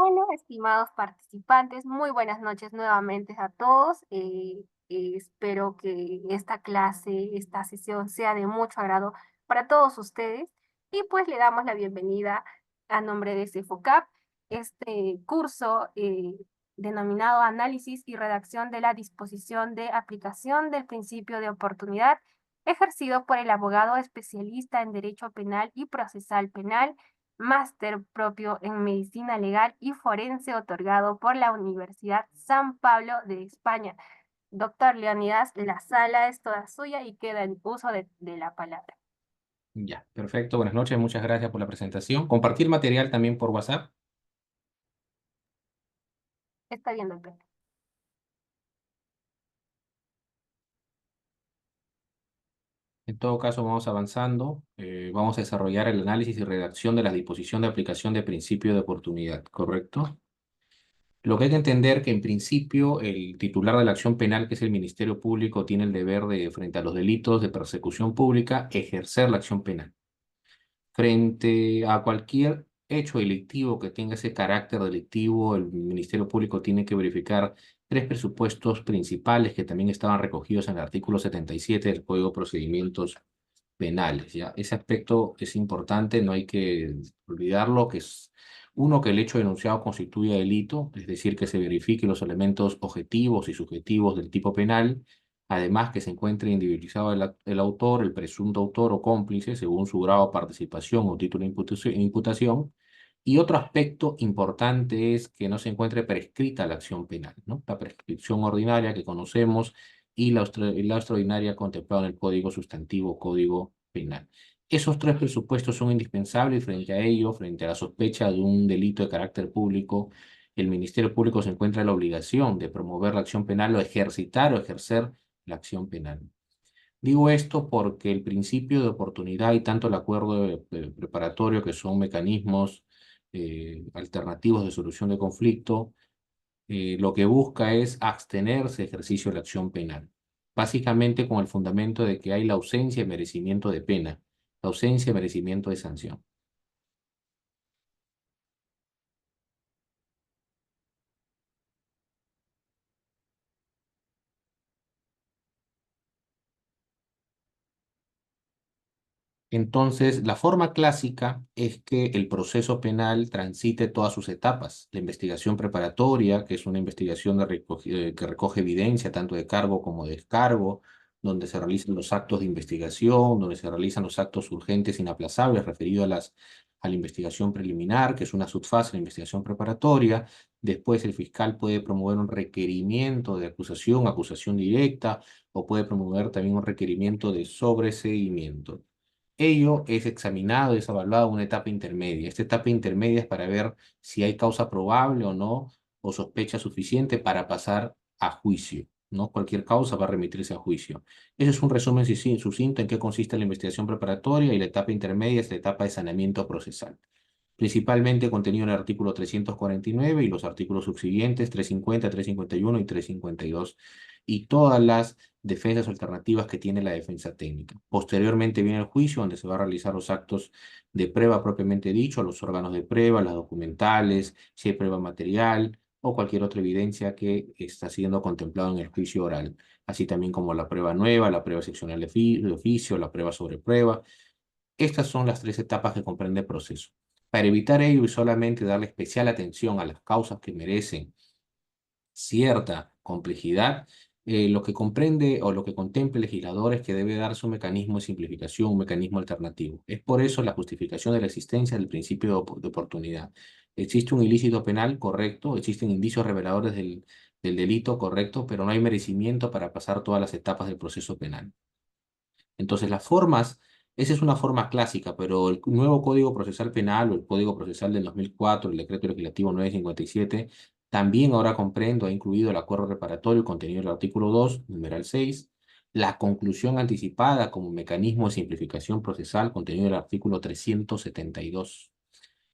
Bueno, estimados participantes, muy buenas noches nuevamente a todos. Espero que esta clase, esta sesión sea de mucho agrado para todos ustedes. Y pues le damos la bienvenida a nombre de CEFOCAP, este curso denominado Análisis y Redacción de la Disposición de Aplicación del Principio de Oportunidad, ejercido por el abogado especialista en Derecho Penal y Procesal Penal, máster propio en Medicina Legal y Forense otorgado por la Universidad San Pablo de España. Doctor Leonidas, la sala es toda suya y queda en uso de la palabra. Ya, perfecto. Buenas noches, muchas gracias por la presentación. Compartir material también por WhatsApp. Está bien, doctor. En todo caso, vamos avanzando. Vamos a desarrollar el análisis y redacción de la disposición de aplicación de principio de oportunidad, ¿correcto? Lo que hay que entender que en principio el titular de la acción penal, que es el Ministerio Público, tiene el deber de, frente a los delitos de persecución pública, ejercer la acción penal. Frente a cualquier hecho delictivo que tenga ese carácter delictivo, el Ministerio Público tiene que verificar tres presupuestos principales que también estaban recogidos en el artículo 77 del Código de Procedimientos Penales, ¿ya? Ese aspecto es importante, no hay que olvidarlo, que es uno, que el hecho denunciado constituye delito, es decir, que se verifiquen los elementos objetivos y subjetivos del tipo penal. Además, que se encuentre individualizado el autor, el presunto autor o cómplice, según su grado de participación o título de imputación. Y otro aspecto importante es que no se encuentre prescrita la acción penal, ¿no? La prescripción ordinaria que conocemos y la extraordinaria contemplada en el Código Sustantivo, Código Penal. Esos tres presupuestos son indispensables y frente a ello, frente a la sospecha de un delito de carácter público, el Ministerio Público se encuentra en la obligación de promover la acción penal o ejercitar o ejercer la acción penal. Digo esto porque el principio de oportunidad y tanto el acuerdo preparatorio, que son mecanismos alternativos de solución de conflicto, lo que busca es abstenerse de ejercicio de la acción penal, básicamente con el fundamento de que hay la ausencia de merecimiento de pena, la ausencia de merecimiento de sanción. Entonces, la forma clásica es que el proceso penal transite todas sus etapas. La investigación preparatoria, que es una investigación que recoge evidencia tanto de cargo como de descargo, donde se realizan los actos de investigación, donde se realizan los actos urgentes inaplazables referidos a la investigación preliminar, que es una subfase de la investigación preparatoria. Después el fiscal puede promover un requerimiento de acusación, acusación directa, o puede promover también un requerimiento de sobreseimiento. Ello es examinado y es evaluado en una etapa intermedia. Esta etapa intermedia es para ver si hay causa probable o no, o sospecha suficiente para pasar a juicio. No cualquier causa va a remitirse a juicio. Ese es un resumen sucinto en qué consiste la investigación preparatoria, y la etapa intermedia es la etapa de saneamiento procesal. Principalmente contenido en el artículo 349 y los artículos subsiguientes 350, 351 y 352, y todas las defensas alternativas que tiene la defensa técnica. Posteriormente viene el juicio, donde se va a realizar los actos de prueba propiamente dicho, los órganos de prueba, las documentales, si hay prueba material o cualquier otra evidencia que está siendo contemplado en el juicio oral, así también como la prueba nueva, la prueba seccional de oficio, la prueba sobre prueba. Estas son las tres etapas que comprende el proceso. Para evitar ello y solamente darle especial atención a las causas que merecen cierta complejidad, lo que comprende o lo que contempla el legislador es que debe darse un mecanismo de simplificación, un mecanismo alternativo. Es por eso la justificación de la existencia del principio de oportunidad. Existe un ilícito penal, correcto, existen indicios reveladores del delito, correcto, pero no hay merecimiento para pasar todas las etapas del proceso penal. Entonces, las formas, esa es una forma clásica, pero el nuevo Código Procesal Penal o el Código Procesal del 2004, el Decreto Legislativo 957, también ahora comprendo, ha incluido el acuerdo reparatorio contenido en el artículo 2, numeral 6, la conclusión anticipada como mecanismo de simplificación procesal contenido en el artículo 372.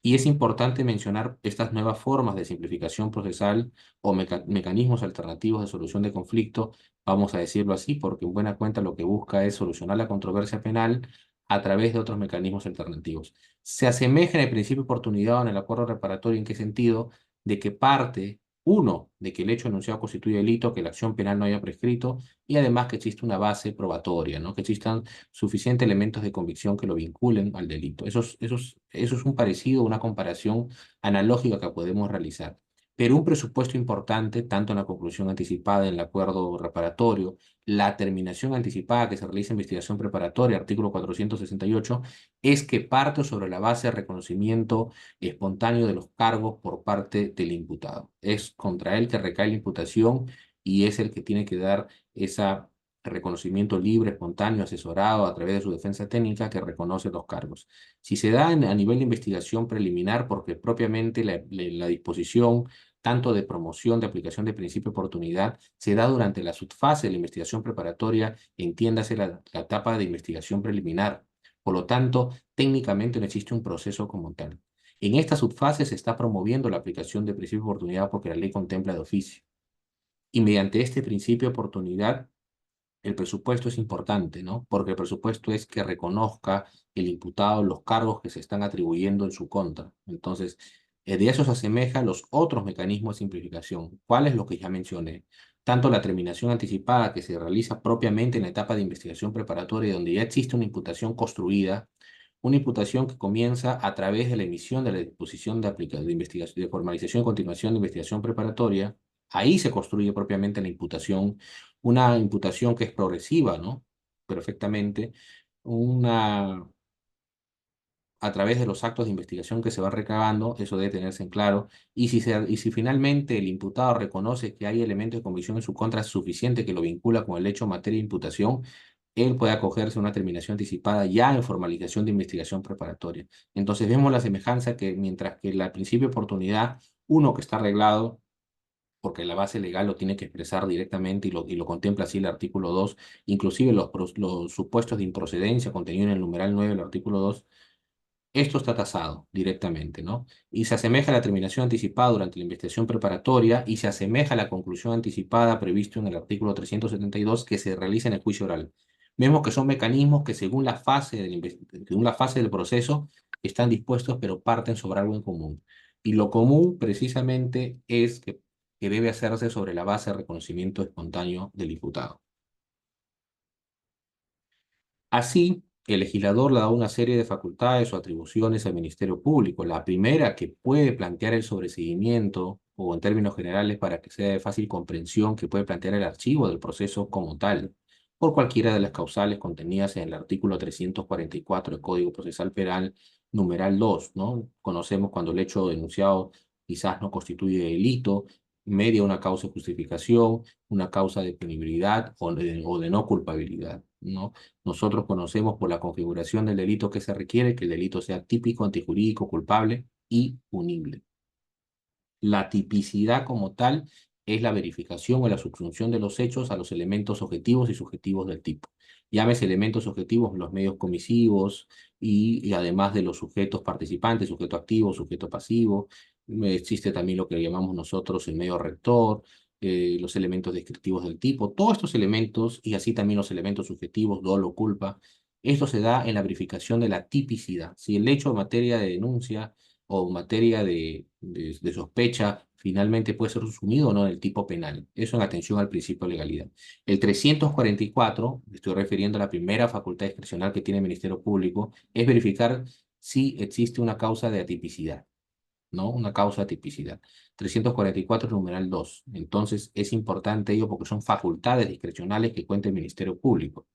Y es importante mencionar estas nuevas formas de simplificación procesal o mecanismos alternativos de solución de conflicto, vamos a decirlo así, porque en buena cuenta lo que busca es solucionar la controversia penal a través de otros mecanismos alternativos. Se asemeja en el principio de oportunidad o en el acuerdo reparatorio. ¿En qué sentido? de que parte, uno, de que el hecho enunciado constituye delito, que la acción penal no haya prescrito, y además que existe una base probatoria, ¿no? Que existan suficientes elementos de convicción que lo vinculen al delito. Eso es un parecido, una comparación analógica que podemos realizar. Pero un presupuesto importante, tanto en la conclusión anticipada, en el acuerdo reparatorio, la terminación anticipada que se realiza investigación preparatoria, artículo 468, es que parte sobre la base de reconocimiento espontáneo de los cargos por parte del imputado. Es contra él que recae la imputación y es el que tiene que dar ese reconocimiento libre, espontáneo, asesorado a través de su defensa técnica que reconoce los cargos. Si se da a nivel de investigación preliminar, porque propiamente la disposición tanto de promoción, de aplicación de principio de oportunidad, se da durante la subfase de la investigación preparatoria, entiéndase la etapa de investigación preliminar. Por lo tanto, técnicamente no existe un proceso como tal. En esta subfase se está promoviendo la aplicación de principio de oportunidad porque la ley contempla de oficio. Y mediante este principio de oportunidad, el presupuesto es importante, ¿no? Porque el presupuesto es que reconozca el imputado los cargos que se están atribuyendo en su contra. Entonces, de eso se asemeja a los otros mecanismos de simplificación. ¿Cuál es lo que ya mencioné? Tanto la terminación anticipada que se realiza propiamente en la etapa de investigación preparatoria, donde ya existe una imputación construida, una imputación que comienza a través de la emisión de la disposición de investigación, de formalización y continuación de investigación preparatoria. Ahí se construye propiamente la imputación, una imputación que es progresiva, ¿no? Perfectamente, una, a través de los actos de investigación que se va recabando, eso debe tenerse en claro, y si finalmente el imputado reconoce que hay elementos de convicción en su contra suficiente que lo vincula con el hecho materia de imputación, él puede acogerse a una terminación anticipada ya en formalización de investigación preparatoria. Entonces vemos la semejanza que mientras que el principio de oportunidad, uno que está arreglado, porque la base legal lo tiene que expresar directamente y lo contempla así el artículo 2, inclusive los supuestos de improcedencia contenidos en el numeral 9 del artículo 2, esto está tasado directamente, ¿no? Y se asemeja a la terminación anticipada durante la investigación preparatoria y se asemeja a la conclusión anticipada previsto en el artículo 372 que se realiza en el juicio oral. Vemos que son mecanismos que según la fase del proceso están dispuestos pero parten sobre algo en común. Y lo común precisamente es que debe hacerse sobre la base de reconocimiento espontáneo del imputado. Así, el legislador le da una serie de facultades o atribuciones al Ministerio Público. La primera, que puede plantear el sobreseguimiento, o en términos generales, para que sea de fácil comprensión, que puede plantear el archivo del proceso como tal, por cualquiera de las causales contenidas en el artículo 344 del Código Procesal Penal, numeral 2, ¿no? Conocemos cuando el hecho denunciado quizás no constituye delito, media una causa de justificación, una causa de punibilidad o de no culpabilidad, ¿no? Nosotros conocemos por la configuración del delito que se requiere que el delito sea típico, antijurídico, culpable y punible. La tipicidad como tal es la verificación o la subsunción de los hechos a los elementos objetivos y subjetivos del tipo. Llámese elementos objetivos los medios comisivos y además de los sujetos participantes, sujeto activo, sujeto pasivo. Existe también lo que llamamos nosotros el medio rector, los elementos descriptivos del tipo. Todos estos elementos y así también los elementos subjetivos, dolo, culpa. Esto se da en la verificación de la tipicidad. Si el hecho en materia de denuncia o materia de sospecha finalmente puede ser sumido o no en el tipo penal. Eso en atención al principio de legalidad. El 344, estoy refiriendo a la primera facultad discrecional que tiene el Ministerio Público, es verificar si existe una causa de atipicidad, ¿no? Una causa de atipicidad. 344 numeral 2. Entonces es importante ello porque son facultades discrecionales que cuenta el Ministerio Público.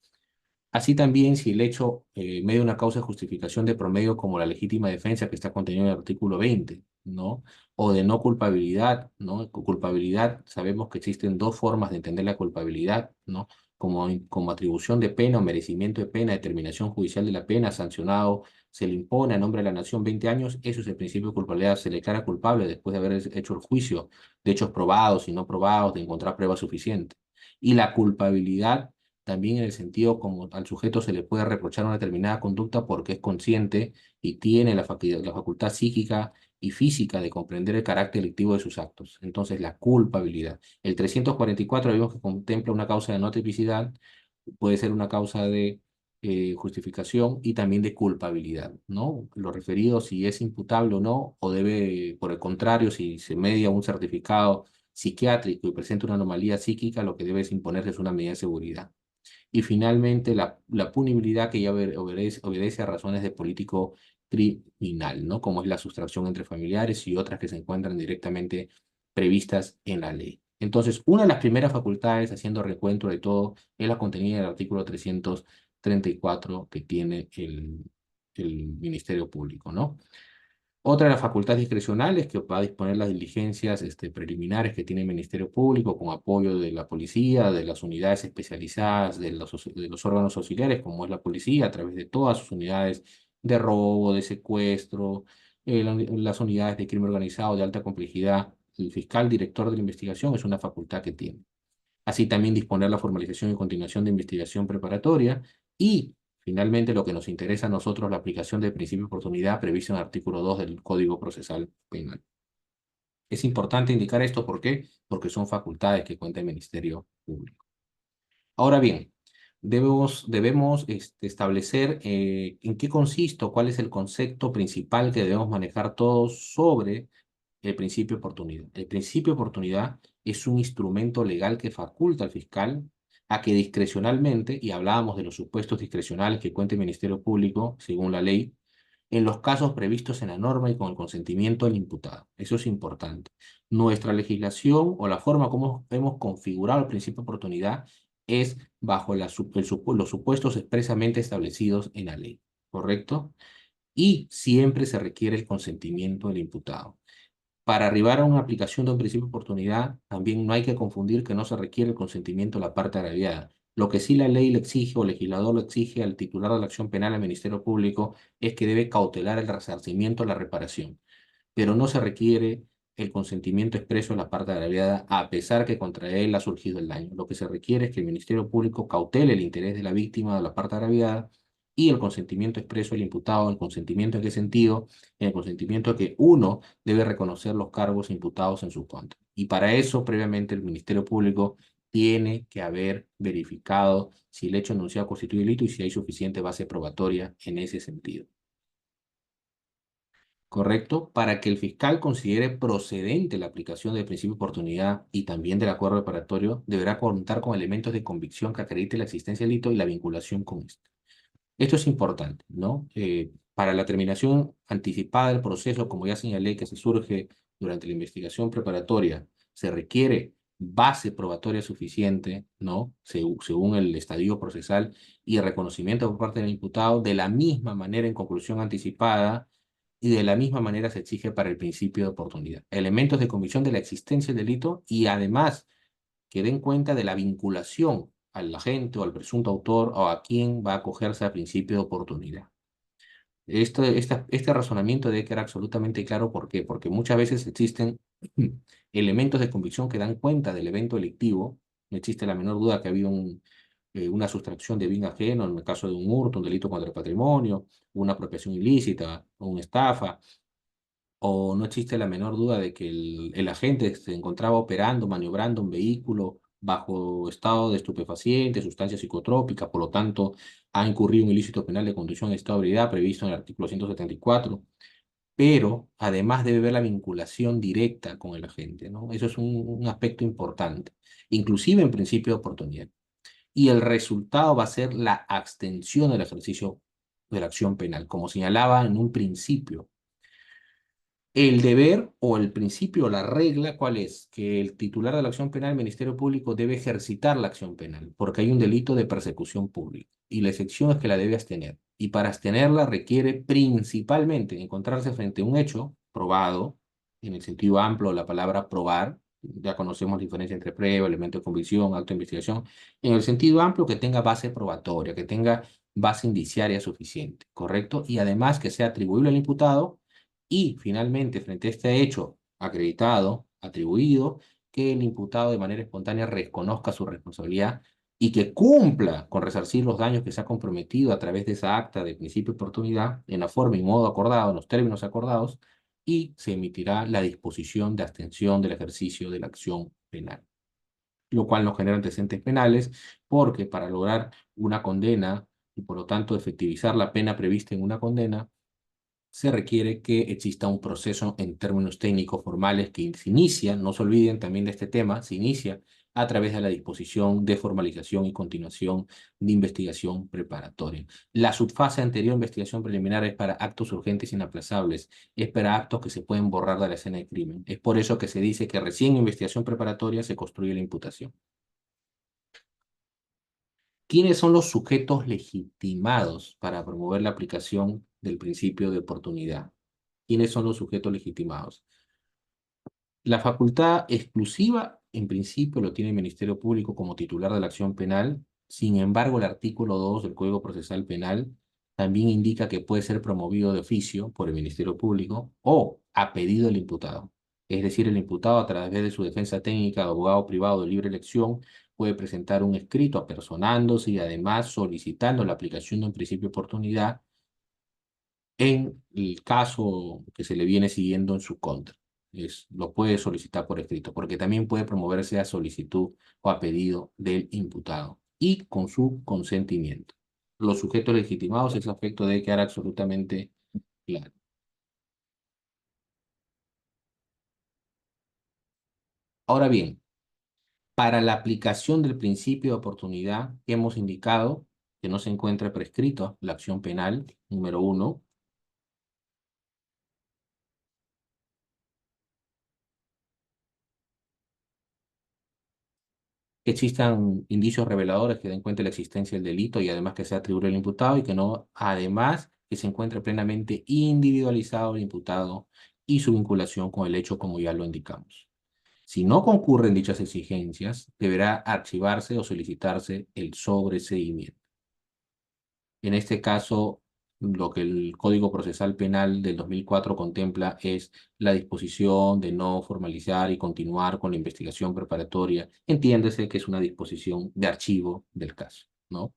Así también, si el hecho medio una causa de justificación de promedio como la legítima defensa que está contenida en el artículo 20, ¿no? O de no culpabilidad, ¿no? Culpabilidad, sabemos que existen dos formas de entender la culpabilidad, ¿no? Como atribución de pena o merecimiento de pena, determinación judicial de la pena, sancionado, se le impone a nombre de la nación 20 años, eso es el principio de culpabilidad, se le declara culpable después de haber hecho el juicio de hechos probados y no probados, de encontrar pruebas suficientes. Y la culpabilidad también en el sentido como al sujeto se le puede reprochar una determinada conducta porque es consciente y tiene la facultad psíquica y física de comprender el carácter delictivo de sus actos. Entonces, la culpabilidad. El 344 vimos que contempla una causa de no tipicidad, puede ser una causa de justificación y también de culpabilidad, ¿no? Lo referido si es imputable o no, o debe, por el contrario, si se media un certificado psiquiátrico y presenta una anomalía psíquica, lo que debe es imponerse es una medida de seguridad. Y finalmente, la punibilidad que ya obedece a razones de político criminal, ¿no? Como es la sustracción entre familiares y otras que se encuentran directamente previstas en la ley. Entonces, una de las primeras facultades, haciendo recuento de todo, es la contenida del artículo 334 que tiene el Ministerio Público, ¿no? Otra de las facultades discrecionales que va a disponer las diligencias preliminares que tiene el Ministerio Público con apoyo de la policía, de las unidades especializadas, de los órganos auxiliares, como es la policía, a través de todas sus unidades de robo, de secuestro, las unidades de crimen organizado de alta complejidad. El fiscal director de la investigación es una facultad que tiene. Así también disponer la formalización y continuación de investigación preparatoria y, finalmente, lo que nos interesa a nosotros, la aplicación del principio de oportunidad previsto en el artículo 2 del Código Procesal Penal. Es importante indicar esto, ¿por qué? Porque son facultades que cuenta el Ministerio Público. Ahora bien, debemos establecer en qué consiste o cuál es el concepto principal que debemos manejar todos sobre el principio de oportunidad. El principio de oportunidad es un instrumento legal que faculta al fiscal a que discrecionalmente, y hablábamos de los supuestos discrecionales que cuenta el Ministerio Público según la ley, en los casos previstos en la norma y con el consentimiento del imputado. Eso es importante. Nuestra legislación o la forma como hemos configurado el principio de oportunidad es bajo los supuestos expresamente establecidos en la ley, ¿correcto? Y siempre se requiere el consentimiento del imputado. Para arribar a una aplicación de un principio de oportunidad, también no hay que confundir que no se requiere el consentimiento de la parte agraviada. Lo que sí la ley le exige o el legislador le exige al titular de la acción penal, al Ministerio Público, es que debe cautelar el resarcimiento o la reparación, pero no se requiere el consentimiento expreso de la parte agraviada a pesar que contra él ha surgido el daño. Lo que se requiere es que el Ministerio Público cautele el interés de la víctima o de la parte agraviada y el consentimiento expreso del imputado. ¿El consentimiento en qué sentido? En el consentimiento de que uno debe reconocer los cargos imputados en su contra. Y para eso, previamente, el Ministerio Público tiene que haber verificado si el hecho enunciado constituye delito y si hay suficiente base probatoria en ese sentido. ¿Correcto? Para que el fiscal considere procedente la aplicación del principio de oportunidad y también del acuerdo reparatorio, deberá contar con elementos de convicción que acredite la existencia del delito y la vinculación con este. Esto es importante, ¿no? Para la terminación anticipada del proceso, como ya señalé, que se surge durante la investigación preparatoria, se requiere base probatoria suficiente, ¿no? Según el estadio procesal y el reconocimiento por parte del imputado, de la misma manera en conclusión anticipada y de la misma manera se exige para el principio de oportunidad. Elementos de convicción de la existencia del delito y además que den cuenta de la vinculación al agente o al presunto autor o a quien va a acogerse al principio de oportunidad. Este razonamiento debe quedar absolutamente claro. ¿Por qué? Porque muchas veces existen elementos de convicción que dan cuenta del evento delictivo. No existe la menor duda que ha habido una sustracción de bien ajeno en el caso de un hurto, un delito contra el patrimonio, una apropiación ilícita o una estafa, o no existe la menor duda de que el agente se encontraba operando, maniobrando un vehículo bajo estado de estupefacientes, sustancias psicotrópicas, por lo tanto, ha incurrido un ilícito penal de conducción en estado de ebriedad previsto en el artículo 174, pero además debe ver la vinculación directa con el agente, ¿no? Eso es un aspecto importante, inclusive en principio de oportunidad. Y el resultado va a ser la abstención del ejercicio de la acción penal, como señalaba en un principio. El deber o el principio o la regla, ¿cuál es? Que el titular de la acción penal, el Ministerio Público, debe ejercitar la acción penal, porque hay un delito de persecución pública. Y la excepción es que la debe abstener. Y para abstenerla requiere principalmente encontrarse frente a un hecho probado, en el sentido amplio de la palabra probar. Ya conocemos la diferencia entre prueba, elemento de convicción, acto de investigación. En el sentido amplio, que tenga base probatoria, que tenga base indiciaria suficiente, ¿correcto? Y además que sea atribuible al imputado y finalmente, frente a este hecho acreditado, atribuido, que el imputado de manera espontánea reconozca su responsabilidad y que cumpla con resarcir los daños que se ha comprometido a través de esa acta de principio de oportunidad en la forma y modo acordado, en los términos acordados, y se emitirá la disposición de abstención del ejercicio de la acción penal, lo cual no genera antecedentes penales porque para lograr una condena y por lo tanto efectivizar la pena prevista en una condena, se requiere que exista un proceso en términos técnicos formales que se inicia, no se olviden también de este tema, se inicia a través de la disposición de formalización y continuación de investigación preparatoria. La subfase anterior, investigación preliminar, es para actos urgentes e inaplazables, es para actos que se pueden borrar de la escena de crimen. Es por eso que se dice que recién en investigación preparatoria se construye la imputación. ¿Quiénes son los sujetos legitimados para promover la aplicación del principio de oportunidad? ¿Quiénes son los sujetos legitimados? La facultad exclusiva, en principio, lo tiene el Ministerio Público como titular de la acción penal. Sin embargo, el artículo 2 del Código Procesal Penal también indica que puede ser promovido de oficio por el Ministerio Público o a pedido del imputado. Es decir, el imputado, a través de su defensa técnica de abogado privado de libre elección, puede presentar un escrito apersonándose y además solicitando la aplicación de un principio de oportunidad en el caso que se le viene siguiendo en su contra. Lo puede solicitar por escrito, porque también puede promoverse a solicitud o a pedido del imputado y con su consentimiento. Los sujetos legitimados, ese aspecto debe quedar absolutamente claro. Ahora bien, para la aplicación del principio de oportunidad, hemos indicado que no se encuentra prescrito la acción penal, número uno. Que existan indicios reveladores que den cuenta de la existencia del delito y además que sea atribuible al imputado y que no, además, que se encuentre plenamente individualizado el imputado y su vinculación con el hecho como ya lo indicamos. Si no concurren dichas exigencias, deberá archivarse o solicitarse el sobreseimiento. En este caso, lo que el Código Procesal Penal del 2004 contempla es la disposición de no formalizar y continuar con la investigación preparatoria. Entiéndese que es una disposición de archivo del caso, ¿no?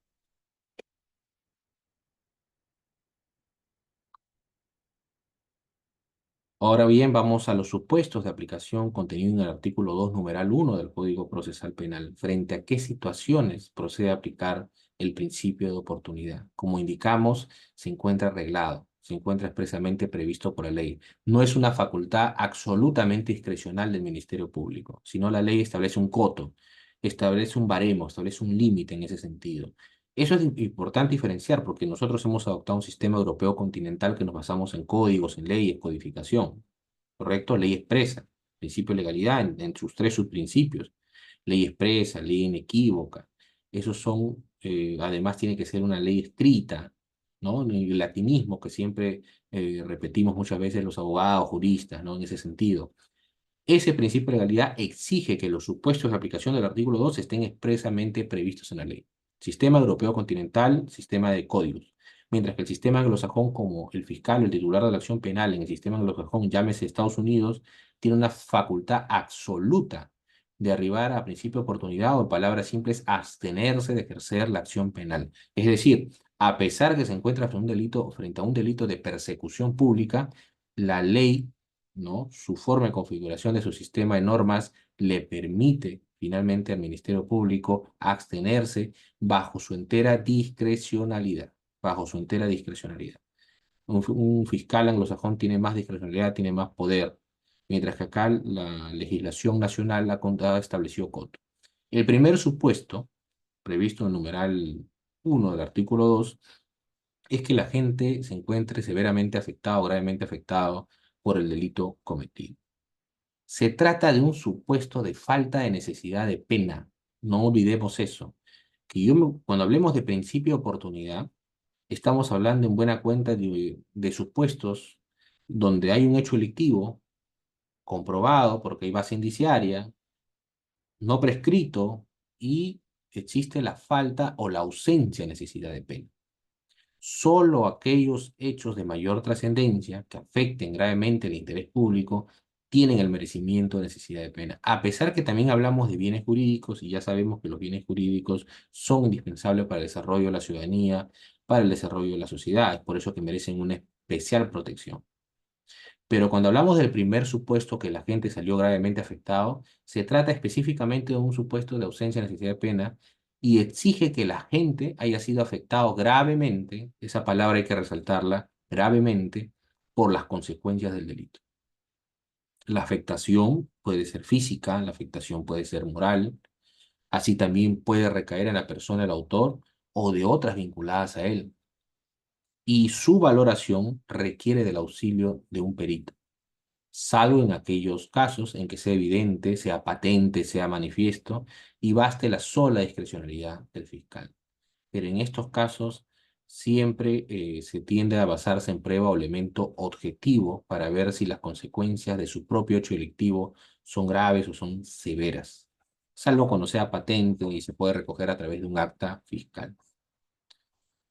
Ahora bien, vamos a los supuestos de aplicación contenido en el artículo 2, numeral 1 del Código Procesal Penal. ¿Frente a qué situaciones procede a aplicar el principio de oportunidad? Como indicamos, se encuentra reglado, se encuentra expresamente previsto por la ley. No es una facultad absolutamente discrecional del Ministerio Público, sino la ley establece un coto, establece un baremo, establece un límite en ese sentido. Eso es importante diferenciar porque nosotros hemos adoptado un sistema europeo continental que nos basamos en códigos, en leyes, codificación, ¿correcto? Ley expresa, principio de legalidad en sus tres subprincipios. Ley expresa, ley inequívoca. Esos son, además tiene que ser una ley escrita, ¿no? En el latinismo que siempre repetimos muchas veces los abogados, juristas, ¿no? En ese sentido. Ese principio de legalidad exige que los supuestos de aplicación del artículo 2 estén expresamente previstos en la ley. Sistema europeo continental, sistema de códigos. Mientras que el sistema anglosajón, como el fiscal o el titular de la acción penal en el sistema anglosajón, llámese Estados Unidos, tiene una facultad absoluta de arribar a principio de oportunidad o, en palabras simples, abstenerse de ejercer la acción penal. Es decir, a pesar que se encuentra frente a un delito de persecución pública, la ley, ¿no? Su forma de configuración de su sistema de normas le permite finalmente al Ministerio Público abstenerse bajo su entera discrecionalidad, bajo su entera discrecionalidad. Un fiscal anglosajón tiene más discrecionalidad, tiene más poder, mientras que acá la legislación nacional ha establecido coto. El primer supuesto, previsto en el numeral 1 del artículo 2, es que la gente se encuentre severamente afectado, gravemente afectado por el delito cometido. Se trata de un supuesto de falta de necesidad de pena. No olvidemos eso. Cuando hablemos de principio de oportunidad, estamos hablando en buena cuenta de supuestos donde hay un hecho delictivo comprobado porque hay base indiciaria, no prescrito y existe la falta o la ausencia de necesidad de pena. Solo aquellos hechos de mayor trascendencia que afecten gravemente el interés público tienen el merecimiento de necesidad de pena. A pesar que también hablamos de bienes jurídicos y ya sabemos que los bienes jurídicos son indispensables para el desarrollo de la ciudadanía, para el desarrollo de la sociedad, es por eso que merecen una especial protección. Pero cuando hablamos del primer supuesto que la gente salió gravemente afectado, se trata específicamente de un supuesto de ausencia de necesidad de pena y exige que la gente haya sido afectado gravemente, esa palabra hay que resaltarla, gravemente, por las consecuencias del delito. La afectación puede ser física, la afectación puede ser moral, así también puede recaer en la persona del autor o de otras vinculadas a él, y su valoración requiere del auxilio de un perito, salvo en aquellos casos en que sea evidente, sea patente, sea manifiesto, y baste la sola discrecionalidad del fiscal. Pero en estos casos siempre se tiende a basarse en prueba o elemento objetivo para ver si las consecuencias de su propio hecho delictivo son graves o son severas, salvo cuando sea patente y se puede recoger a través de un acta fiscal.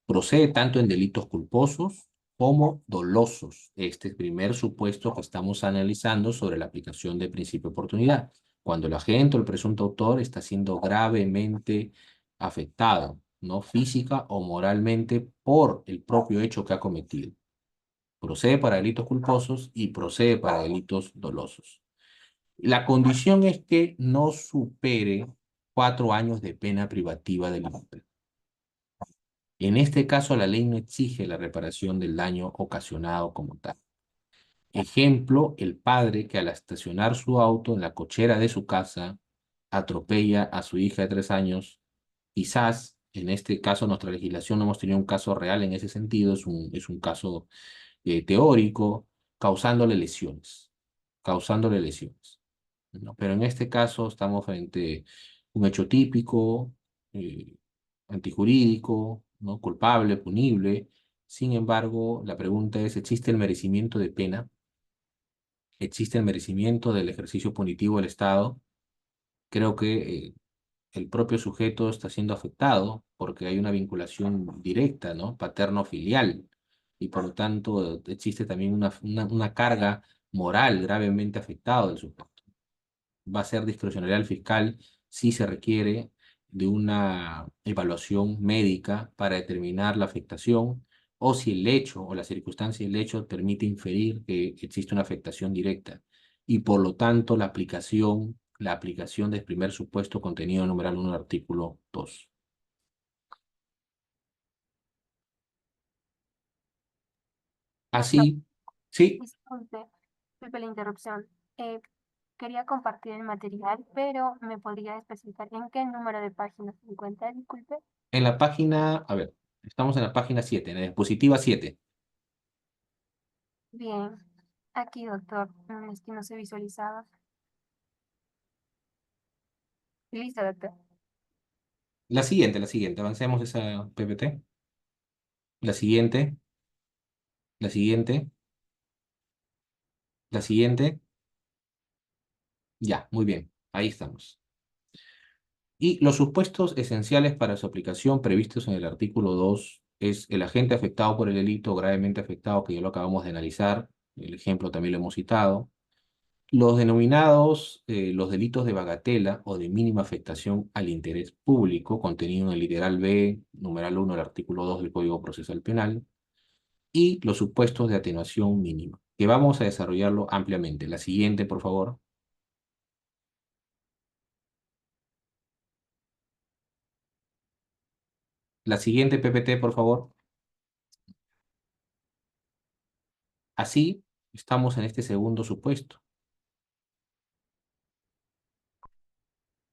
Procede tanto en delitos culposos como dolosos. Este primer supuesto que estamos analizando sobre la aplicación del principio de oportunidad, cuando el agente o el presunto autor está siendo gravemente afectado, no física o moralmente, por el propio hecho que ha cometido. Procede para delitos culposos y procede para delitos dolosos. La condición es que no supere 4 años de pena privativa de libertad. En este caso, la ley no exige la reparación del daño ocasionado como tal. Ejemplo, el padre que al estacionar su auto en la cochera de su casa atropella a su hija de 3 años. Quizás, en este caso, nuestra legislación no hemos tenido un caso real en ese sentido, es un caso teórico, causándole lesiones, causándole lesiones, ¿no? Pero en este caso estamos frente a un hecho típico, eh, antijurídico, ¿no? Culpable, punible. Sin embargo, la pregunta es, ¿existe el merecimiento de pena? ¿Existe el merecimiento del ejercicio punitivo del Estado? Creo que el propio sujeto está siendo afectado porque hay una vinculación directa, ¿no? Paterno-filial, y por lo tanto existe también una carga moral gravemente afectada del sujeto. Va a ser discrecionalidad del fiscal si se requiere de una evaluación médica para determinar la afectación, o si el hecho o la circunstancia del hecho permite inferir que existe una afectación directa, y por lo tanto la aplicación del primer supuesto contenido en numeral 1 del artículo 2. Doctor, Así, sí, disculpe la interrupción. Eh, Quería compartir el material, pero ¿me podría especificar en qué número de página se encuentra? Disculpe. en la página, a ver, estamos en la página 7, en la diapositiva 7. Bien, aquí, doctor. Es que no se visualizaba. Listo, doctor. La siguiente, avancemos esa PPT. La siguiente, la siguiente, la siguiente. Ya, muy bien, ahí estamos. Y los supuestos esenciales para su aplicación previstos en el artículo 2 es el agente afectado por el delito, gravemente afectado, que ya lo acabamos de analizar, el ejemplo también lo hemos citado. Los denominados los delitos de bagatela o de mínima afectación al interés público, contenido en el literal B, numeral 1 del artículo 2 del Código Procesal Penal, y los supuestos de atenuación mínima, que vamos a desarrollarlo ampliamente. La siguiente, por favor. La siguiente PPT, por favor. Así, estamos en este segundo supuesto,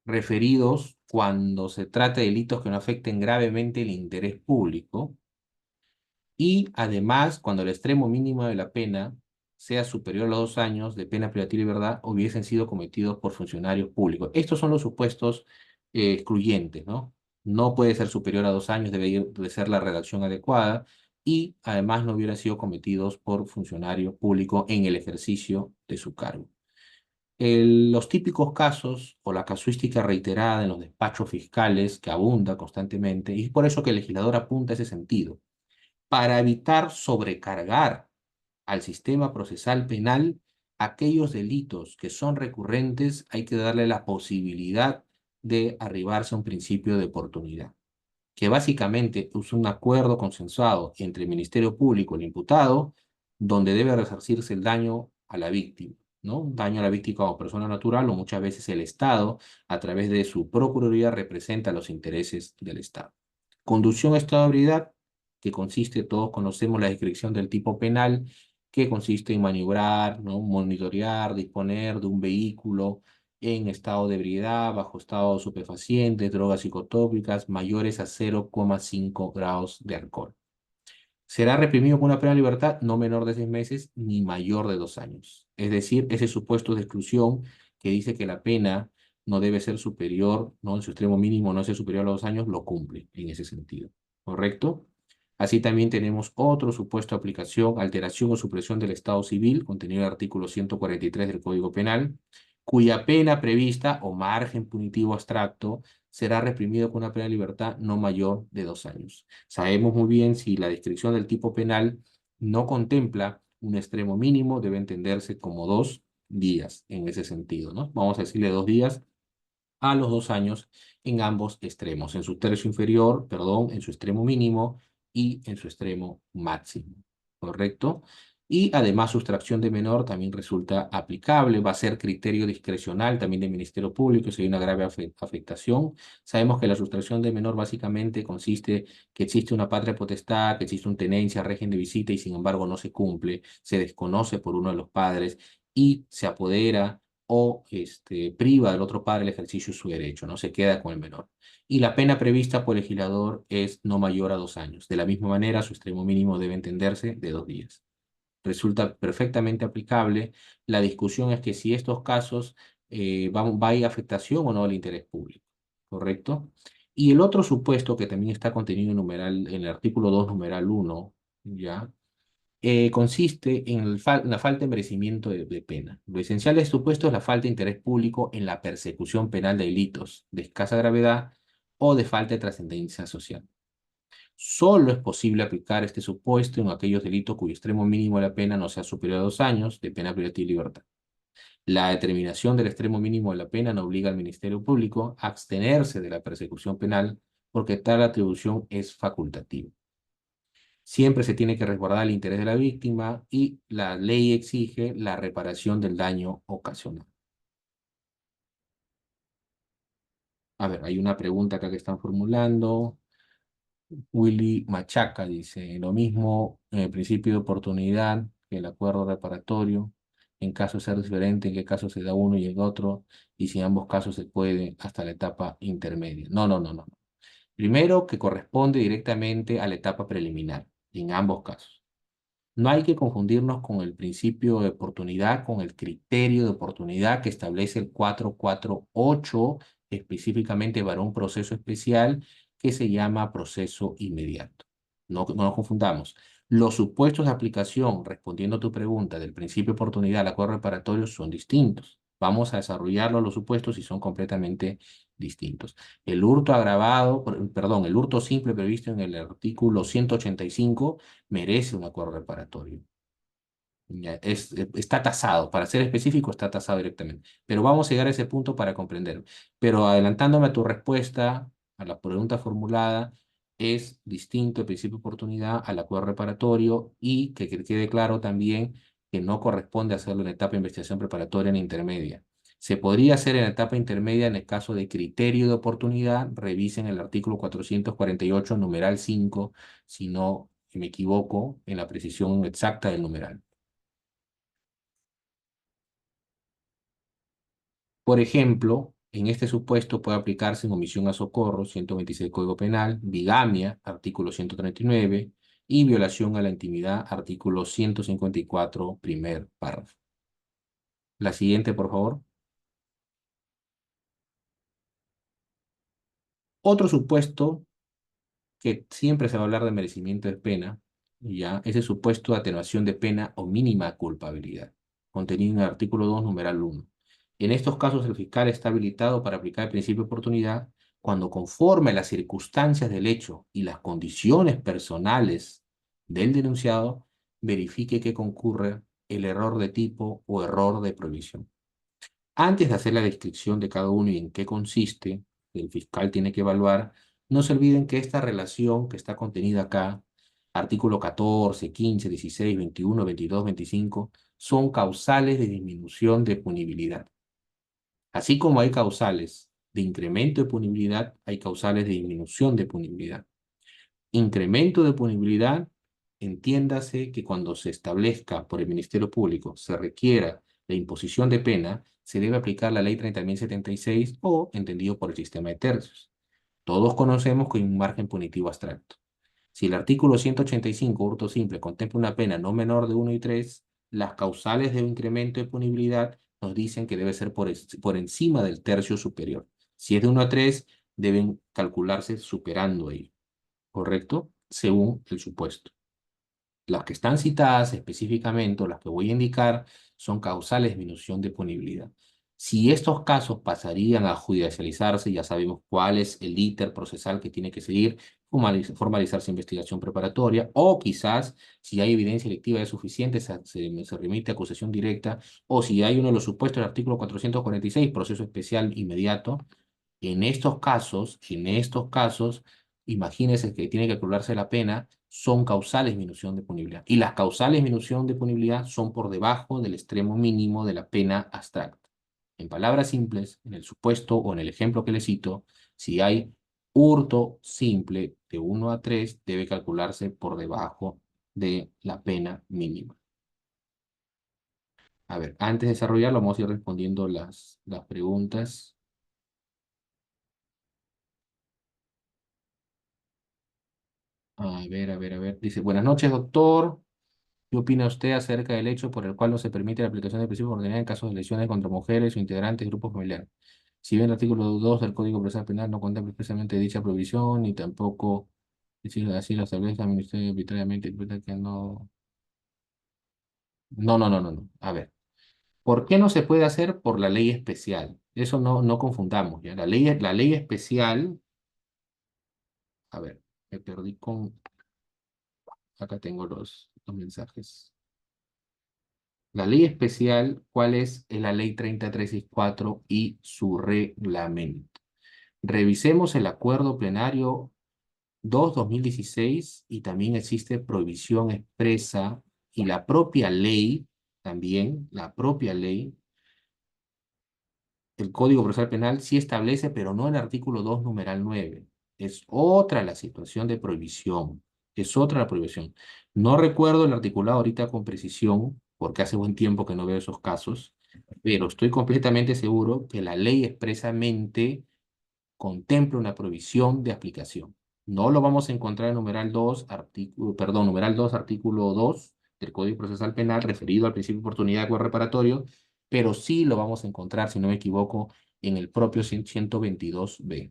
referidos cuando se trata de delitos que no afecten gravemente el interés público, y además cuando el extremo mínimo de la pena sea superior a los 2 años de pena privativa de libertad hubiesen sido cometidos por funcionarios públicos. Estos son los supuestos excluyentes, ¿no? No puede ser superior a 2 años, debe ser la redacción adecuada, y además no hubieran sido cometidos por funcionario público en el ejercicio de su cargo. Los típicos casos o la casuística reiterada en los despachos fiscales que abunda constantemente, y es por eso que el legislador apunta a ese sentido. Para evitar sobrecargar al sistema procesal penal, aquellos delitos que son recurrentes hay que darle la posibilidad de arribarse a un principio de oportunidad, que básicamente es un acuerdo consensuado entre el Ministerio Público y el imputado, donde debe resarcirse el daño a la víctima. ¿no? Un daño a la víctima o persona natural, o muchas veces el Estado, a través de su Procuraduría, representa los intereses del Estado. Conducción a estado de ebriedad, que consiste, todos conocemos la descripción del tipo penal, que consiste en maniobrar, ¿no? Monitorear, disponer de un vehículo en estado de ebriedad, bajo estado superfaciente, drogas psicotópicas mayores a 0,5 grados de alcohol. Será reprimido con una pena de libertad no menor de 6 meses ni mayor de 2 años. Es decir, ese supuesto de exclusión que dice que la pena no debe ser superior, ¿no? En su extremo mínimo no debe ser superior a los 2 años, lo cumple en ese sentido. ¿Correcto? Así también tenemos otro supuesto de aplicación, alteración o supresión del Estado civil, contenido en el artículo 143 del Código Penal, cuya pena prevista o margen punitivo abstracto será reprimido con una pena de libertad no mayor de 2 años. Sabemos muy bien si la descripción del tipo penal no contempla un extremo mínimo, debe entenderse como 2 días en ese sentido, ¿no? Vamos a decirle 2 días a los 2 años en ambos extremos, en su tercio inferior, perdón, en su extremo mínimo y en su extremo máximo, ¿correcto? Y además sustracción de menor también resulta aplicable, va a ser criterio discrecional también del Ministerio Público si hay una grave afectación. Sabemos que la sustracción de menor básicamente consiste que existe una patria potestad, que existe una tenencia, régimen de visita y sin embargo no se cumple, se desconoce por uno de los padres y se apodera o priva del otro padre el ejercicio de su derecho, ¿no? Se queda con el menor. Y la pena prevista por el legislador es no mayor a 2 años. De la misma manera, su extremo mínimo debe entenderse de 2 días. Resulta perfectamente aplicable. La discusión es que si estos casos va a ir afectación o no al interés público, ¿correcto? Y el otro supuesto que también está contenido en el artículo 2 numeral 1, ¿ya? Consiste en, en la falta de merecimiento de pena. Lo esencial de este supuesto es la falta de interés público en la persecución penal de delitos de escasa gravedad o de falta de trascendencia social. Solo es posible aplicar este supuesto en aquellos delitos cuyo extremo mínimo de la pena no sea superior a 2 años de pena privativa de libertad. La determinación del extremo mínimo de la pena no obliga al Ministerio Público a abstenerse de la persecución penal porque tal atribución es facultativa. Siempre se tiene que resguardar el interés de la víctima y la ley exige la reparación del daño ocasional. A ver, hay una pregunta acá que están formulando. Willy Machaca dice, lo mismo en el principio de oportunidad que el acuerdo reparatorio, en caso de ser diferente, en qué caso se da uno y el otro, y si en ambos casos se puede hasta la etapa intermedia. No, no, no, no. Primero, que corresponde directamente a la etapa preliminar, en ambos casos. No hay que confundirnos con el principio de oportunidad, con el criterio de oportunidad que establece el 448 específicamente para un proceso especial que se llama proceso inmediato. No nos confundamos. Los supuestos de aplicación, respondiendo a tu pregunta, del principio de oportunidad al acuerdo reparatorio son distintos. Vamos a desarrollarlo los supuestos y son completamente distintos. El hurto agravado, perdón, el hurto simple previsto en el artículo 185 merece un acuerdo reparatorio. Ya, está tasado, para ser específico, está tasado directamente. Pero vamos a llegar a ese punto para comprender. Pero adelantándome a tu respuesta a la pregunta formulada, es distinto el principio de oportunidad al acuerdo reparatorio y que quede claro también que no corresponde hacerlo en etapa de investigación preparatoria ni intermedia. Se podría hacer en etapa intermedia en el caso de criterio de oportunidad. Revisen el artículo 448, numeral 5, si no me equivoco en la precisión exacta del numeral. Por ejemplo, en este supuesto puede aplicarse en omisión a socorro, 126 Código Penal, bigamia, artículo 139, y violación a la intimidad, artículo 154, primer párrafo. La siguiente, por favor. Otro supuesto que siempre se va a hablar de merecimiento de pena, ya, es el supuesto de atenuación de pena o mínima culpabilidad, contenido en el artículo 2, numeral 1. En estos casos, el fiscal está habilitado para aplicar el principio de oportunidad cuando, conforme a las circunstancias del hecho y las condiciones personales del denunciado, verifique que concurre el error de tipo o error de provisión. Antes de hacer la descripción de cada uno y en qué consiste, el fiscal tiene que evaluar. No se olviden que esta relación que está contenida acá Artículo 14, 15, 16, 21, 22, 25 son causales de disminución de punibilidad. Así como hay causales de incremento de punibilidad, hay causales de disminución de punibilidad. Incremento de punibilidad, entiéndase que cuando se establezca por el Ministerio Público se requiera la imposición de pena, se debe aplicar la Ley 30.076 o entendido por el sistema de tercios. Todos conocemos que hay un margen punitivo abstracto. Si el artículo 185, hurto simple, contempla una pena no menor de 1 y 3, las causales de incremento de punibilidad nos dicen que debe ser por encima del tercio superior. Si es de 1 a 3, deben calcularse superando ello, ¿correcto? Según el supuesto. Las que están citadas específicamente, o las que voy a indicar, son causales de disminución de punibilidad. Si estos casos pasarían a judicializarse, ya sabemos cuál es el íter procesal que tiene que seguir, formalizarse investigación preparatoria, o quizás, si hay evidencia delictiva es suficiente, se remite a acusación directa, o si hay uno de los supuestos del artículo 446, proceso especial inmediato. En estos casos, imagínense que tiene que calcularse la pena, son causales de disminución de punibilidad. Y las causales de disminución de punibilidad son por debajo del extremo mínimo de la pena abstracta. En palabras simples, en el supuesto o en el ejemplo que le cito, si hay hurto simple de 1 a 3, debe calcularse por debajo de la pena mínima. A ver, antes de desarrollarlo, vamos a ir respondiendo las preguntas. A ver. Dice, buenas noches, doctor. ¿Qué opina usted acerca del hecho por el cual no se permite la aplicación de principios ordinarios en casos de lesiones contra mujeres o integrantes de grupos familiares? Si bien el artículo 2 del Código Procesal Penal no contempla expresamente dicha prohibición, ni tampoco, si así lo establece el Ministerio arbitrariamente, interpreta que no... No. A ver, ¿por qué no se puede hacer? Por la ley especial. Eso no confundamos, ¿ya? La ley especial, a ver, me perdí con... Acá tengo los mensajes. La ley especial, ¿cuál es? Es la ley 30364 y su reglamento. Revisemos el acuerdo plenario 2/2016 y también existe prohibición expresa y la propia ley, también la propia ley, el Código Procesal Penal sí establece, pero no el artículo 2 numeral 9. Es otra la situación de prohibición. Es otra la prohibición. No recuerdo el articulado ahorita con precisión, porque hace buen tiempo que no veo esos casos, pero estoy completamente seguro que la ley expresamente contempla una prohibición de aplicación. No lo vamos a encontrar en numeral 2, artículo 2 del Código Procesal Penal referido al principio de oportunidad de acuerdo reparatorio, pero sí lo vamos a encontrar, si no me equivoco, en el propio 122b,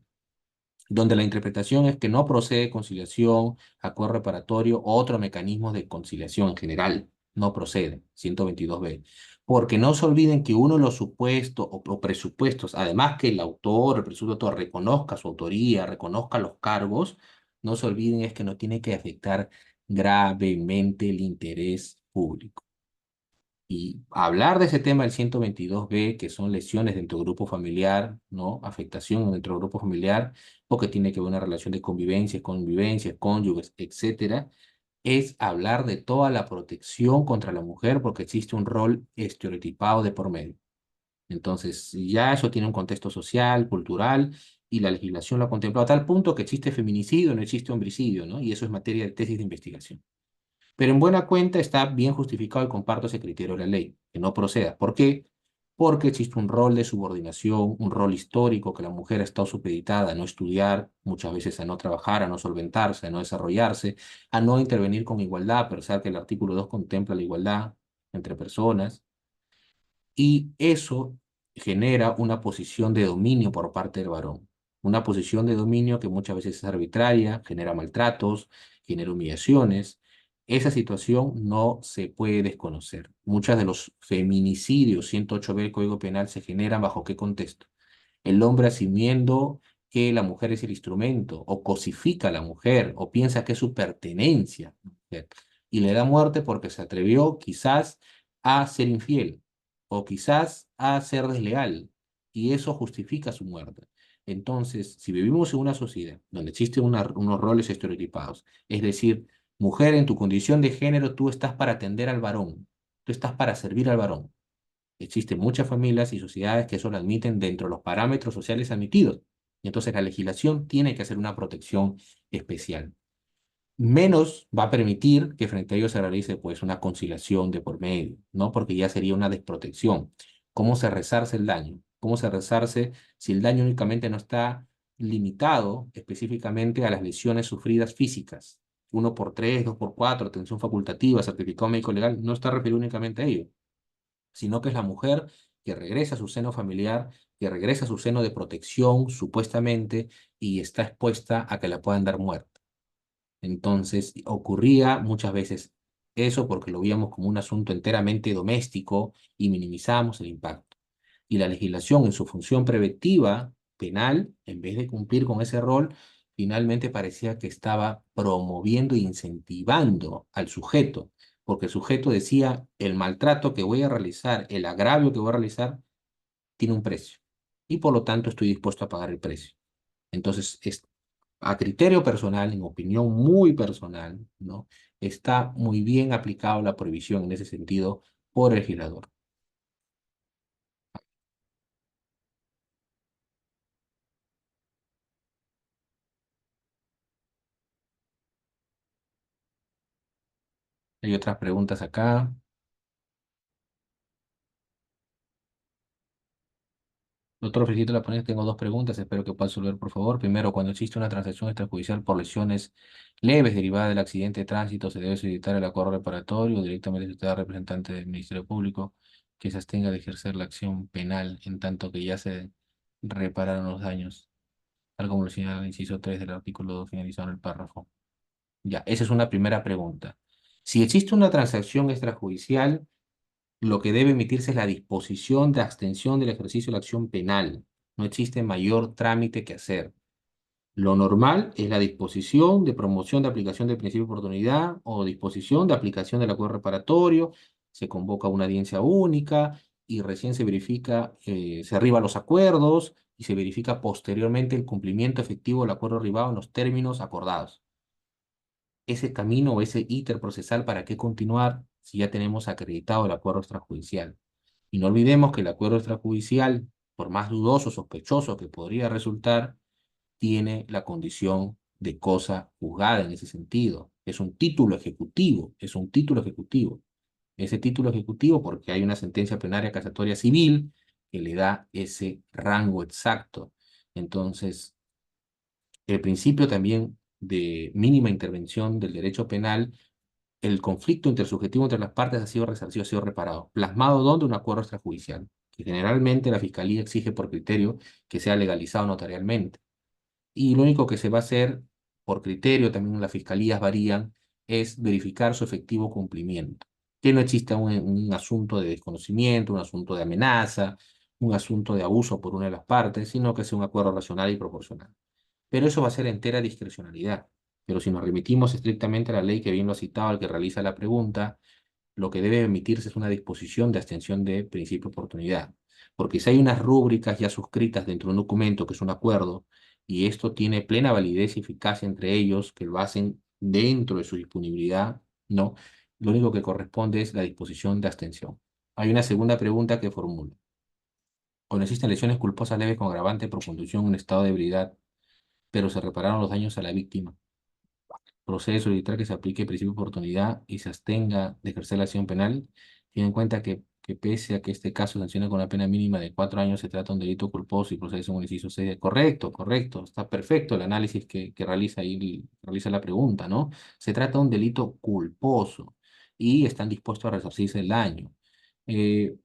donde la interpretación es que no procede conciliación, acuerdo reparatorio o otro mecanismo de conciliación en general. No procede, 122b. Porque no se olviden que uno de los supuestos o presupuestos, además que el autor, el presunto autor, reconozca su autoría, reconozca los cargos, no se olviden es que no tiene que afectar gravemente el interés público. Y hablar de ese tema del 122b, que son lesiones dentro del grupo familiar, ¿no? Afectación dentro del grupo familiar, o que tiene que ver una relación de convivencias, cónyuges, etcétera, es hablar de toda la protección contra la mujer porque existe un rol estereotipado de por medio. Entonces, ya eso tiene un contexto social, cultural, y la legislación lo ha contemplado a tal punto que existe feminicidio, no existe homicidio, ¿no? Y eso es materia de tesis de investigación. Pero en buena cuenta está bien justificado y comparto ese criterio de la ley, que no proceda. ¿Por qué? Porque existe un rol de subordinación, un rol histórico que la mujer ha estado supeditada a no estudiar, muchas veces a no trabajar, a no solventarse, a no desarrollarse, a no intervenir con igualdad, a pesar que el artículo 2 contempla la igualdad entre personas. Y eso genera una posición de dominio por parte del varón. Una posición de dominio que muchas veces es arbitraria, genera maltratos, genera humillaciones. Esa situación no se puede desconocer. Muchos de los feminicidios, 108b del Código Penal, se generan bajo qué contexto. El hombre asumiendo que la mujer es el instrumento, o cosifica a la mujer, o piensa que es su pertenencia, y le da muerte porque se atrevió quizás a ser infiel, o quizás a ser desleal, y eso justifica su muerte. Entonces, si vivimos en una sociedad donde existen unos roles estereotipados, es decir, Mujer, en tu condición de género, tú estás para atender al varón, tú estás para servir al varón. Existen muchas familias y sociedades que eso lo admiten dentro de los parámetros sociales admitidos. Y entonces la legislación tiene que hacer una protección especial. Menos va a permitir que frente a ellos se realice pues una conciliación de por medio, ¿no? Porque ya sería una desprotección. ¿Cómo se resarce el daño? ¿Cómo se resarce si el daño únicamente no está limitado específicamente a las lesiones sufridas físicas? 1 por 3, 2 por 4, atención facultativa, certificado médico legal, no está referido únicamente a ello, sino que es la mujer que regresa a su seno familiar, que regresa a su seno de protección, supuestamente, y está expuesta a que la puedan dar muerte. Entonces, ocurría muchas veces eso porque lo veíamos como un asunto enteramente doméstico y minimizábamos el impacto. Y la legislación en su función preventiva penal, en vez de cumplir con ese rol, finalmente parecía que estaba promoviendo e incentivando al sujeto, porque el sujeto decía, el maltrato que voy a realizar, el agravio que voy a realizar, tiene un precio. Y por lo tanto estoy dispuesto a pagar el precio. Entonces, a criterio personal, en opinión muy personal, ¿no? Está muy bien aplicado la prohibición en ese sentido por el legislador. Hay otras preguntas acá. Doctor, felicito la ponencia. Tengo dos preguntas. Espero que pueda resolver, por favor. Primero, cuando existe una transacción extrajudicial por lesiones leves derivadas del accidente de tránsito, ¿se debe solicitar el acuerdo reparatorio o directamente solicitar al representante del Ministerio Público que se abstenga de ejercer la acción penal en tanto que ya se repararon los daños, tal como lo señala el inciso 3 del artículo 2 finalizado en el párrafo? Ya, esa es una primera pregunta. Si existe una transacción extrajudicial, lo que debe emitirse es la disposición de abstención del ejercicio de la acción penal. No existe mayor trámite que hacer. Lo normal es la disposición de promoción de aplicación del principio de oportunidad o disposición de aplicación del acuerdo reparatorio. Se convoca una audiencia única y recién se verifica, se arriba los acuerdos y se verifica posteriormente el cumplimiento efectivo del acuerdo arribado en los términos acordados. Ese camino o ese íter procesal, ¿para qué continuar si ya tenemos acreditado el acuerdo extrajudicial? Y no olvidemos que el acuerdo extrajudicial, por más dudoso, sospechoso que podría resultar, tiene la condición de cosa juzgada en ese sentido. Es un título ejecutivo, es un título ejecutivo. Ese título ejecutivo porque hay una sentencia plenaria casatoria civil que le da ese rango exacto. Entonces, el principio también de mínima intervención del derecho penal, el conflicto intersubjetivo entre las partes ha sido resarcido, ha sido reparado. ¿Plasmado dónde? Un acuerdo extrajudicial, que generalmente la Fiscalía exige por criterio que sea legalizado notarialmente. Y lo único que se va a hacer por criterio, también las fiscalías varían, es verificar su efectivo cumplimiento. Que no exista un asunto de desconocimiento, un asunto de amenaza, un asunto de abuso por una de las partes, sino que sea un acuerdo racional y proporcional. Pero eso va a ser entera discrecionalidad. Pero si nos remitimos estrictamente a la ley que bien lo ha citado el que realiza la pregunta, lo que debe emitirse es una disposición de abstención de principio de oportunidad. Porque si hay unas rúbricas ya suscritas dentro de un documento, que es un acuerdo, y esto tiene plena validez y eficacia entre ellos, que lo hacen dentro de su disponibilidad, ¿no? Lo único que corresponde es la disposición de abstención. Hay una segunda pregunta que formula. Cuando existen lesiones culposas leves con agravante por conducción en estado de ebriedad, pero se repararon los daños a la víctima, procede a solicitar que se aplique el principio de oportunidad y se abstenga de ejercer la acción penal, tiene en cuenta que pese a que este caso sanciona con una pena mínima de 4 años, se trata de un delito culposo y procede según el inciso 6. Correcto, correcto, está perfecto el análisis que realiza ahí, realiza la pregunta, ¿no? Se trata de un delito culposo y están dispuestos a resarcirse el daño. Eh,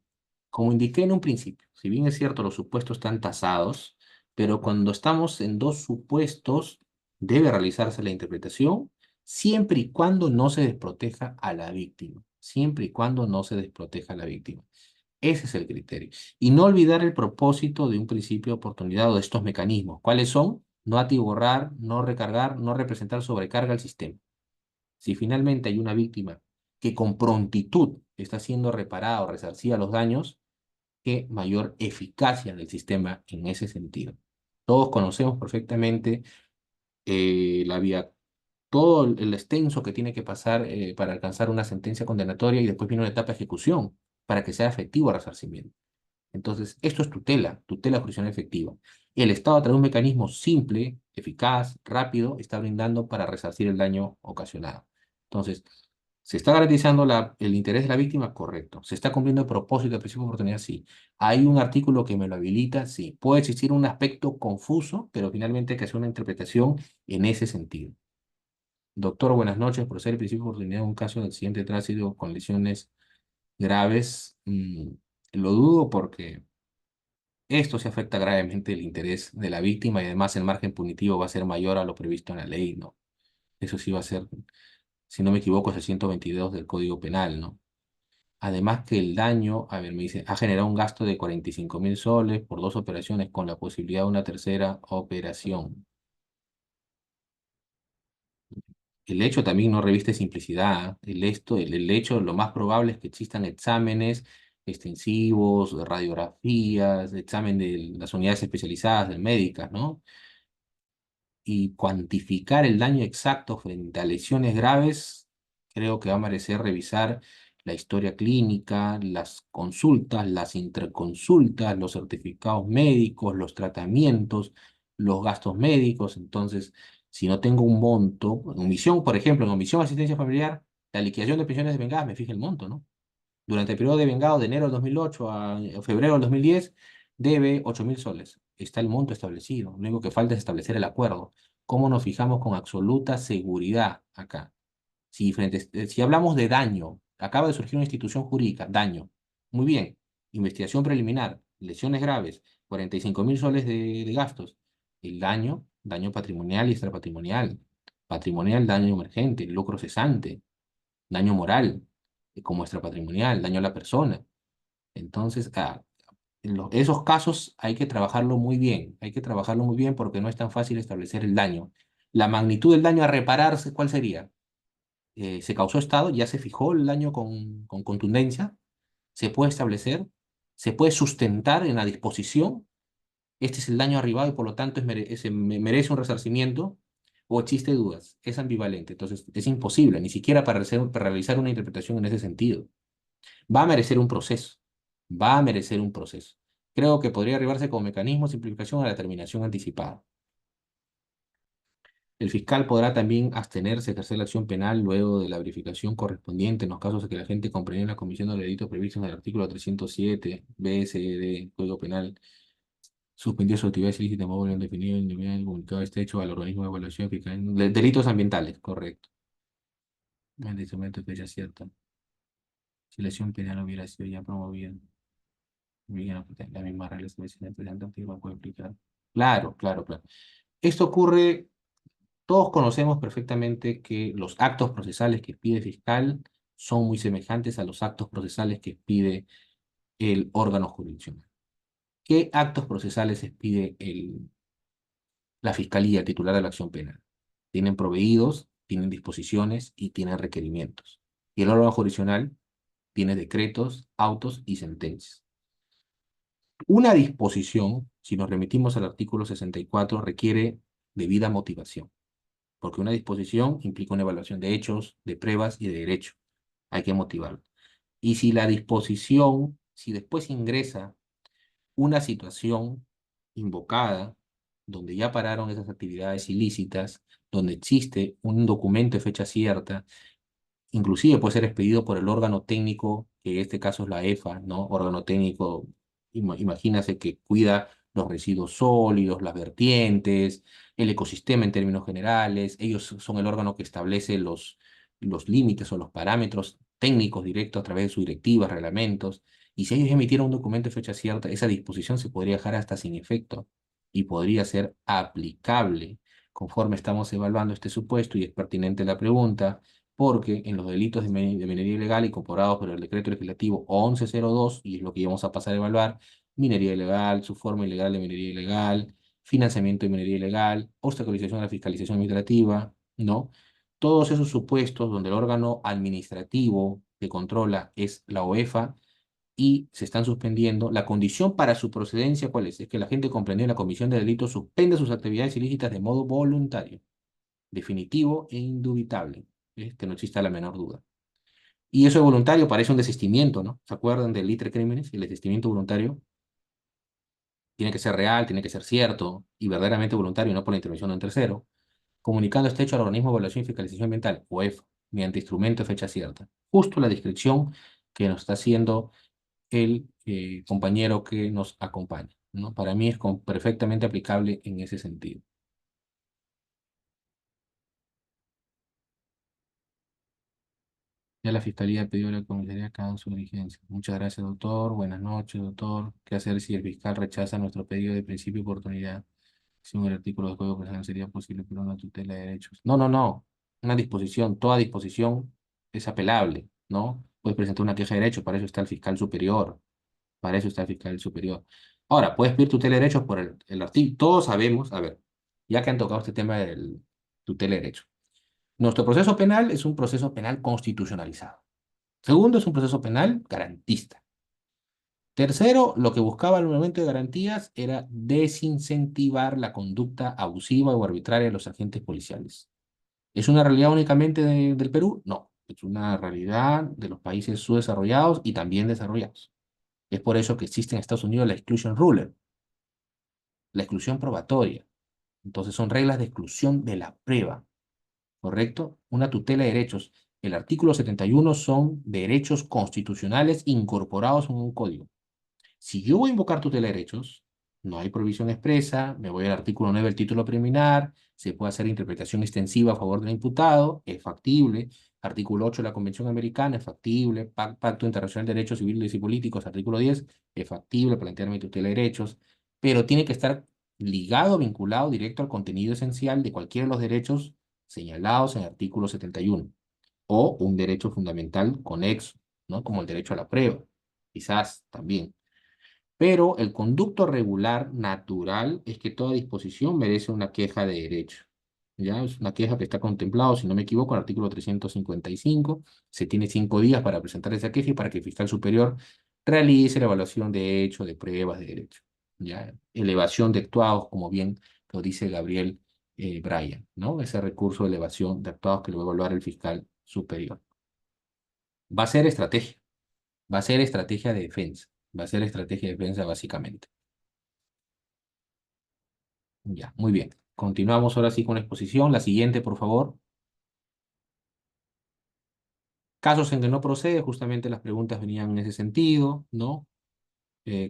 Como indiqué en un principio, si bien es cierto, los supuestos están tasados, pero cuando estamos en dos supuestos, debe realizarse la interpretación siempre y cuando no se desproteja a la víctima. Siempre y cuando no se desproteja a la víctima. Ese es el criterio. Y no olvidar el propósito de un principio de oportunidad o de estos mecanismos. ¿Cuáles son? No atiborrar, no recargar, no representar sobrecarga al sistema. Si finalmente hay una víctima que con prontitud está siendo reparada o resarcida los daños, qué mayor eficacia del sistema en ese sentido. Todos conocemos perfectamente la vía todo el extenso que tiene que pasar para alcanzar una sentencia condenatoria y después viene una etapa de ejecución para que sea efectivo el resarcimiento. Entonces, esto es tutela jurisdiccional efectiva. El Estado, a través de un mecanismo simple, eficaz, rápido, está brindando para resarcir el daño ocasionado. Entonces, ¿se está garantizando el interés de la víctima? Correcto. ¿Se está cumpliendo el propósito del principio de oportunidad? Sí. ¿Hay un artículo que me lo habilita? Sí. Puede existir un aspecto confuso, pero finalmente hay que hacer una interpretación en ese sentido. Doctor, buenas noches. Por ser el principio de oportunidad en un caso de accidente de tránsito con lesiones graves, lo dudo porque esto se afecta gravemente el interés de la víctima y además el margen punitivo va a ser mayor a lo previsto en la ley, ¿no? Eso sí va a ser, si no me equivoco, es el 122 del Código Penal, ¿no? Además que el daño, a ver, me dice, ha generado un gasto de 45.000 soles por 2 operaciones con la posibilidad de una tercera operación. El hecho también no reviste simplicidad. El hecho, lo más probable es que existan exámenes extensivos, radiografías, examen de las unidades especializadas de médicas, ¿no? Y cuantificar el daño exacto frente a lesiones graves, creo que va a merecer revisar la historia clínica, las consultas, las interconsultas, los certificados médicos, los tratamientos, los gastos médicos. Entonces, si no tengo un monto, en omisión, por ejemplo, en omisión asistencia familiar, la liquidación de pensiones de vengadas, me fija el monto, ¿no? Durante el periodo de vengado de enero del 2008 a febrero del 2010 debe 8.000 soles. Está el monto establecido. Lo único que falta es establecer el acuerdo. ¿Cómo nos fijamos con absoluta seguridad acá? Si hablamos de daño, acaba de surgir una institución jurídica, daño. Muy bien. Investigación preliminar, lesiones graves, 45.000 soles de gastos. El daño, daño patrimonial y extrapatrimonial. Patrimonial, daño emergente, lucro cesante, daño moral, como extrapatrimonial, daño a la persona. Entonces, esos casos hay que trabajarlo muy bien, hay que trabajarlo muy bien porque no es tan fácil establecer el daño. La magnitud del daño a repararse, ¿cuál sería? ¿Se causó estado? ¿Ya se fijó el daño con contundencia? ¿Se puede establecer? ¿Se puede sustentar en la disposición? Este es el daño arribado y por lo tanto merece un resarcimiento. ¿O existe dudas? Es ambivalente, entonces es imposible, ni siquiera para realizar una interpretación en ese sentido. Va a merecer un proceso, va a merecer un proceso. Creo que podría arribarse como mecanismo de simplificación a la terminación anticipada. El fiscal podrá también abstenerse de ejercer la acción penal luego de la verificación correspondiente en los casos en que la gente comprendió la comisión de delitos previstos en el artículo 307 BSD Código Penal, suspendió su actividad ilícita de modo bien definido y no comunicado este hecho al organismo de evaluación fiscal. Delitos ambientales, correcto. En este momento fecha cierta. Si la acción penal hubiera sido ya promovida. Bien, la misma regla establecida en el antigua puede aplicar. Claro, claro, claro. Esto ocurre, todos conocemos perfectamente que los actos procesales que pide fiscal son muy semejantes a los actos procesales que pide el órgano jurisdiccional. ¿Qué actos procesales pide la fiscalía titular de la acción penal? Tienen proveídos, tienen disposiciones y tienen requerimientos. Y el órgano jurisdiccional tiene decretos, autos y sentencias. Una disposición, si nos remitimos al artículo 64, requiere debida motivación, porque una disposición implica una evaluación de hechos, de pruebas y de derecho. Hay que motivarlo. Y si la disposición, si después ingresa una situación invocada, donde ya pararon esas actividades ilícitas, donde existe un documento de fecha cierta, inclusive puede ser expedido por el órgano técnico, que en este caso es la EFA, ¿no? Órgano técnico, imagínase que cuida los residuos sólidos, las vertientes, el ecosistema en términos generales. Ellos son el órgano que establece los límites o los parámetros técnicos directos a través de sus directivas, reglamentos. Y si ellos emitieron un documento de fecha cierta, esa disposición se podría dejar hasta sin efecto y podría ser aplicable. Conforme estamos evaluando este supuesto y es pertinente la pregunta, porque en los delitos de minería ilegal incorporados por el decreto legislativo 1102, y es lo que íbamos a pasar a evaluar, minería ilegal, su forma ilegal de minería ilegal, financiamiento de minería ilegal, obstaculización a la fiscalización administrativa, ¿no? Todos esos supuestos donde el órgano administrativo que controla es la OEFA y se están suspendiendo, la condición para su procedencia, ¿cuál es? Es que la gente comprendió en la comisión de delitos suspende sus actividades ilícitas de modo voluntario definitivo e indubitable, que no exista la menor duda. Y eso de voluntario parece un desistimiento, ¿no? ¿Se acuerdan del litre criminis? El desistimiento voluntario tiene que ser real, tiene que ser cierto y verdaderamente voluntario, no por la intervención de un tercero, comunicando este hecho al organismo de evaluación y fiscalización ambiental, OEF, mediante instrumento de fecha cierta. Justo la descripción que nos está haciendo el compañero que nos acompaña, ¿no? Para mí es perfectamente aplicable en ese sentido. Ya la Fiscalía pidió a la comisaría que hagan su diligencia. Muchas gracias, doctor. Buenas noches, doctor. ¿Qué hacer si el fiscal rechaza nuestro pedido de principio de oportunidad? Según el artículo del Código Procesal sería posible pero una tutela de derechos. No, no, no. Una disposición, toda disposición es apelable, ¿no? Puedes presentar una queja de derechos, para eso está el fiscal superior. Para eso está el fiscal superior. Ahora, puedes pedir tutela de derechos por el artículo. Todos sabemos, a ver, ya que han tocado este tema del tutela de derechos. Nuestro proceso penal es un proceso penal constitucionalizado. Segundo, es un proceso penal garantista. Tercero, lo que buscaba el momento de garantías era desincentivar la conducta abusiva o arbitraria de los agentes policiales. ¿Es una realidad únicamente del Perú? No, es una realidad de los países subdesarrollados y también desarrollados. Es por eso que existe en Estados Unidos la exclusion ruler, la exclusión probatoria. Entonces son reglas de exclusión de la prueba, ¿correcto? Una tutela de derechos. El artículo 71 son derechos constitucionales incorporados en un código. Si yo voy a invocar tutela de derechos, no hay prohibición expresa, me voy al artículo 9 del título preliminar, se puede hacer interpretación extensiva a favor del imputado, es factible. Artículo 8 de la Convención Americana, es factible. Pacto Internacional de Derechos Civiles y Políticos, artículo 10, es factible plantear mi tutela de derechos, pero tiene que estar ligado, vinculado directo al contenido esencial de cualquiera de los derechos señalados en el artículo 71, o un derecho fundamental conexo, ¿no? Como el derecho a la prueba, quizás también. Pero el conducto regular natural es que toda disposición merece una queja de derecho. ¿Ya? Es una queja que está contemplado, si no me equivoco, en el artículo 355. Se tiene 5 días para presentar esa queja y para que el fiscal superior realice la evaluación de hecho, de pruebas de derecho. ¿Ya? Elevación de actuados, como bien lo dice Gabriel Bryan, ¿no? Ese recurso de elevación de actuados que lo va a evaluar el fiscal superior. Va a ser estrategia. Va a ser estrategia de defensa. Va a ser estrategia de defensa básicamente. Ya, muy bien. Continuamos ahora sí con la exposición. La siguiente, por favor. Casos en que no procede, justamente las preguntas venían en ese sentido, ¿no?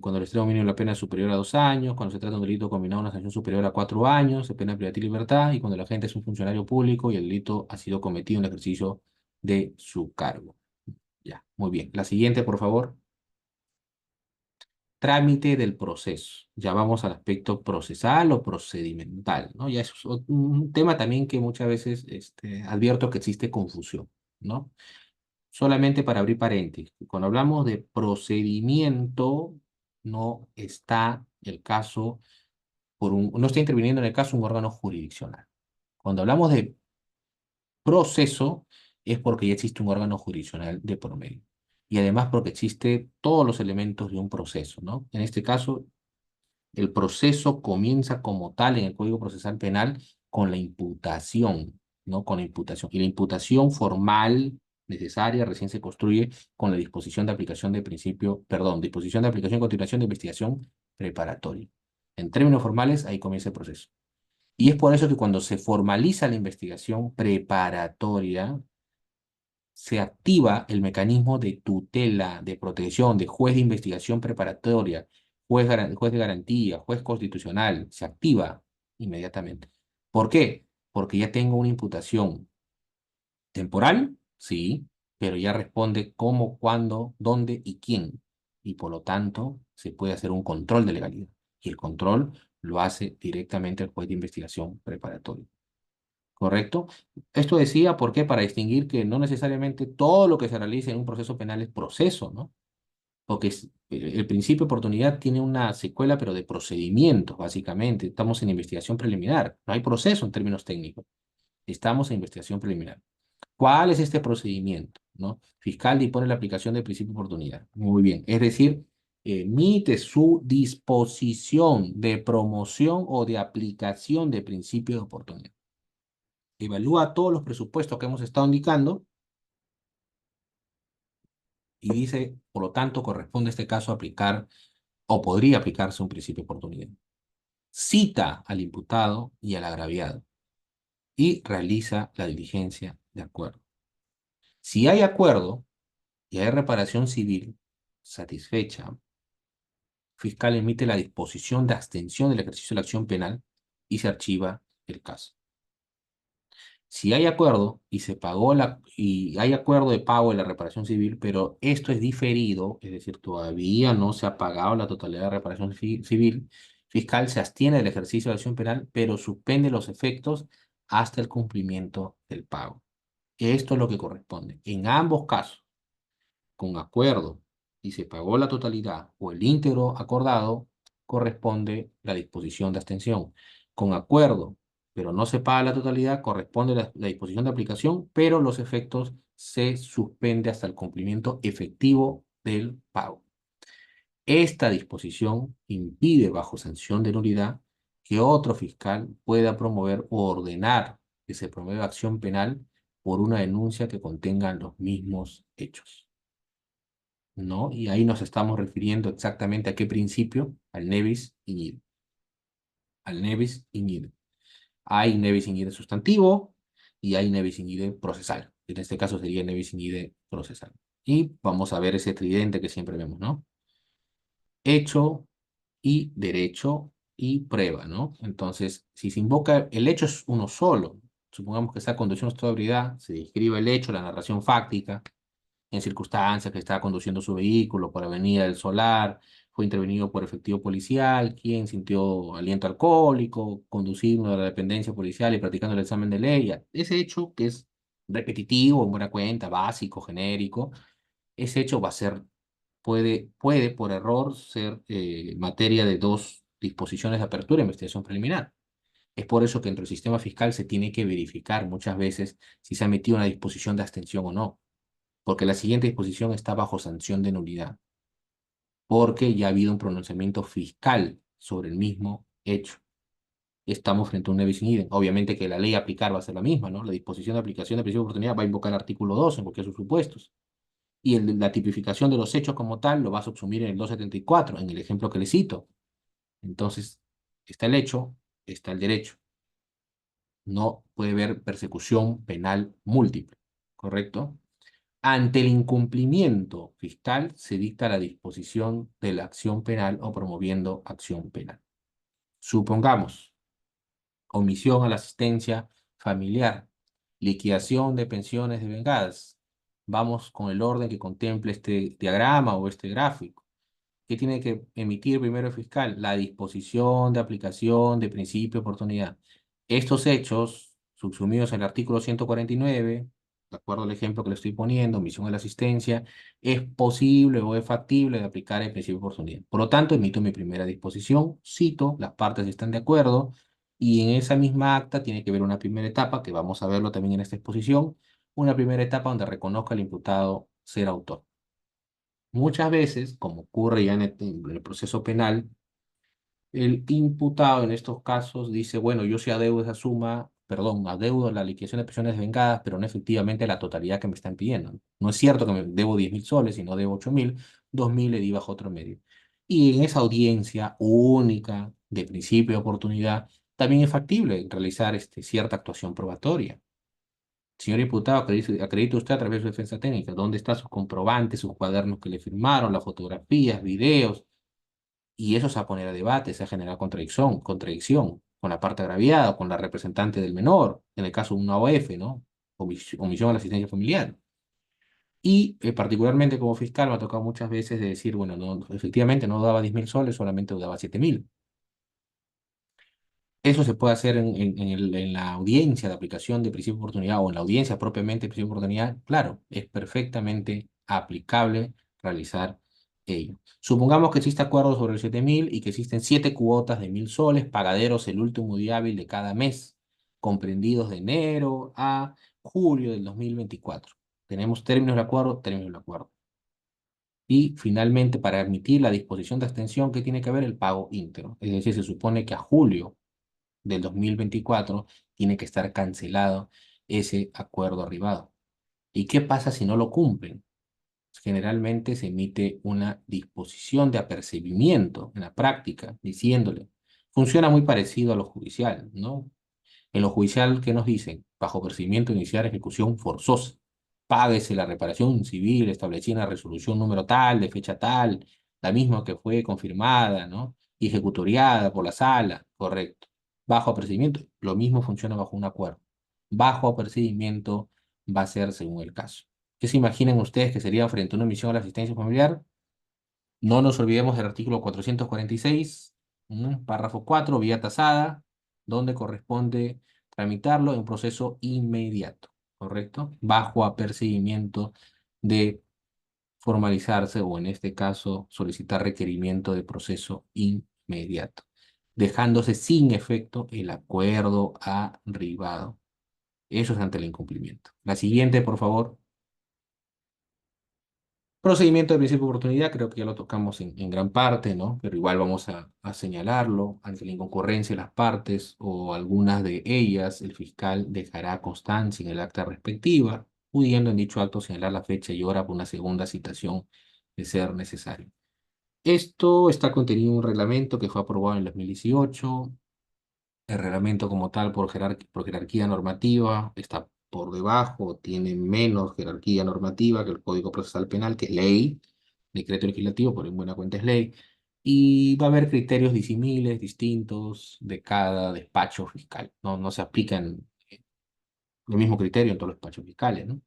Cuando el extremo mínimo de la pena es superior a 2 años, cuando se trata de un delito combinado una sanción superior a 4 años, de pena privativa de libertad, y cuando el agente es un funcionario público y el delito ha sido cometido en el ejercicio de su cargo. Ya, muy bien. La siguiente, por favor. Trámite del proceso. Ya vamos al aspecto procesal o procedimental, ¿no? Ya es un tema también que muchas veces advierto que existe confusión, ¿no? Solamente para abrir paréntesis, cuando hablamos de procedimiento, no está el caso no está interviniendo en el caso un órgano jurisdiccional. Cuando hablamos de proceso, es porque ya existe un órgano jurisdiccional de por medio. Y además porque existe todos los elementos de un proceso, ¿no? En este caso, el proceso comienza como tal en el Código Procesal Penal con la imputación, ¿no? Con la imputación. Y la imputación formal necesaria recién se construye con la disposición de aplicación de principio, perdón, disposición de aplicación y continuación de investigación preparatoria. En términos formales, ahí comienza el proceso. Y es por eso que cuando se formaliza la investigación preparatoria, se activa el mecanismo de tutela, de protección, de juez de investigación preparatoria, juez de garantía, juez constitucional, se activa inmediatamente. ¿Por qué? Porque ya tengo una imputación temporal, sí, pero ya responde cómo, cuándo, dónde y quién. Y por lo tanto, se puede hacer un control de legalidad. Y el control lo hace directamente el juez de investigación preparatoria. ¿Correcto? Esto decía, ¿por qué? Para distinguir que no necesariamente todo lo que se realiza en un proceso penal es proceso, ¿no? Porque el principio de oportunidad tiene una secuela, pero de procedimientos, básicamente. Estamos en investigación preliminar. No hay proceso en términos técnicos. Estamos en investigación preliminar. ¿Cuál es este procedimiento? ¿No? Fiscal dispone la aplicación del principio de oportunidad. Muy bien. Es decir, emite su disposición de promoción o de aplicación de principio de oportunidad. evalúa todos los presupuestos que hemos estado indicando y dice, por lo tanto, corresponde a este caso aplicar o podría aplicarse un principio de oportunidad. Cita al imputado y al agraviado y realiza la diligencia de acuerdo. Si hay acuerdo y hay reparación civil satisfecha, fiscal emite la disposición de abstención del ejercicio de la acción penal y se archiva el caso. Si hay acuerdo y se pagó y hay acuerdo de pago de la reparación civil, pero esto es diferido, es decir, todavía no se ha pagado la totalidad de la reparación civil, fiscal se abstiene del ejercicio de la acción penal, pero suspende los efectos hasta el cumplimiento del pago. Esto es lo que corresponde. En ambos casos, con acuerdo y se pagó la totalidad o el íntegro acordado, corresponde la disposición de abstención. Con acuerdo, pero no se paga la totalidad, corresponde la disposición de aplicación, pero los efectos se suspende hasta el cumplimiento efectivo del pago. Esta disposición impide, bajo sanción de nulidad, que otro fiscal pueda promover o ordenar que se promueva acción penal por una denuncia que contenga los mismos hechos. ¿No? Y ahí nos estamos refiriendo exactamente a qué principio, al nebis in idem. Al nebis in idem. Hay nebis in idem sustantivo y hay nebis in idem procesal. En este caso sería nebis in idem procesal. Y vamos a ver ese tridente que siempre vemos, ¿no? Hecho y derecho y prueba, ¿no? Entonces, si se invoca, el hecho es uno solo. Supongamos que está conduciendo a ebriedad, se describe el hecho, la narración fáctica, en circunstancias que estaba conduciendo su vehículo por Avenida del Solar, fue intervenido por efectivo policial, quien sintió aliento alcohólico, conduciendo a la dependencia policial y practicando el examen de ley. Ese hecho que es repetitivo, en buena cuenta, básico, genérico, ese hecho va a ser, puede por error ser materia de dos disposiciones de apertura e investigación preliminar. Es por eso que dentro del sistema fiscal se tiene que verificar muchas veces si se ha metido una disposición de abstención o no, porque la siguiente disposición está bajo sanción de nulidad, porque ya ha habido un pronunciamiento fiscal sobre el mismo hecho. Estamos frente a un nebis in idem. Obviamente que la ley a aplicar va a ser la misma, ¿no? La disposición de aplicación de principio de oportunidad va a invocar el artículo 2 en cualquiera de sus supuestos. Y la tipificación de los hechos como tal lo va a subsumir en el 274, en el ejemplo que le cito. Entonces, está el hecho, está el derecho. No puede haber persecución penal múltiple, ¿correcto? Ante el incumplimiento fiscal se dicta la disposición de la acción penal o promoviendo acción penal. Supongamos omisión a la asistencia familiar, liquidación de pensiones devengadas. Vamos con el orden que contemple este diagrama o este gráfico. ¿Qué tiene que emitir primero el fiscal? La disposición de aplicación de principio de oportunidad. Estos hechos, subsumidos en el artículo 149, de acuerdo al ejemplo que le estoy poniendo, omisión de la asistencia, es posible o es factible de aplicar el principio de oportunidad. Por lo tanto, emito mi primera disposición, cito, las partes están de acuerdo, y en esa misma acta tiene que haber una primera etapa, que vamos a verlo también en esta exposición, una primera etapa donde reconozca al imputado ser autor. Muchas veces, como ocurre ya en el proceso penal, el imputado en estos casos dice, bueno, yo sí adeudo esa suma, perdón, adeudo la liquidación de pensiones vengadas, pero no efectivamente la totalidad que me están pidiendo. No es cierto que me debo 10.000 soles, sino debo 8.000, 2.000 le di bajo otro medio. Y en esa audiencia única de principio de oportunidad, también es factible realizar cierta actuación probatoria. Señor diputado, acredita usted a través de su defensa técnica dónde están sus comprobantes, sus cuadernos que le firmaron, las fotografías, videos, y eso se va a poner a debate, se va a generar contradicción con la parte agraviada, con la representante del menor, en el caso de una OF, ¿no? Omisión a la asistencia familiar. Y particularmente como fiscal me ha tocado muchas veces de decir, bueno, no, efectivamente no daba 10.000 soles, solamente daba 7.000. Eso se puede hacer en la audiencia de aplicación de principio de oportunidad o en la audiencia propiamente de principio de oportunidad. Claro, es perfectamente aplicable realizar ello. Supongamos que existe acuerdo sobre el 7.000 y que existen 7 cuotas de 1.000 soles, pagaderos el último día hábil de cada mes, comprendidos de enero a julio del 2024. Tenemos términos de acuerdo, términos de acuerdo. Y finalmente, para emitir la disposición de extensión, ¿qué tiene que haber? El pago íntegro. Es decir, se supone que a julio del 2024 tiene que estar cancelado ese acuerdo arribado. ¿Y qué pasa si no lo cumplen? Generalmente se emite una disposición de apercibimiento en la práctica, diciéndole, funciona muy parecido a lo judicial, ¿no? En lo judicial, ¿qué nos dicen? Bajo procedimiento iniciar ejecución forzosa. Páguese la reparación civil establecida en la resolución número tal, de fecha tal, la misma que fue confirmada, ¿no? Y ejecutoriada por la sala, correcto. Bajo apercibimiento, lo mismo funciona bajo un acuerdo. Bajo apercibimiento va a ser según el caso. ¿Qué se imaginan ustedes que sería frente a una omisión a la asistencia familiar? No nos olvidemos del artículo 446, párrafo 4, vía tasada, donde corresponde tramitarlo en un proceso inmediato, ¿correcto? Bajo apercibimiento de formalizarse o en este caso solicitar requerimiento de proceso inmediato, dejándose sin efecto el acuerdo arribado. Eso es ante el incumplimiento. La siguiente, por favor. Procedimiento de principio de oportunidad, creo que ya lo tocamos en gran parte, ¿no? Pero igual vamos a señalarlo. Ante la inconcurrencia de las partes o algunas de ellas, el fiscal dejará constancia en el acta respectiva, pudiendo en dicho acto señalar la fecha y hora por una segunda citación de ser necesario. Esto está contenido en un reglamento que fue aprobado en el 2018. El reglamento como tal, por jerarquía normativa, está por debajo, tiene menos jerarquía normativa que el Código Procesal Penal, que es ley, decreto legislativo, por en buena cuenta es ley, y va a haber criterios disímiles, distintos de cada despacho fiscal. No se aplican el mismo criterio en todos los despachos fiscales, ¿no?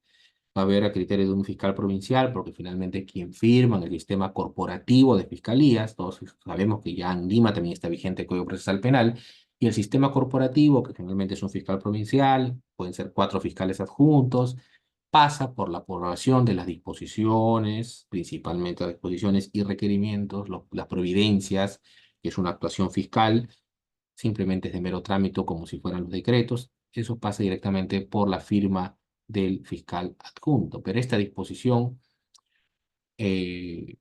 Va a haber a criterio de un fiscal provincial, porque finalmente quien firma en el sistema corporativo de fiscalías, todos sabemos que ya en Lima también está vigente el Código Procesal Penal, y el sistema corporativo, que generalmente es un fiscal provincial, pueden ser 4 fiscales adjuntos, pasa por la aprobación de las disposiciones, principalmente las disposiciones y requerimientos, las providencias, que es una actuación fiscal, simplemente es de mero trámite como si fueran los decretos, eso pasa directamente por la firma del fiscal adjunto. Pero esta disposición eh,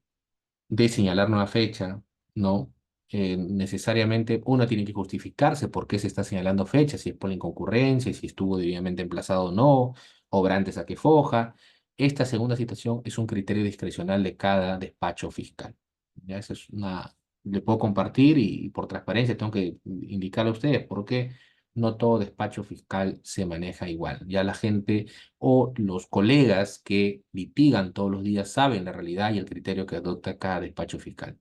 de señalar una fecha, ¿no? Necesariamente uno tiene que justificarse por qué se está señalando fecha, si es por la inconcurrencia, si estuvo debidamente emplazado o no, obra antes a que foja. Esta segunda situación es un criterio discrecional de cada despacho fiscal. Ya, esa es una, le puedo compartir y por transparencia tengo que indicarle a ustedes por qué no todo despacho fiscal se maneja igual. Ya la gente o los colegas que litigan todos los días saben la realidad y el criterio que adopta cada despacho fiscal.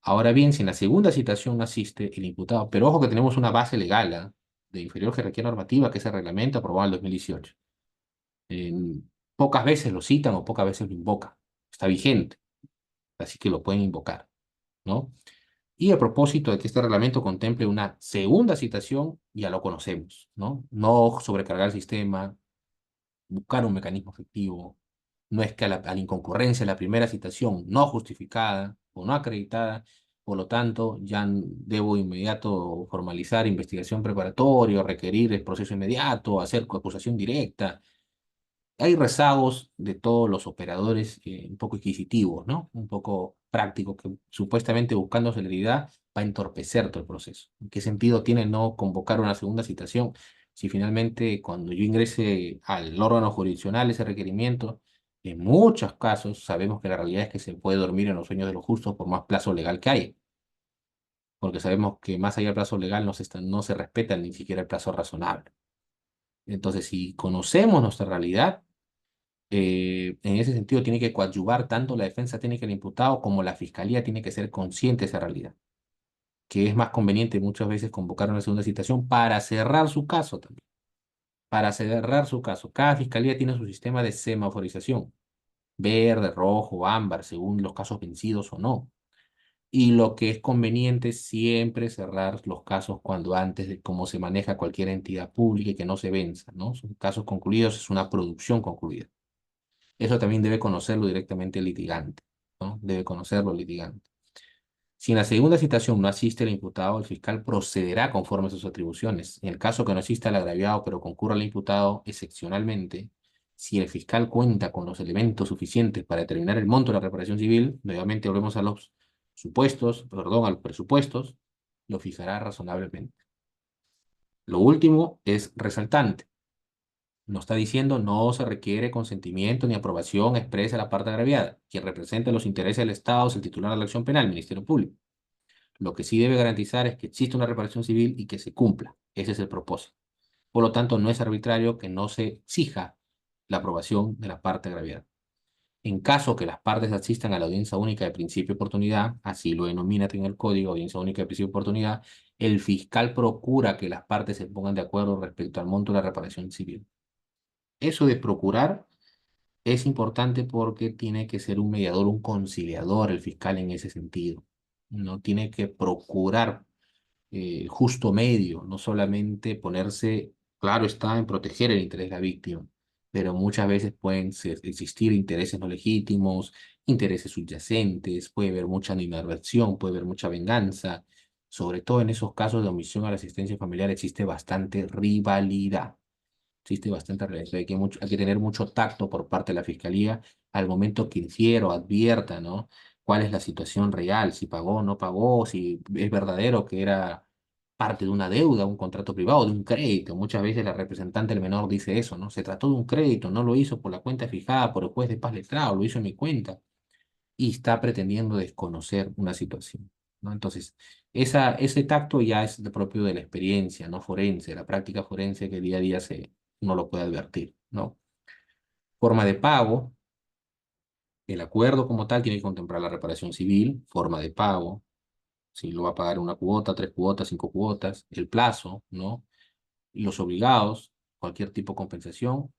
Ahora bien, si en la segunda citación no asiste el imputado, pero ojo que tenemos una base legal, de inferior jerarquía normativa, que es el reglamento aprobado en el 2018. Pocas veces lo citan o pocas veces lo invocan. Está vigente, así que lo pueden invocar, ¿no? Y a propósito de que este reglamento contemple una segunda citación, ya lo conocemos, ¿no? No sobrecargar el sistema, buscar un mecanismo efectivo. No es que a la inconcurrencia de la primera citación no justificada o no acreditada, por lo tanto, ya debo inmediato formalizar investigación preparatoria, requerir el proceso inmediato, hacer acusación directa. Hay rezagos de todos los operadores un poco inquisitivos, ¿no? Un poco prácticos, que supuestamente buscando celeridad va a entorpecer todo el proceso. ¿En qué sentido tiene no convocar una segunda citación si finalmente cuando yo ingrese al órgano jurisdiccional ese requerimiento, en muchos casos sabemos que la realidad es que se puede dormir en los sueños de los justos por más plazo legal que haya, porque sabemos que más allá del plazo legal no se respeta ni siquiera el plazo razonable. Entonces, si conocemos nuestra realidad, en ese sentido tiene que coadyuvar tanto la defensa técnica del imputado como la fiscalía tiene que ser consciente de esa realidad, que es más conveniente muchas veces convocar una segunda citación para cerrar su caso también, para cerrar su caso. Cada fiscalía tiene su sistema de semaforización, verde, rojo, ámbar, según los casos vencidos o no. Y lo que es conveniente es siempre cerrar los casos cuando antes de cómo se maneja cualquier entidad pública y que no se venza, ¿no? Son casos concluidos, es una producción concluida. Eso también debe conocerlo directamente el litigante, ¿no? Debe conocerlo el litigante. Si en la segunda citación no asiste el imputado, el fiscal procederá conforme a sus atribuciones. En el caso que no asista el agraviado, pero concurra el imputado excepcionalmente, si el fiscal cuenta con los elementos suficientes para determinar el monto de la reparación civil, nuevamente volvemos a los supuestos, perdón, a los presupuestos, lo fijará razonablemente. Lo último es resaltante. No está diciendo no se requiere consentimiento ni aprobación expresa de la parte agraviada. Quien representa los intereses del Estado es el titular de la acción penal, el Ministerio Público. Lo que sí debe garantizar es que existe una reparación civil y que se cumpla. Ese es el propósito. Por lo tanto, no es arbitrario que no se exija la aprobación de la parte agraviada. En caso que las partes asistan a la audiencia única de principio de oportunidad, así lo denomina en el código, audiencia única de principio de oportunidad, el fiscal procura que las partes se pongan de acuerdo respecto al monto de la reparación civil. Eso de procurar es importante porque tiene que ser un mediador, un conciliador el fiscal en ese sentido. No tiene que procurar justo medio, no solamente ponerse, claro está, en proteger el interés de la víctima, pero muchas veces pueden existir intereses no legítimos, intereses subyacentes, puede haber mucha animadversión, puede haber mucha venganza. Sobre todo en esos casos de omisión a la asistencia familiar existe bastante rivalidad. Existe bastante rivalidad. Hay que tener mucho tacto por parte de la fiscalía al momento que infiera o advierta, ¿no? Cuál es la situación real, si pagó o no pagó, si es verdadero que era parte de una deuda, un contrato privado, de un crédito. Muchas veces la representante del menor dice eso, ¿no? Se trató de un crédito, no lo hizo por la cuenta fijada por el juez de paz letrado, lo hizo en mi cuenta y está pretendiendo desconocer una situación, ¿no? Entonces, ese tacto ya es propio de la experiencia, ¿no? Forense, la práctica forense que día a día uno lo puede advertir, ¿no? Forma de pago, el acuerdo como tal tiene que contemplar la reparación civil, forma de pago, si lo va a pagar una cuota, 3 cuotas, 5 cuotas, el plazo, ¿no? Los obligados, cualquier tipo de compensación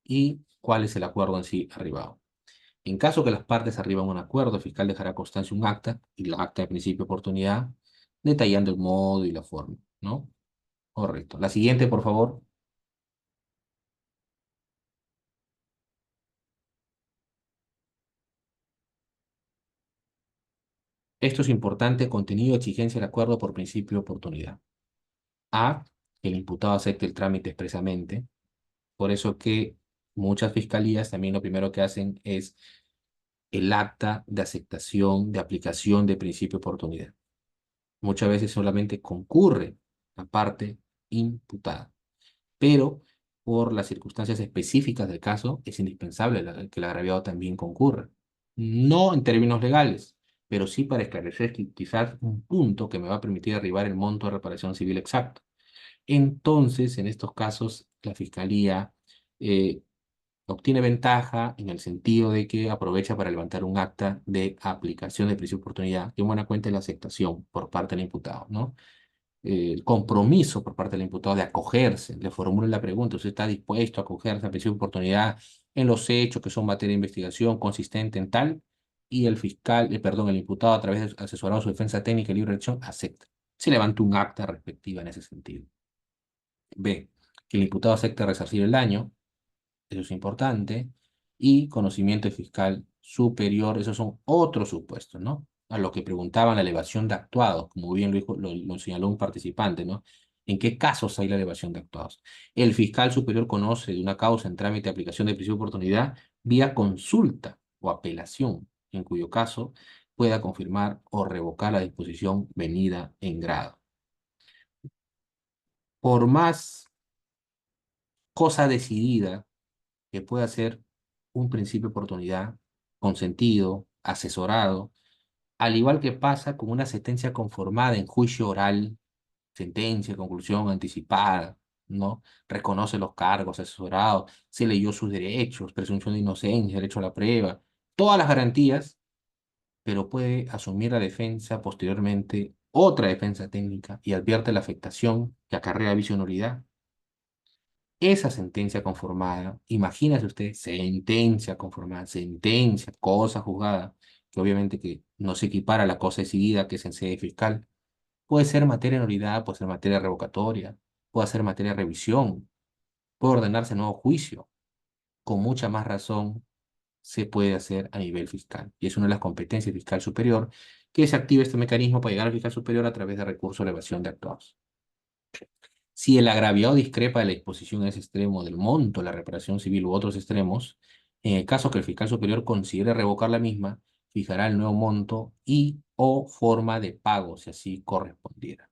y cuál es el acuerdo en sí arribado. En caso que las partes arriban a un acuerdo, el fiscal dejará constancia un acta y la acta de principio de oportunidad, detallando el modo y la forma, ¿no? Correcto. La siguiente, por favor. Esto es importante, contenido, exigencia del acuerdo por principio de oportunidad. A, que el imputado acepte el trámite expresamente. Por eso que muchas fiscalías también lo primero que hacen es el acta de aceptación, de aplicación de principio de oportunidad. Muchas veces solamente concurre la parte imputada, pero por las circunstancias específicas del caso es indispensable que el agraviado también concurra. No en términos legales, pero sí para esclarecer quizás un punto que me va a permitir arribar el monto de reparación civil exacto. Entonces, en estos casos, la Fiscalía eh, obtiene ventaja en el sentido de que aprovecha para levantar un acta de aplicación de principio de oportunidad, que en buena cuenta es la aceptación por parte del imputado, ¿no? El compromiso por parte del imputado de acogerse, le formula la pregunta, ¿usted está dispuesto a acogerse a principio de oportunidad en los hechos que son materia de investigación consistente en tal? Y el fiscal, perdón, el imputado a través de asesorado su defensa técnica y libre elección acepta. Se levanta un acta respectiva en ese sentido. B, que el imputado acepta resarcir el daño, eso es importante, y conocimiento fiscal superior, esos son otros supuestos, ¿no? A lo que preguntaban la elevación de actuados, como bien lo señaló un participante, ¿no? ¿En qué casos hay la elevación de actuados? El fiscal superior conoce de una causa en trámite de aplicación de principio de oportunidad vía consulta o apelación, en cuyo caso pueda confirmar o revocar la disposición venida en grado. Por más cosa decidida que pueda ser un principio de oportunidad, consentido, asesorado, al igual que pasa con una sentencia conformada en juicio oral, sentencia, conclusión anticipada, ¿no? Reconoce los cargos, asesorado, se leyó sus derechos, presunción de inocencia, derecho a la prueba, todas las garantías, pero puede asumir la defensa posteriormente, otra defensa técnica, y advierte la afectación que acarrea vicio de nulidad. Esa sentencia conformada, imagínese usted, sentencia conformada, sentencia, cosa juzgada, que obviamente que no se equipara a la cosa decidida que es en sede fiscal, puede ser materia de nulidad, puede ser materia revocatoria, puede ser materia de revisión, puede ordenarse nuevo juicio. Con mucha más razón se puede hacer a nivel fiscal. Y es una de las competencias fiscal superior que se activa este mecanismo para llegar al fiscal superior a través de recurso de elevación de actuados. Si el agraviado discrepa de la disposición en ese extremo del monto de la reparación civil u otros extremos, en el caso que el fiscal superior considere revocar la misma, fijará el nuevo monto y o forma de pago, si así correspondiera.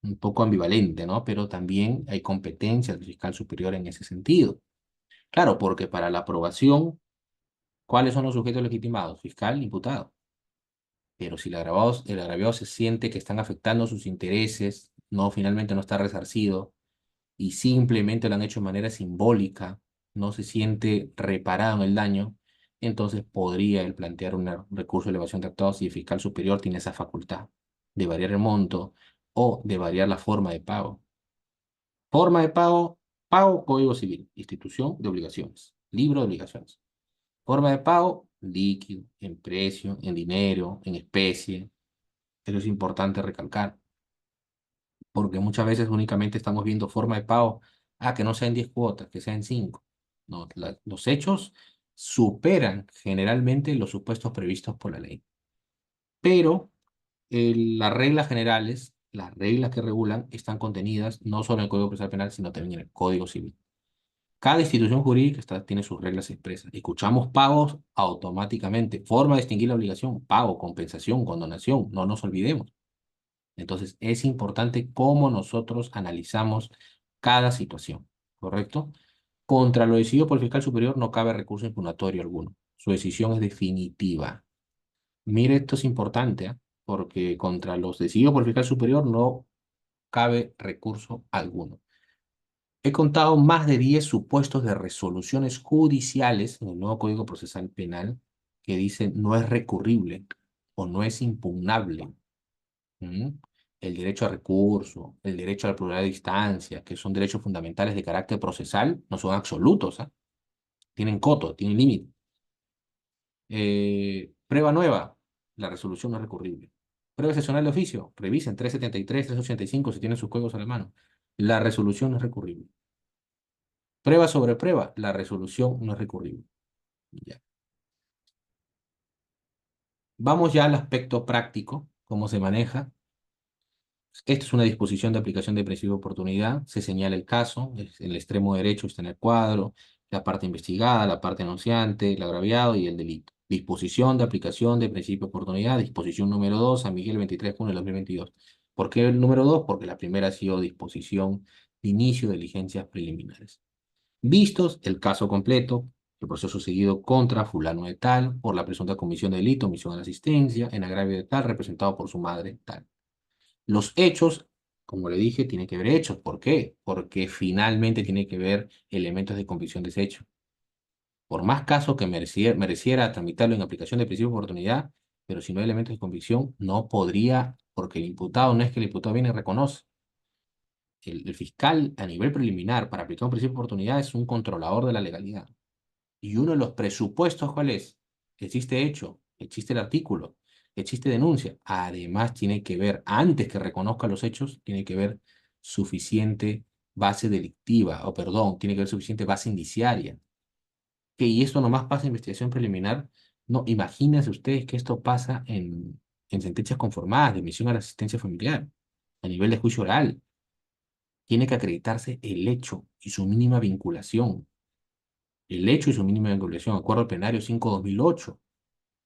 un poco ambivalente, ¿no? Pero también hay competencia del fiscal superior en ese sentido. Claro, porque para la aprobación, ¿cuáles son los sujetos legitimados? Fiscal, imputado. Pero si el agraviado se siente que están afectando sus intereses, no, finalmente no está resarcido y simplemente lo han hecho de manera simbólica, no se siente reparado en el daño, entonces podría él plantear un recurso de elevación de actos si el fiscal superior tiene esa facultad de variar el monto o de variar la forma de pago. Forma de pago, pago, Código Civil, institución de obligaciones, libro de obligaciones. Forma de pago, líquido, en precio, en dinero, en especie. Eso es importante recalcar, porque muchas veces únicamente estamos viendo forma de pago, que no sean 10 cuotas, que sean 5. No, los hechos superan generalmente los supuestos previstos por la ley. Pero las reglas generales, las reglas que regulan, están contenidas no solo en el Código Procesal Penal, sino también en el Código Civil. Cada institución jurídica tiene sus reglas expresas. Escuchamos pagos automáticamente. Forma de distinguir la obligación, pago, compensación, condonación. No nos olvidemos. Entonces, es importante cómo nosotros analizamos cada situación, ¿correcto? Contra lo decidido por el fiscal superior no cabe recurso impugnatorio alguno. Su decisión es definitiva. Mire, esto es importante, ¿ah? Porque contra los decididos por el fiscal superior no cabe recurso alguno. He contado más de 10 supuestos de resoluciones judiciales en el nuevo Código Procesal Penal que dicen no es recurrible o no es impugnable. ¿Mm? El derecho a recurso, el derecho a la pluralidad de instancia, que son derechos fundamentales de carácter procesal, no son absolutos, ¿ah? Tienen coto, tienen límite. Prueba nueva, la resolución no es recurrible. Prueba excepcional de oficio, revisen 373, 385 si tienen sus códigos a la mano. La resolución no es recurrible. Prueba sobre prueba, la resolución no es recurrible. Ya. Vamos ya al aspecto práctico, cómo se maneja. Esta es una disposición de aplicación de principio de oportunidad. Se señala el caso, el extremo derecho está en el cuadro, la parte investigada, la parte denunciante, el agraviado y el delito. Disposición de aplicación de principio de oportunidad, disposición número 2, San Miguel 23 de junio de 2022. ¿Por qué el número 2? Porque la primera ha sido disposición de inicio de diligencias preliminares. Vistos el caso completo, el proceso seguido contra fulano de tal, por la presunta comisión de delito, omisión a la asistencia, en agravio de tal, representado por su madre tal. Los hechos, como le dije, tienen que ver hechos. ¿Por qué? Porque finalmente tiene que ver elementos de convicción de ese hecho. Por más caso que mereciera tramitarlo en aplicación de principio de oportunidad, pero si no hay elementos de convicción, no podría, porque el imputado no es que el imputado viene y reconoce. El fiscal a nivel preliminar para aplicar un principio de oportunidad es un controlador de la legalidad. Y uno de los presupuestos, ¿cuál es? Existe hecho, existe el artículo, existe denuncia. Además, tiene que ver, antes que reconozca los hechos, tiene que ver suficiente base delictiva, o perdón, tiene que haber suficiente base indiciaria. Y esto nomás pasa en investigación preliminar. No, imagínense ustedes que esto pasa en sentencias conformadas de admisión a la asistencia familiar, a nivel de juicio oral. Tiene que acreditarse el hecho y su mínima vinculación. El hecho y su mínima vinculación, acuerdo plenario 5/2008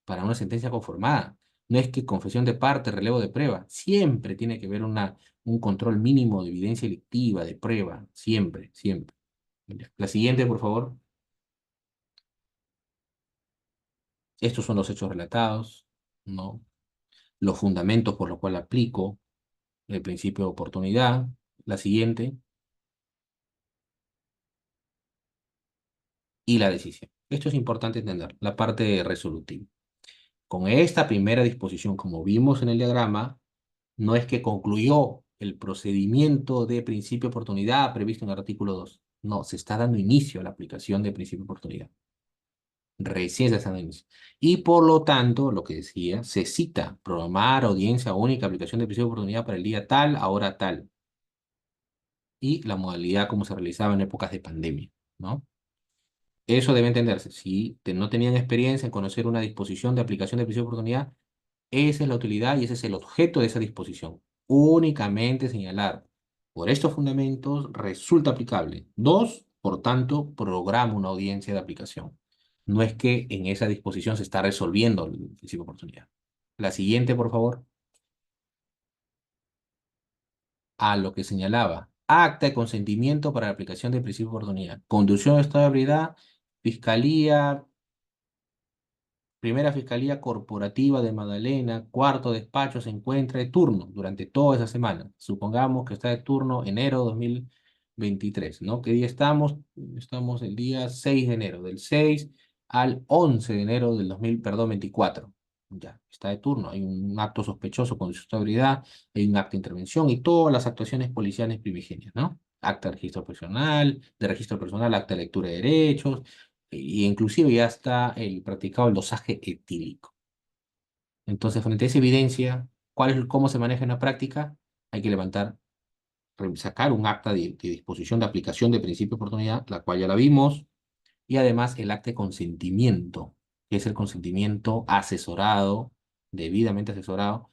para una sentencia conformada. No es que confesión de parte, relevo de prueba. Siempre tiene que haber un control mínimo de evidencia delictiva, de prueba. Siempre, siempre. Ya. La siguiente, por favor. Estos son los hechos relatados, ¿no? Los fundamentos por los cuales aplico el principio de oportunidad. La siguiente. Y la decisión. Esto es importante entender, la parte resolutiva. Con esta primera disposición, como vimos en el diagrama, no es que concluyó el procedimiento de principio de oportunidad previsto en el artículo 2. No, se está dando inicio a la aplicación de principio de oportunidad. Recién se está dando inicio. Y por lo tanto, lo que decía, se cita programar audiencia única, aplicación de principio de oportunidad para el día tal, hora tal. Y la modalidad como se realizaba en épocas de pandemia, ¿no? Eso debe entenderse. Si no tenían experiencia en conocer una disposición de aplicación de principio de oportunidad, esa es la utilidad y ese es el objeto de esa disposición. Únicamente señalar, por estos fundamentos resulta aplicable. Dos, por tanto, programa una audiencia de aplicación. No es que en esa disposición se está resolviendo el principio de oportunidad. La siguiente, por favor. a lo que señalaba. Acta de consentimiento para la aplicación del principio de oportunidad. Conducción de estado de ebriedad, Fiscalía, Primera Fiscalía Corporativa de Magdalena, cuarto despacho se encuentra de turno durante toda esa semana. Supongamos que está de turno enero 2023, ¿no? ¿Qué día estamos? Estamos el día 6 de enero, del 6 al 11 de enero del 2000, perdón, 24. Ya, está de turno. Hay un acto sospechoso con insusceptibilidad, hay un acto de intervención y todas las actuaciones policiales primigenias, ¿no? Acta de registro personal, acta de lectura de derechos, y inclusive ya está practicado el dosaje etílico. Entonces, frente a esa evidencia, cómo se maneja en la práctica? Hay que sacar un acta de disposición de aplicación de principio de oportunidad, la cual ya la vimos, y además el acta de consentimiento, que es el consentimiento asesorado, debidamente asesorado,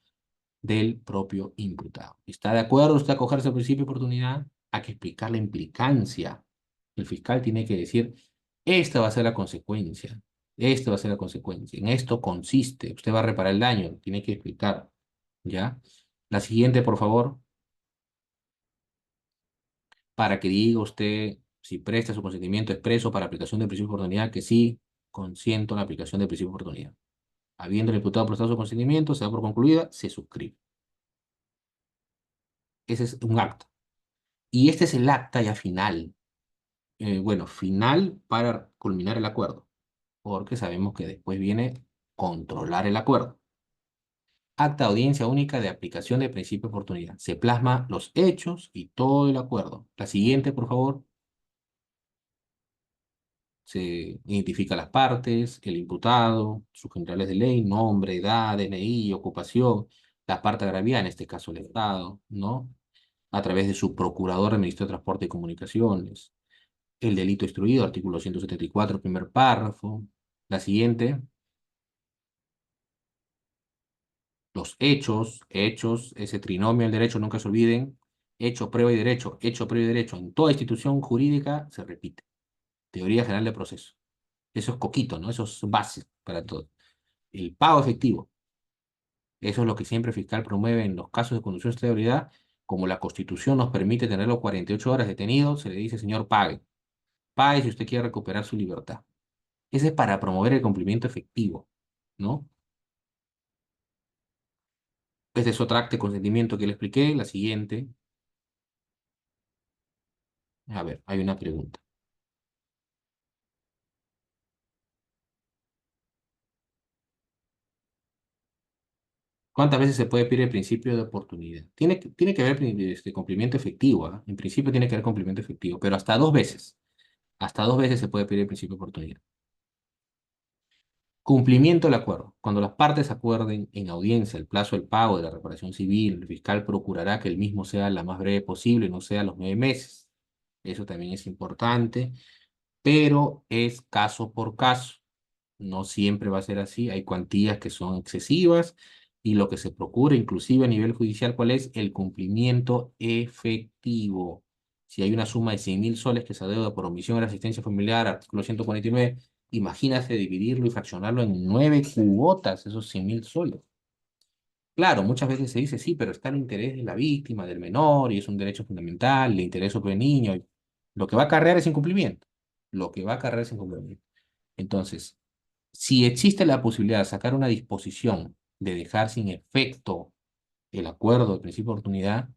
del propio imputado. ¿Está de acuerdo usted a acogerse al principio de oportunidad? Hay que explicar la implicancia. El fiscal tiene que decir, esta va a ser la consecuencia, esta va a ser la consecuencia, en esto consiste, usted va a reparar el daño, tiene que explicar, ¿ya? La siguiente, por favor, para que diga usted si presta su consentimiento expreso para aplicación del principio de oportunidad, que sí, consiento en la aplicación del principio de oportunidad. Habiendo el imputado prestado su consentimiento, se da por concluida, se suscribe. Ese es un acta. Y este es el acta ya final. Bueno, final para culminar el acuerdo, porque sabemos que después viene controlar el acuerdo. Acta de audiencia única de aplicación de principio de oportunidad. Se plasma los hechos y todo el acuerdo. La siguiente, por favor. Se identifica las partes, el imputado, sus generales de ley, nombre, edad, DNI, ocupación, la parte agraviada, en este caso el Estado, ¿no? A través de su procurador del Ministerio de Transporte y Comunicaciones. El delito instruido, artículo 174, primer párrafo. La siguiente, los hechos, ese trinomio del derecho, nunca se olviden, hecho, prueba y derecho, hecho, prueba y derecho, en toda institución jurídica se repite. Teoría general de proceso. Eso es coquito, ¿no? Eso es base para todo. El pago efectivo, eso es lo que siempre el fiscal promueve en los casos de conducción de estabilidad. Como la Constitución nos permite tenerlo 48 horas detenido, se le dice, señor, pague. Pague si usted quiere recuperar su libertad. Ese es para promover el cumplimiento efectivo, ¿no? Este es otro acto de consentimiento que le expliqué. La siguiente. A ver, hay una pregunta. ¿Cuántas veces se puede pedir el principio de oportunidad? Tiene que haber cumplimiento efectivo, ¿ah? En principio tiene que haber cumplimiento efectivo, pero hasta 2 veces. Hasta 2 veces se puede pedir el principio de oportunidad. Cumplimiento del acuerdo. Cuando las partes acuerden en audiencia el plazo del pago de la reparación civil, el fiscal procurará que el mismo sea la más breve posible, no sea los 9 meses. Eso también es importante, pero es caso por caso. No siempre va a ser así. Hay cuantías que son excesivas y lo que se procura, inclusive a nivel judicial, ¿cuál es? El cumplimiento efectivo. Si hay una suma de 100.000 soles que se adeuda por omisión de la asistencia familiar, artículo 149, imagínate dividirlo y fraccionarlo en 9 cuotas, esos 100.000 soles. Claro, muchas veces se dice, sí, pero está el interés de la víctima, del menor, y es un derecho fundamental, el interés sobre el niño. Lo que va a acarrear es incumplimiento. Lo que va a acarrear es incumplimiento. Entonces, si existe la posibilidad de sacar una disposición de dejar sin efecto el acuerdo de principio de oportunidad,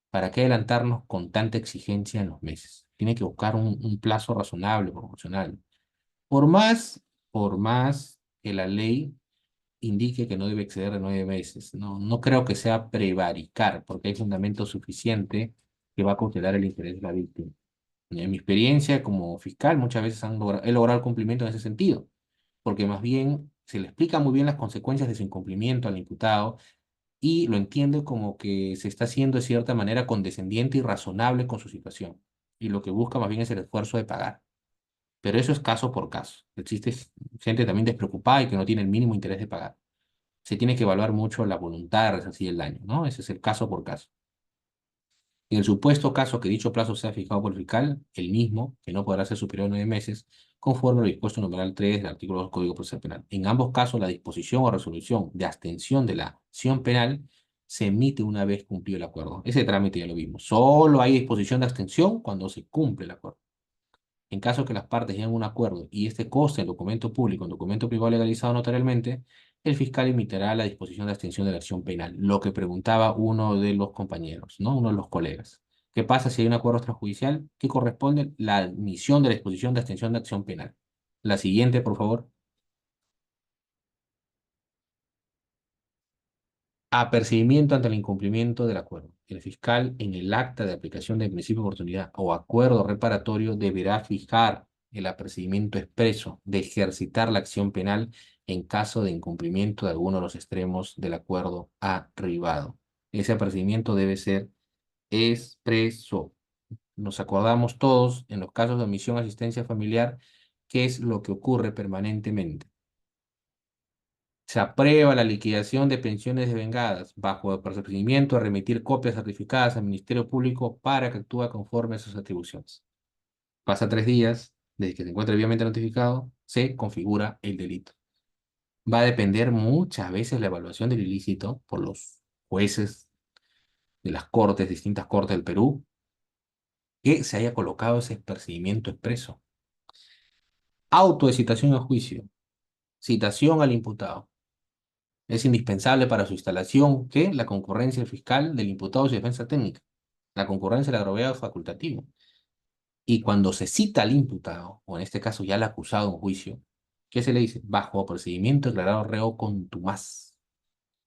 ¿para qué adelantarnos con tanta exigencia en los meses? Tiene que buscar un plazo razonable, proporcional. Por más, por más que la ley indique que no debe exceder de 9 meses, no creo que sea prevaricar, porque hay fundamento suficiente que va a cautelar el interés de la víctima. En mi experiencia como fiscal, muchas veces he logrado el cumplimiento en ese sentido, porque más bien se le explica muy bien las consecuencias de su incumplimiento al imputado y lo entiende como que se está haciendo de cierta manera condescendiente y razonable con su situación. Y lo que busca más bien es el esfuerzo de pagar. Pero eso es caso por caso. Existe gente también despreocupada y que no tiene el mínimo interés de pagar. Se tiene que evaluar mucho la voluntad de resarcir el daño, ¿no? Ese es el caso por caso. En el supuesto caso que dicho plazo sea fijado por el fiscal, el mismo, que no podrá ser superior a 9 meses, conforme a lo dispuesto en numeral 3 del artículo 2 del Código Procesal Penal. En ambos casos, la disposición o resolución de abstención de la acción penal se emite una vez cumplido el acuerdo. Ese trámite ya lo vimos. Solo hay disposición de abstención cuando se cumple el acuerdo. En caso que las partes lleguen a un acuerdo y este conste en documento público, en documento privado legalizado notarialmente, el fiscal emitirá la disposición de abstención de la acción penal. Lo que preguntaba uno de los compañeros, ¿no? Uno de los colegas. ¿Qué pasa si hay un acuerdo extrajudicial? ¿Qué corresponde? La admisión de la disposición de abstención de acción penal. La siguiente, por favor. Apercibimiento ante el incumplimiento del acuerdo. El fiscal, en el acta de aplicación del principio de oportunidad o acuerdo reparatorio, deberá fijar el apercibimiento expreso de ejercitar la acción penal en caso de incumplimiento de alguno de los extremos del acuerdo arribado. Ese apercibimiento debe ser expreso. Nos acordamos todos en los casos de omisión asistencia familiar, qué es lo que ocurre permanentemente. Se aprueba la liquidación de pensiones devengadas bajo el procedimiento de remitir copias certificadas al Ministerio Público para que actúe conforme a sus atribuciones. Pasa 3 días desde que se encuentre debidamente notificado, se configura el delito. Va a depender muchas veces la evaluación del ilícito por los jueces de las cortes, distintas cortes del Perú, que se haya colocado ese procedimiento expreso. Auto de citación a juicio, citación al imputado. Es indispensable para su instalación que la concurrencia del fiscal, del imputado y su defensa técnica. La concurrencia del agravado es facultativo. Y cuando se cita al imputado, o en este caso ya al acusado en juicio, ¿qué se le dice? Bajo procedimiento declarado reo contumaz.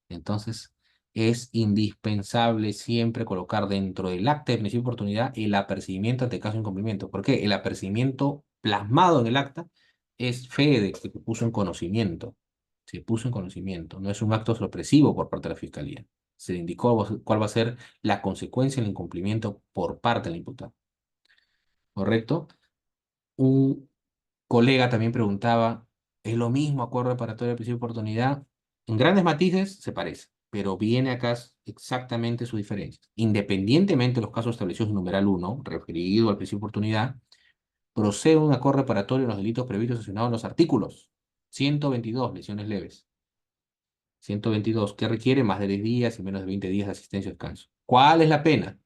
Entonces, es indispensable siempre colocar dentro del acta de principio de oportunidad el apercibimiento ante caso de incumplimiento. ¿Por qué? El apercibimiento plasmado en el acta es fe de que se puso en conocimiento. Se puso en conocimiento. No es un acto sorpresivo por parte de la Fiscalía. Se indicó cuál va a ser la consecuencia del incumplimiento por parte del imputado. ¿Correcto? Un colega también preguntaba, ¿es lo mismo acuerdo reparatorio de principio de oportunidad? En grandes matices se parece, pero viene acá exactamente sus diferencias. Independientemente de los casos establecidos en numeral 1, referido al principio de oportunidad, procede un acuerdo reparatorio en los delitos previstos y sancionados en los artículos 122, lesiones leves. 122, que requiere más de 10 días y menos de 20 días de asistencia o descanso. ¿Cuál es la pena?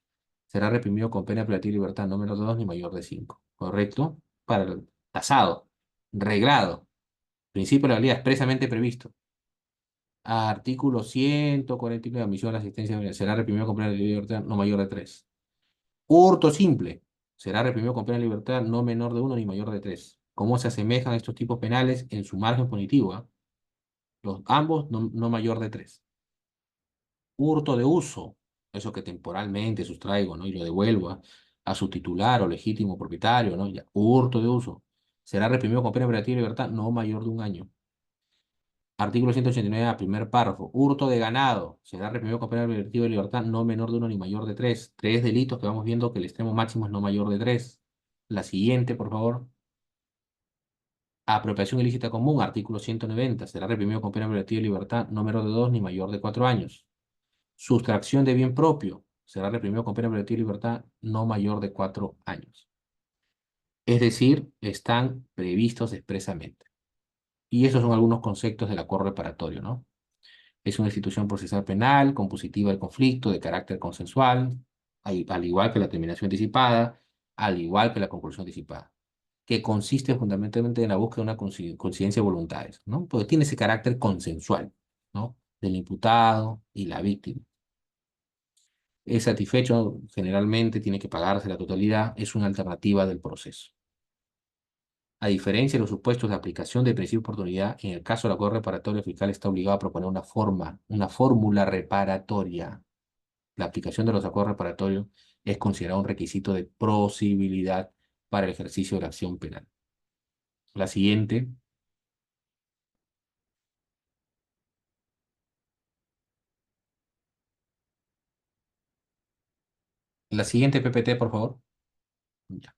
Será reprimido con pena privativa de libertad no menor de 2 ni mayor de 5. ¿Correcto? Para el tasado, reglado, principio de la legalidad expresamente previsto. Artículo 149, admisión a la asistencia será reprimido con pena de libertad no mayor de 3. Hurto simple, será reprimido con pena de libertad no menor de 1 ni mayor de 3. ¿Cómo se asemejan estos tipos penales en su margen punitivo? Los, ambos no mayor de 3. Hurto de uso, eso que temporalmente sustraigo, ¿no? Y lo devuelvo a su titular o legítimo propietario, ¿no? Ya, hurto de uso. Será reprimido con pena privativa de libertad no mayor de 1 año. Artículo 189A, primer párrafo. Hurto de ganado. Será reprimido con pena privativa de libertad no menor de 1 ni mayor de 3. 3 delitos que vamos viendo que el extremo máximo es no mayor de 3. La siguiente, por favor. Apropiación ilícita común, artículo 190. Será reprimido con pena privativa de libertad no menor de 2 ni mayor de 4 años. Sustracción de bien propio. Será reprimido con pena privativa de libertad no mayor de 4 años. Es decir, están previstos expresamente. Y esos son algunos conceptos del acuerdo reparatorio, ¿no? Es una institución procesal penal, compositiva del conflicto, de carácter consensual, al igual que la terminación anticipada, al igual que la conclusión anticipada, que consiste fundamentalmente en la búsqueda de una coincidencia de voluntades, ¿no? Porque tiene ese carácter consensual, ¿no? Del imputado y la víctima. Es satisfecho, generalmente tiene que pagarse la totalidad, es una alternativa del proceso. A diferencia de los supuestos de aplicación del principio de oportunidad, en el caso del acuerdo reparatorio, el fiscal está obligado a proponer una fórmula reparatoria. La aplicación de los acuerdos reparatorios es considerado un requisito de posibilidad para el ejercicio de la acción penal. La siguiente, la siguiente PPT, por favor. Ya.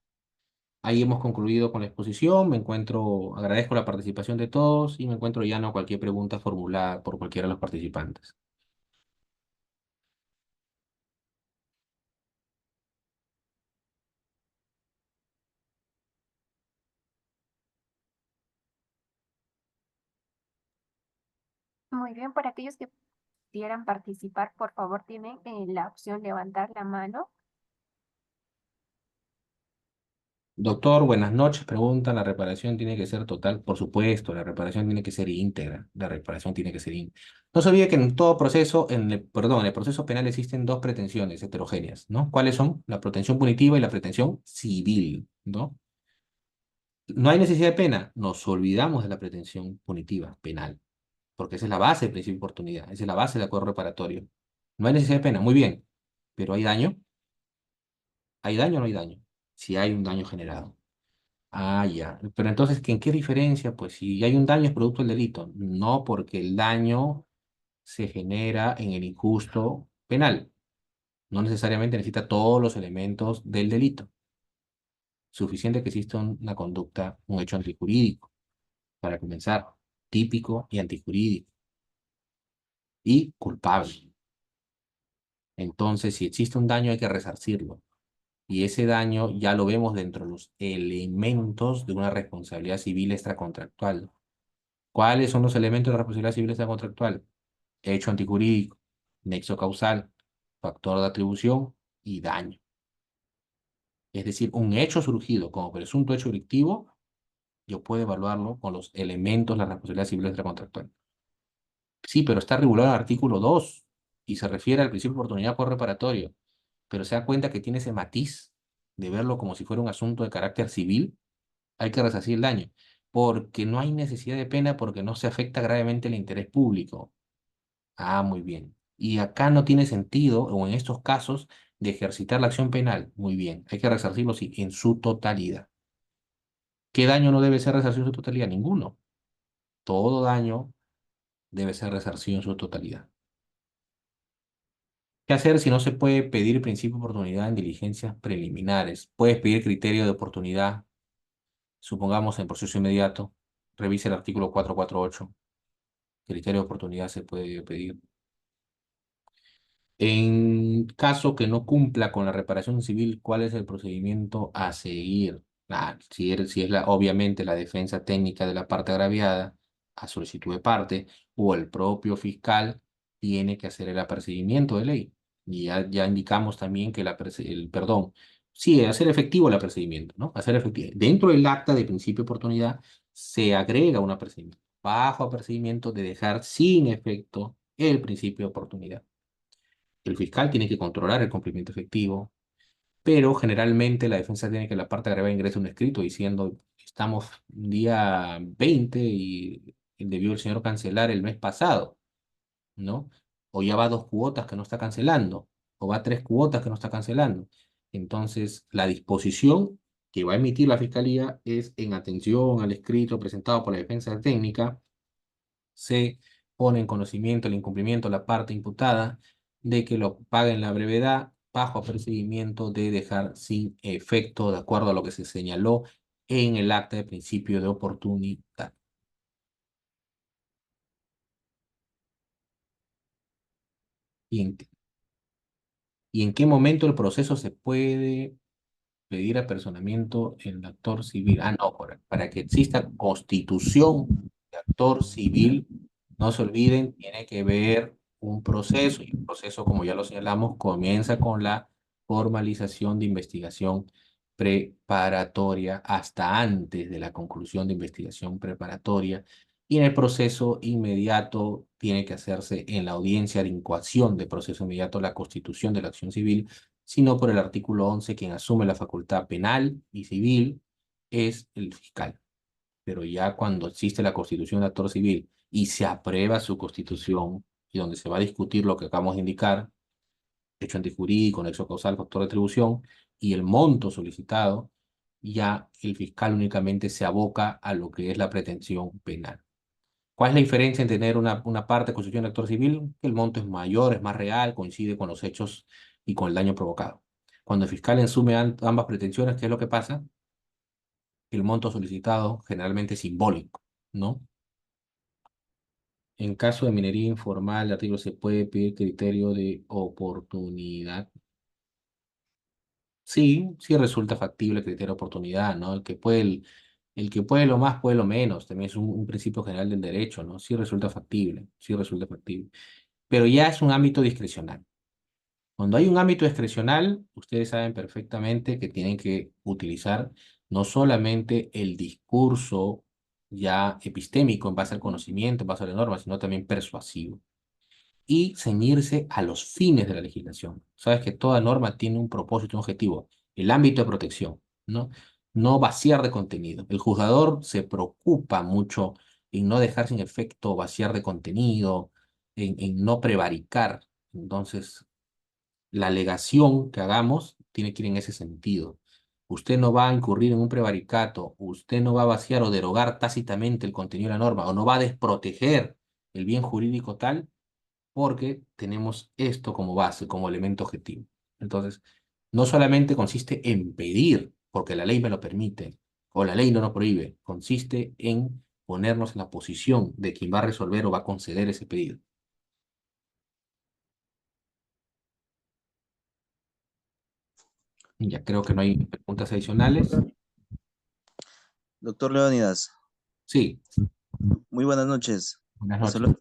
Ahí hemos concluido con la exposición. Agradezco la participación de todos y me encuentro llano a cualquier pregunta formulada por cualquiera de los participantes. Muy bien, para aquellos que quisieran participar, por favor, tienen la opción levantar la mano. Doctor, buenas noches. Pregunta, ¿la reparación tiene que ser total? Por supuesto, la reparación tiene que ser íntegra. La reparación tiene que ser íntegra. No se olvide que en todo proceso, perdón, en el proceso penal existen dos pretensiones heterogéneas, ¿no? ¿Cuáles son? La pretensión punitiva y la pretensión civil, ¿no? No hay necesidad de pena. Nos olvidamos de la pretensión punitiva penal, porque esa es la base del principio de oportunidad, esa es la base del acuerdo reparatorio. No hay necesidad de pena, muy bien, pero ¿hay daño? ¿Hay daño o no hay daño? Si hay un daño generado. Ah, ya. Pero entonces, ¿en qué diferencia? Pues si hay un daño es producto del delito. No porque el daño se genera en el injusto penal. No necesariamente necesita todos los elementos del delito. Suficiente que exista una conducta, un hecho antijurídico, para comenzar, típico y antijurídico, y culpable. Entonces, si existe un daño hay que resarcirlo. Y ese daño ya lo vemos dentro de los elementos de una responsabilidad civil extracontractual. ¿Cuáles son los elementos de la responsabilidad civil extracontractual? Hecho antijurídico, nexo causal, factor de atribución y daño. Es decir, un hecho surgido como presunto hecho delictivo, yo puedo evaluarlo con los elementos de la responsabilidad civil extracontractual. Sí, pero está regulado en el artículo 2 y se refiere al principio de oportunidad por reparatorio, pero se da cuenta que tiene ese matiz de verlo como si fuera un asunto de carácter civil. Hay que resarcir el daño, porque no hay necesidad de pena porque no se afecta gravemente el interés público. Ah, muy bien. Y acá no tiene sentido, o en estos casos, de ejercitar la acción penal. Muy bien. Hay que resarcirlo, sí, en su totalidad. ¿Qué daño no debe ser resarcido en su totalidad? Ninguno. Todo daño debe ser resarcido en su totalidad. ¿Qué hacer si no se puede pedir principio de oportunidad en diligencias preliminares? Puedes pedir criterio de oportunidad, supongamos en proceso inmediato. Revise el artículo 448. Criterio de oportunidad se puede pedir. En caso que no cumpla con la reparación civil, ¿cuál es el procedimiento a seguir? Si es obviamente la defensa técnica de la parte agraviada, a solicitud de parte, o el propio fiscal tiene que hacer el apercibimiento de ley. Y ya indicamos también que perdón, sí, hacer efectivo el apercibimiento, ¿no? Hacer efectivo. Dentro del acta de principio de oportunidad se agrega un apercibimiento, bajo apercibimiento de dejar sin efecto el principio de oportunidad. El fiscal tiene que controlar el cumplimiento efectivo, pero generalmente la defensa tiene que la parte agravada ingrese un escrito diciendo, estamos día 20 y debió el señor cancelar el mes pasado, ¿no? O ya va 2 cuotas que no está cancelando, o va 3 cuotas que no está cancelando. Entonces, la disposición que va a emitir la fiscalía es en atención al escrito presentado por la defensa técnica, se pone en conocimiento el incumplimiento de la parte imputada de que lo pague en la brevedad bajo apercibimiento de dejar sin efecto de acuerdo a lo que se señaló en el acta de principio de oportunidad. ¿Y en, y en qué momento el proceso se puede pedir apersonamiento en el actor civil? Ah, no, para que exista constitución de actor civil, no se olviden, tiene que ver un proceso, y el proceso, como ya lo señalamos, comienza con la formalización de investigación preparatoria hasta antes de la conclusión de investigación preparatoria, y en el proceso inmediato tiene que hacerse en la audiencia de incoación de proceso inmediato la constitución de la acción civil, sino por el artículo 11, quien asume la facultad penal y civil es el fiscal. Pero ya cuando existe la constitución de actor civil y se aprueba su constitución, y donde se va a discutir lo que acabamos de indicar, hecho antijurídico, nexo causal, factor de atribución, y el monto solicitado, ya el fiscal únicamente se aboca a lo que es la pretensión penal. ¿Cuál es la diferencia en tener una parte de constitución de actor civil? Que el monto es mayor, es más real, coincide con los hechos y con el daño provocado. Cuando el fiscal asume ambas pretensiones, ¿qué es lo que pasa? El monto solicitado generalmente es simbólico, ¿no? En caso de minería informal, el artículo se puede pedir criterio de oportunidad. Sí, sí resulta factible el criterio de oportunidad, ¿no? El que puede lo más, puede lo menos. También es un principio general del derecho, ¿no? Sí resulta factible, sí resulta factible. pero ya es un ámbito discrecional. Cuando hay un ámbito discrecional, ustedes saben perfectamente que tienen que utilizar no solamente el discurso ya epistémico en base al conocimiento, en base a la norma, sino también persuasivo y ceñirse a los fines de la legislación. Sabes que toda norma tiene un propósito, un objetivo, el ámbito de protección, ¿no? No vaciar de contenido. El juzgador se preocupa mucho en no dejar sin efecto vaciar de contenido, en no prevaricar. Entonces, la alegación que hagamos tiene que ir en ese sentido. Usted no va a incurrir en un prevaricato, usted no va a vaciar o derogar tácitamente el contenido de la norma, o no va a desproteger el bien jurídico tal, porque tenemos esto como base, como elemento objetivo. Entonces, no solamente consiste en pedir, porque la ley me lo permite, o la ley no lo prohíbe, consiste en ponernos en la posición de quien va a resolver o va a conceder ese pedido. Ya creo que no hay preguntas adicionales. Doctor Leónidas, Sí, muy buenas noches. buenas Le noches. saludo.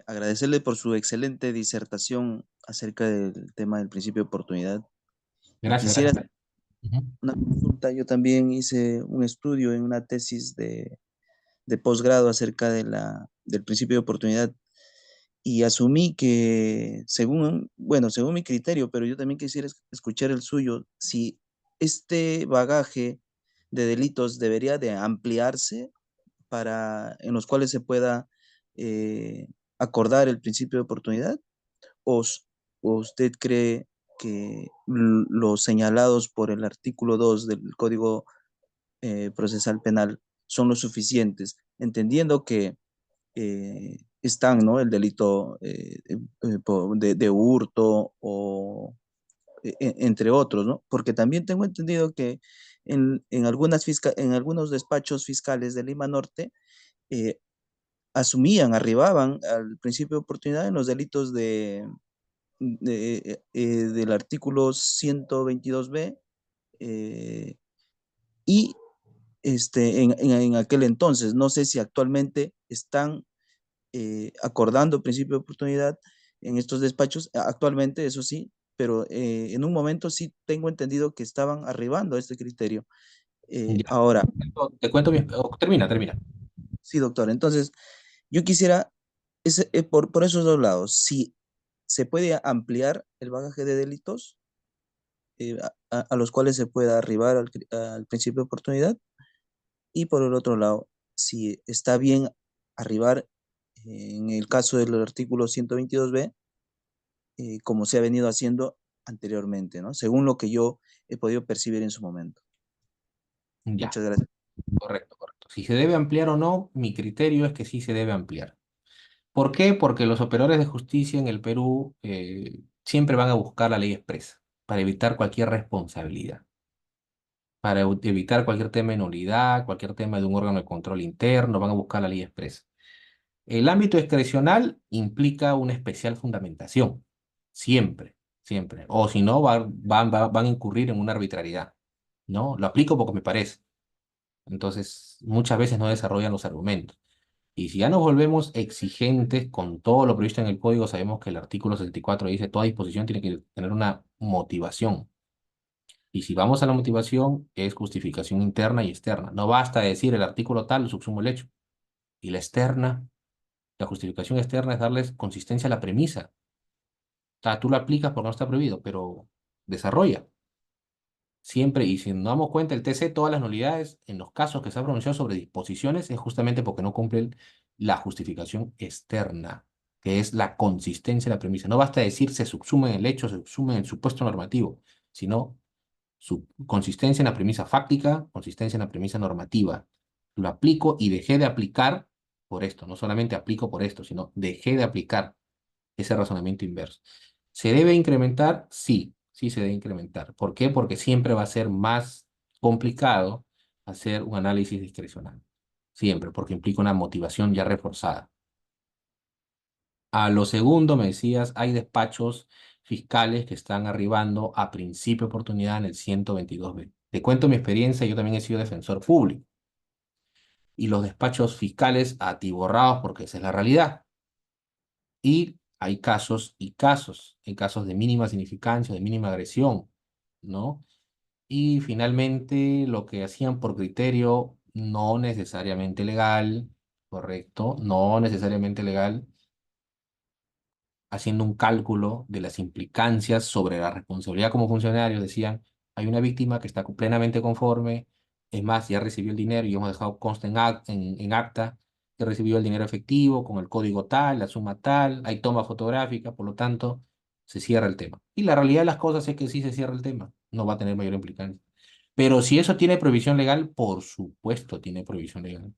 Agradecerle por su excelente disertación acerca del tema del principio de oportunidad. Y Gracias, quisiera gracias. hacer Ujú. una consulta. Yo también hice un estudio en una tesis de posgrado acerca del principio de oportunidad y asumí que, según mi criterio, pero yo también quisiera escuchar el suyo, si este bagaje de delitos debería de ampliarse en los cuales se pueda eh, acordar el principio de oportunidad, o, s- o usted cree que los señalados por el artículo 2 del Código Procesal Penal son los suficientes, entendiendo que están, ¿no? El delito de hurto o entre otros, ¿no? Porque también tengo entendido que en algunos despachos fiscales de Lima Norte eh, arribaban al principio de oportunidad en los delitos del artículo 122B eh, y en aquel entonces, no sé si actualmente están acordando principio de oportunidad en estos despachos, actualmente eso sí, pero en un momento sí tengo entendido que estaban arribando a este criterio. Ya. Ahora, Te cuento bien. Termina, termina. sí, doctor, entonces yo quisiera, por esos dos lados, si se puede ampliar el bagaje de delitos a los cuales se pueda arribar al principio de oportunidad, y por el otro lado, si está bien arribar en el caso del artículo 122B, como se ha venido haciendo anteriormente, ¿no? Según lo que yo he podido percibir en su momento. Ya, Muchas gracias. correcto, correcto. Si se debe ampliar o no, mi criterio es que sí se debe ampliar. ¿Por qué? Porque los operadores de justicia en el Perú siempre van a buscar la ley expresa para evitar cualquier responsabilidad, para evitar cualquier tema de nulidad, cualquier tema de un órgano de control interno, van a buscar la ley expresa. El ámbito discrecional implica una especial fundamentación, siempre, siempre. O si no, van a incurrir en una arbitrariedad, ¿no? Lo aplico porque me parece. Entonces, muchas veces no desarrollan los argumentos. Y si ya nos volvemos exigentes con todo lo previsto en el código, sabemos que el artículo 64 dice toda disposición tiene que tener una motivación. Y si vamos a la motivación, es justificación interna y externa. No basta decir el artículo tal, subsumo el hecho. Y la externa, la justificación externa es darles consistencia a la premisa. O sea, tú lo aplicas porque no está prohibido, pero desarrolla. Siempre, y si nos damos cuenta, el TC, todas las nulidades, en los casos que se ha pronunciado sobre disposiciones, es justamente porque no cumplen la justificación externa, que es la consistencia de la premisa. No basta decir se subsume en el hecho, se subsume en el supuesto normativo, sino su consistencia en la premisa fáctica, consistencia en la premisa normativa. Lo aplico y dejé de aplicar por esto. No solamente aplico por esto, sino dejé de aplicar ese razonamiento inverso. ¿Se debe incrementar? Sí, sí se debe incrementar. ¿Por qué? Porque siempre va a ser más complicado hacer un análisis discrecional. Siempre, porque implica una motivación ya reforzada. A lo segundo, me decías, hay despachos fiscales que están arribando a principio de oportunidad en el 122B. Te cuento mi experiencia, yo también he sido defensor público. Y los despachos fiscales atiborrados, porque esa es la realidad. Y hay casos y casos. Hay casos de mínima significancia, de mínima agresión, ¿no? Y finalmente lo que hacían por criterio no necesariamente legal, correcto, no necesariamente legal, haciendo un cálculo de las implicancias sobre la responsabilidad como funcionarios, decían, hay una víctima que está plenamente conforme, es más, ya recibió el dinero y hemos dejado consta en acta que recibió el dinero efectivo con el código tal, la suma tal, hay toma fotográfica, por lo tanto, se cierra el tema. Y la realidad de las cosas es que sí se cierra el tema, no va a tener mayor implicancia. Pero si eso tiene prohibición legal, por supuesto tiene prohibición legal.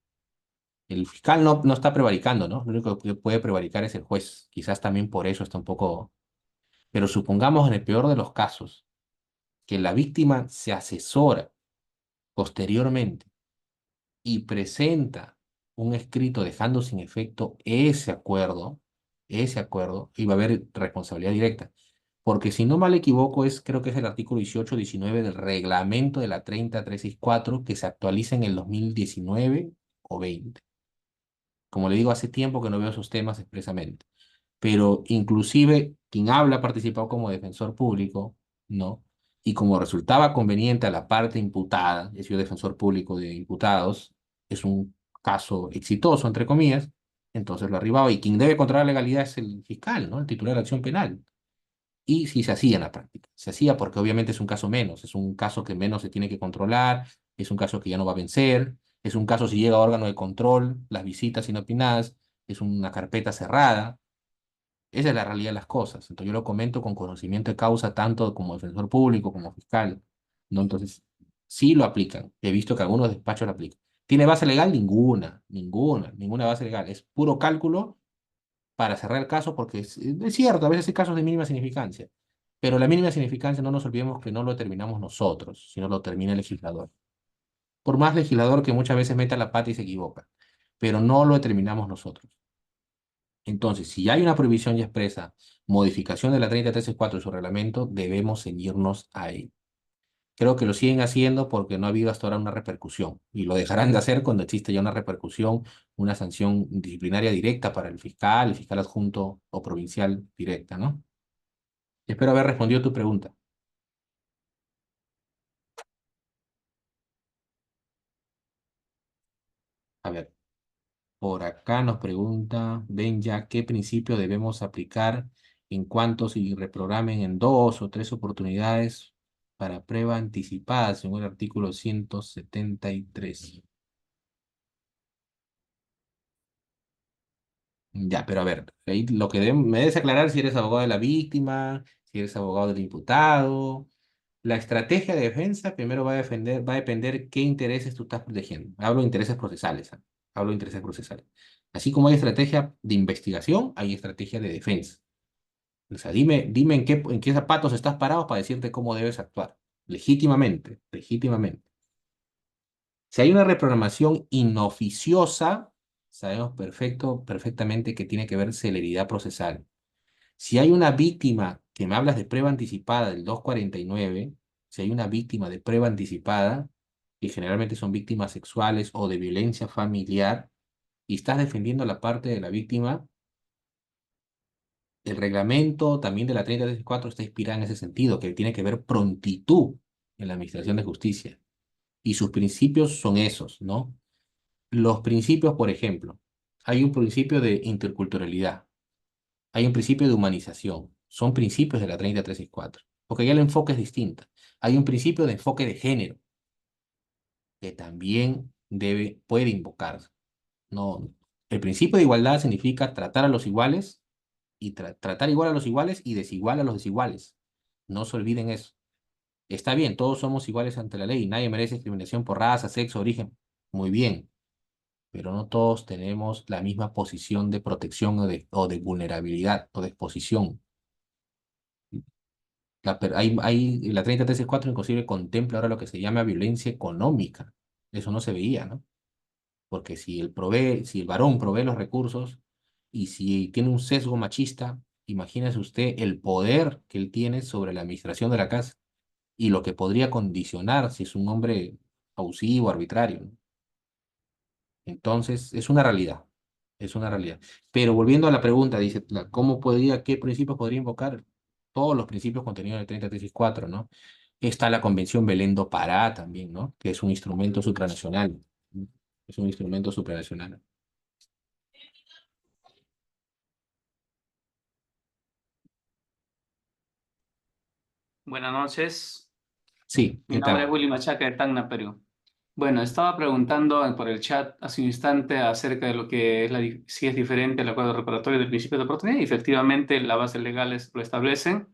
El fiscal no está prevaricando, ¿no? Lo único que puede prevaricar es el juez. Quizás también por eso está un poco... Pero supongamos en el peor de los casos que la víctima se asesora posteriormente y presenta un escrito dejando sin efecto ese acuerdo, y va a haber responsabilidad directa. Porque si no mal equivoco, creo que es el artículo 18-19 del reglamento de la 30364 que se actualiza en el 2019 o 20. Como le digo, hace tiempo que no veo esos temas expresamente. Pero inclusive quien habla ha participado como defensor público, ¿no? Y como resultaba conveniente a la parte imputada, he sido defensor público de imputados, es un caso exitoso, entre comillas, entonces lo arribaba. Y quien debe controlar la legalidad es el fiscal, ¿no? El titular de acción penal. Y sí se hacía en la práctica. Se hacía porque obviamente es un caso menos, es un caso que menos se tiene que controlar, es un caso que ya no va a vencer, es un caso si llega a órgano de control, las visitas inopinadas, es una carpeta cerrada. Esa es la realidad de las cosas. Entonces yo lo comento con conocimiento de causa tanto como defensor público como fiscal, ¿no? Entonces, sí lo aplican. He visto que algunos despachos lo aplican. ¿Tiene base legal? Ninguna base legal. Es puro cálculo para cerrar el caso porque es cierto, a veces hay casos de mínima significancia, pero la mínima significancia no nos olvidemos que no lo determinamos nosotros, sino lo determina el legislador. Por más legislador que muchas veces meta la pata y se equivoca, pero no lo determinamos nosotros. Entonces, si hay una prohibición ya expresa, modificación de la 33.4 de su reglamento, debemos ceñirnos a él. Creo que lo siguen haciendo porque no ha habido hasta ahora una repercusión y lo dejarán de hacer cuando existe ya una repercusión, una sanción disciplinaria directa para el fiscal adjunto o provincial directa, ¿no? Espero haber respondido tu pregunta. A ver, por acá nos pregunta Benja, ¿qué principio debemos aplicar en cuanto si reprogramen en 2 o 3 oportunidades para prueba anticipada, según el artículo 173? Ya, pero a ver, ahí lo que me debes aclarar si eres abogado de la víctima, si eres abogado del imputado. La estrategia de defensa primero va a depender qué intereses tú estás protegiendo. Hablo de intereses procesales, ¿ah? Hablo de intereses procesales. Así como hay estrategia de investigación, hay estrategia de defensa. O sea, dime en qué zapatos estás parado para decirte cómo debes actuar. Legítimamente, legítimamente. Si hay una reprogramación inoficiosa, sabemos perfectamente que tiene que ver celeridad procesal. Si hay una víctima, que me hablas de prueba anticipada del 249, si hay una víctima de prueba anticipada, que generalmente son víctimas sexuales o de violencia familiar, y estás defendiendo la parte de la víctima, el reglamento también de la 3034 está inspirado en ese sentido, que tiene que ver prontitud en la administración de justicia. Y sus principios son esos, ¿no? Los principios, por ejemplo, hay un principio de interculturalidad, hay un principio de humanización, son principios de la 30364, porque ya el enfoque es distinto. Hay un principio de enfoque de género que también puede invocarse. No, el principio de igualdad significa tratar a los iguales y tratar igual a los iguales y desigual a los desiguales. No se olviden eso. Está bien, todos somos iguales ante la ley, nadie merece discriminación por raza, sexo, origen. Muy bien, pero no todos tenemos la misma posición de protección o de vulnerabilidad o de exposición. La 3034 inclusive contempla ahora lo que se llama violencia económica. Eso no se veía, ¿no? Porque si el varón provee los recursos y si tiene un sesgo machista, imagínese usted el poder que él tiene sobre la administración de la casa y lo que podría condicionar si es un hombre abusivo, arbitrario, ¿no? Entonces, es una realidad. es una realidad. Pero volviendo a la pregunta, dice, ¿qué principios podría invocar? Todos los principios contenidos en el 30 tesis 4, ¿no? Está la Convención Belén do Pará también, ¿no? Que es un instrumento supranacional. ¿No? Es un instrumento supranacional. Buenas noches. Sí, Mi ¿qué nombre es tal? Willy Machaca de Tacna, Perú. Bueno, estaba preguntando por el chat hace un instante acerca de lo que es si es diferente el acuerdo reparatorio del principio de oportunidad y efectivamente las bases legales lo establecen.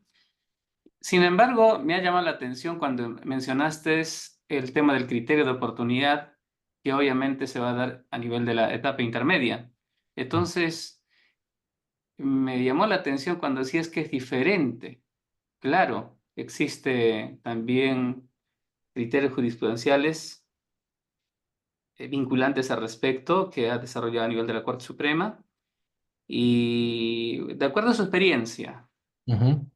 Sin embargo, me ha llamado la atención cuando mencionaste el tema del criterio de oportunidad que obviamente se va a dar a nivel de la etapa intermedia. Entonces, me llamó la atención cuando decías que es diferente. Claro, existe también criterios jurisprudenciales vinculantes al respecto que ha desarrollado a nivel de la Corte Suprema y de acuerdo a su experiencia, Ujú,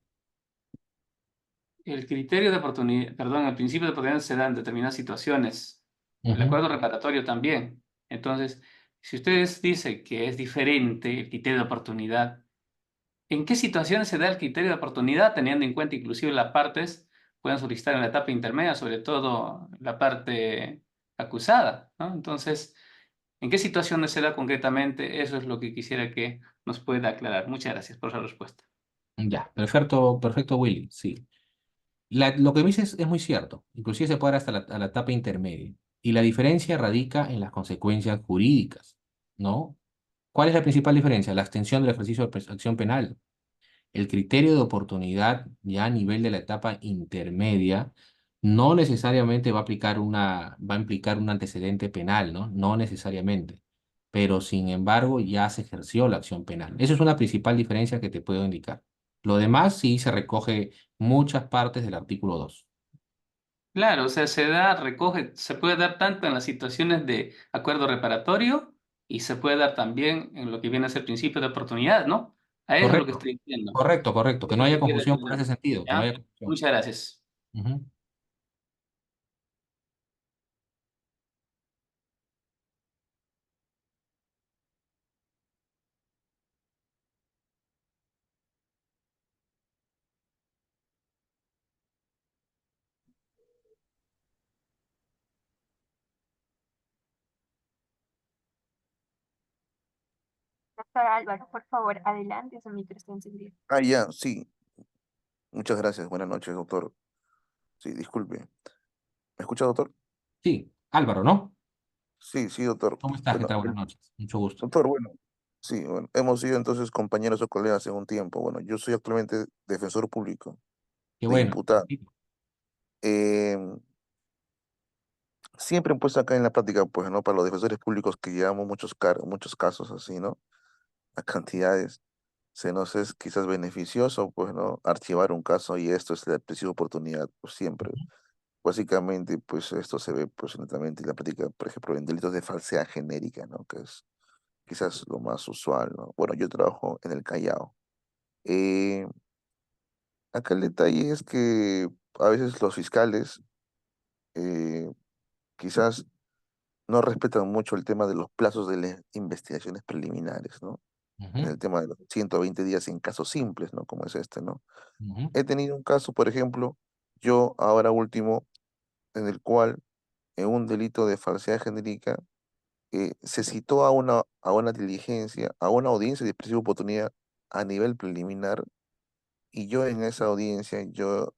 el criterio de oportunidad, perdón, el principio de oportunidad se da en determinadas situaciones, el ujú. acuerdo reparatorio también. Entonces, si ustedes dicen que es diferente el criterio de oportunidad, ¿en qué situaciones se da el criterio de oportunidad, teniendo en cuenta inclusive las partes pueden solicitar en la etapa intermedia, sobre todo la parte acusada, ¿no? Entonces, ¿en qué situaciones se da concretamente? Eso es lo que quisiera que nos pueda aclarar. Muchas gracias por la respuesta. Ya, perfecto, perfecto, Willy, sí. Lo que me dices es muy cierto, inclusive se puede dar hasta a la etapa intermedia. Y la diferencia radica en las consecuencias jurídicas, ¿no? ¿Cuál es la principal diferencia? La extensión del ejercicio de acción penal. El criterio de oportunidad ya a nivel de la etapa intermedia no necesariamente va a implicar un antecedente penal, ¿no? No necesariamente. Pero sin embargo ya se ejerció la acción penal. Esa es una principal diferencia que te puedo indicar. Lo demás sí se recoge muchas partes del artículo 2. Claro, o sea, se puede dar tanto en las situaciones de acuerdo reparatorio y se puede dar también en lo que viene a ser principio de oportunidad, ¿no? A eso es lo que Correcto, estoy diciendo. correcto, correcto. Que no Eso haya que quede confusión por aclarado. ese sentido, que no haya ¿Ya? confusión. Muchas gracias. Ujú. Doctor Álvaro, por favor, adelante, su micro está encendido. Ya, sí. Muchas gracias. Buenas noches, doctor. Sí, disculpe. ¿Me escucha, doctor? Sí, Álvaro, ¿no? Sí, sí, doctor. ¿Cómo estás? ¿Qué Bueno, tal? Buenas noches. Mucho gusto. doctor, bueno, sí, bueno, hemos sido entonces compañeros o colegas hace un tiempo. Bueno, yo soy actualmente defensor público Qué de bueno. imputado. Eh, Siempre he puesto acá en la práctica, pues, ¿no? Para los defensores públicos que llevamos muchos casos así, ¿no? A cantidades. Se nos es quizás beneficioso, pues, ¿no? Archivar un caso y esto es la precisa oportunidad, pues, siempre. Básicamente, pues esto se ve pues netamente en la práctica, por ejemplo, en delitos de falsedad genérica, ¿no? Que es quizás lo más usual, ¿no? Bueno, yo trabajo en el Callao. Eh, Acá el detalle es que a veces los fiscales eh, quizás no respetan mucho el tema de los plazos de las investigaciones preliminares, ¿no? En Ujú, el tema de los 120 días en casos simples, ¿no? Como es este, ¿no? ujú, He tenido un caso, por ejemplo, yo ahora último, en el cual en un delito de falsedad genérica se citó a una diligencia, a una audiencia de expresiva oportunidad a nivel preliminar, y yo en esa audiencia yo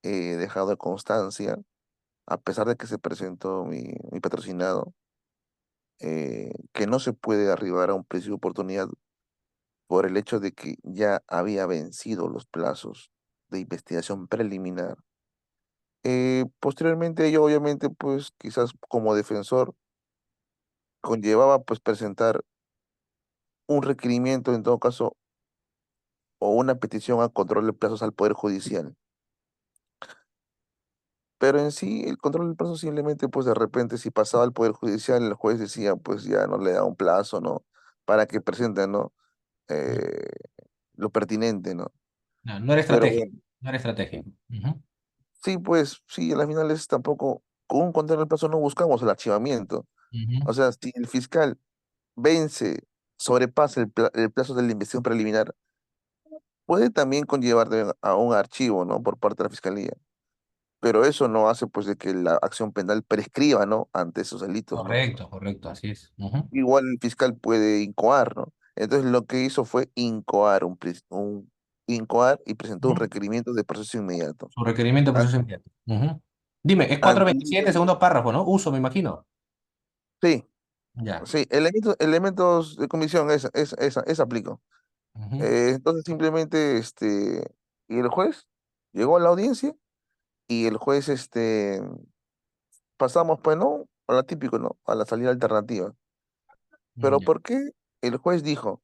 he dejado constancia, a pesar de que se presentó mi patrocinado, que no se puede arribar a un precio de oportunidad por el hecho de que ya había vencido los plazos de investigación preliminar. Posteriormente yo obviamente pues quizás como defensor conllevaba pues presentar un requerimiento en todo caso o una petición a control de plazos al Poder Judicial. Pero en sí, el control del plazo simplemente, pues de repente, si pasaba al Poder Judicial, el juez decía, pues ya no le da un plazo, ¿no? Para que presenten, ¿no? ujú. Eh, lo pertinente, ¿no? No, no era Pero estrategia. bueno, No era estrategia. Ujú, sí, pues sí, a las finales tampoco, con un control del plazo no buscamos el archivamiento. ujú, O sea, si el fiscal vence sobrepasa el plazo de la investigación preliminar, puede también conllevar a un archivo, ¿no? Por parte de la Fiscalía. Pero eso no hace, pues, de que la acción penal prescriba, ¿no? Ante esos delitos, ¿no? Correcto, correcto, así es. Ujú. Igual el fiscal puede incoar, ¿no? Entonces lo que hizo fue incoar y presentó un Ujú. requerimiento de proceso inmediato. Su requerimiento de An- proceso inmediato. Ujú. Dime, es Ante, 427 segundo párrafo, ¿no? Uso, me imagino. sí, Ya. sí, elementos de comisión, esa aplico. Ujú. Entonces simplemente, y el juez llegó a la audiencia y el juez, pasamos, pues, ¿no? A la típico, ¿no? A la salida alternativa. Pero Ya. ¿por qué el juez dijo,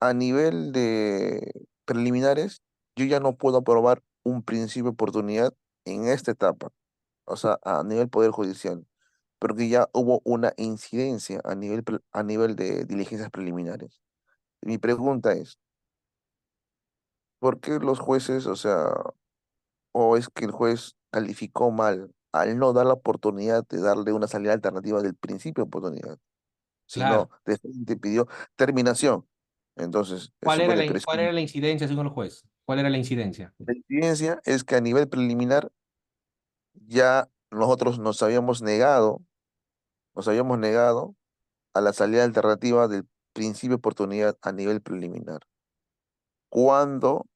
a nivel de preliminares, yo ya no puedo aprobar un principio de oportunidad en esta etapa, o sea, a nivel Poder Judicial, porque ya hubo una incidencia a nivel de diligencias preliminares? Mi pregunta es, ¿por qué los jueces, o sea, o es que el juez calificó mal al no dar la oportunidad de darle una salida alternativa del principio de oportunidad, Claro. sino de frente pidió terminación? Entonces, eso puede ¿Cuál prescribir. era la incidencia según el juez? ¿Cuál era la incidencia? La evidencia es que a nivel preliminar ya nosotros nos habíamos negado a la salida alternativa del principio de oportunidad a nivel preliminar. Cuando,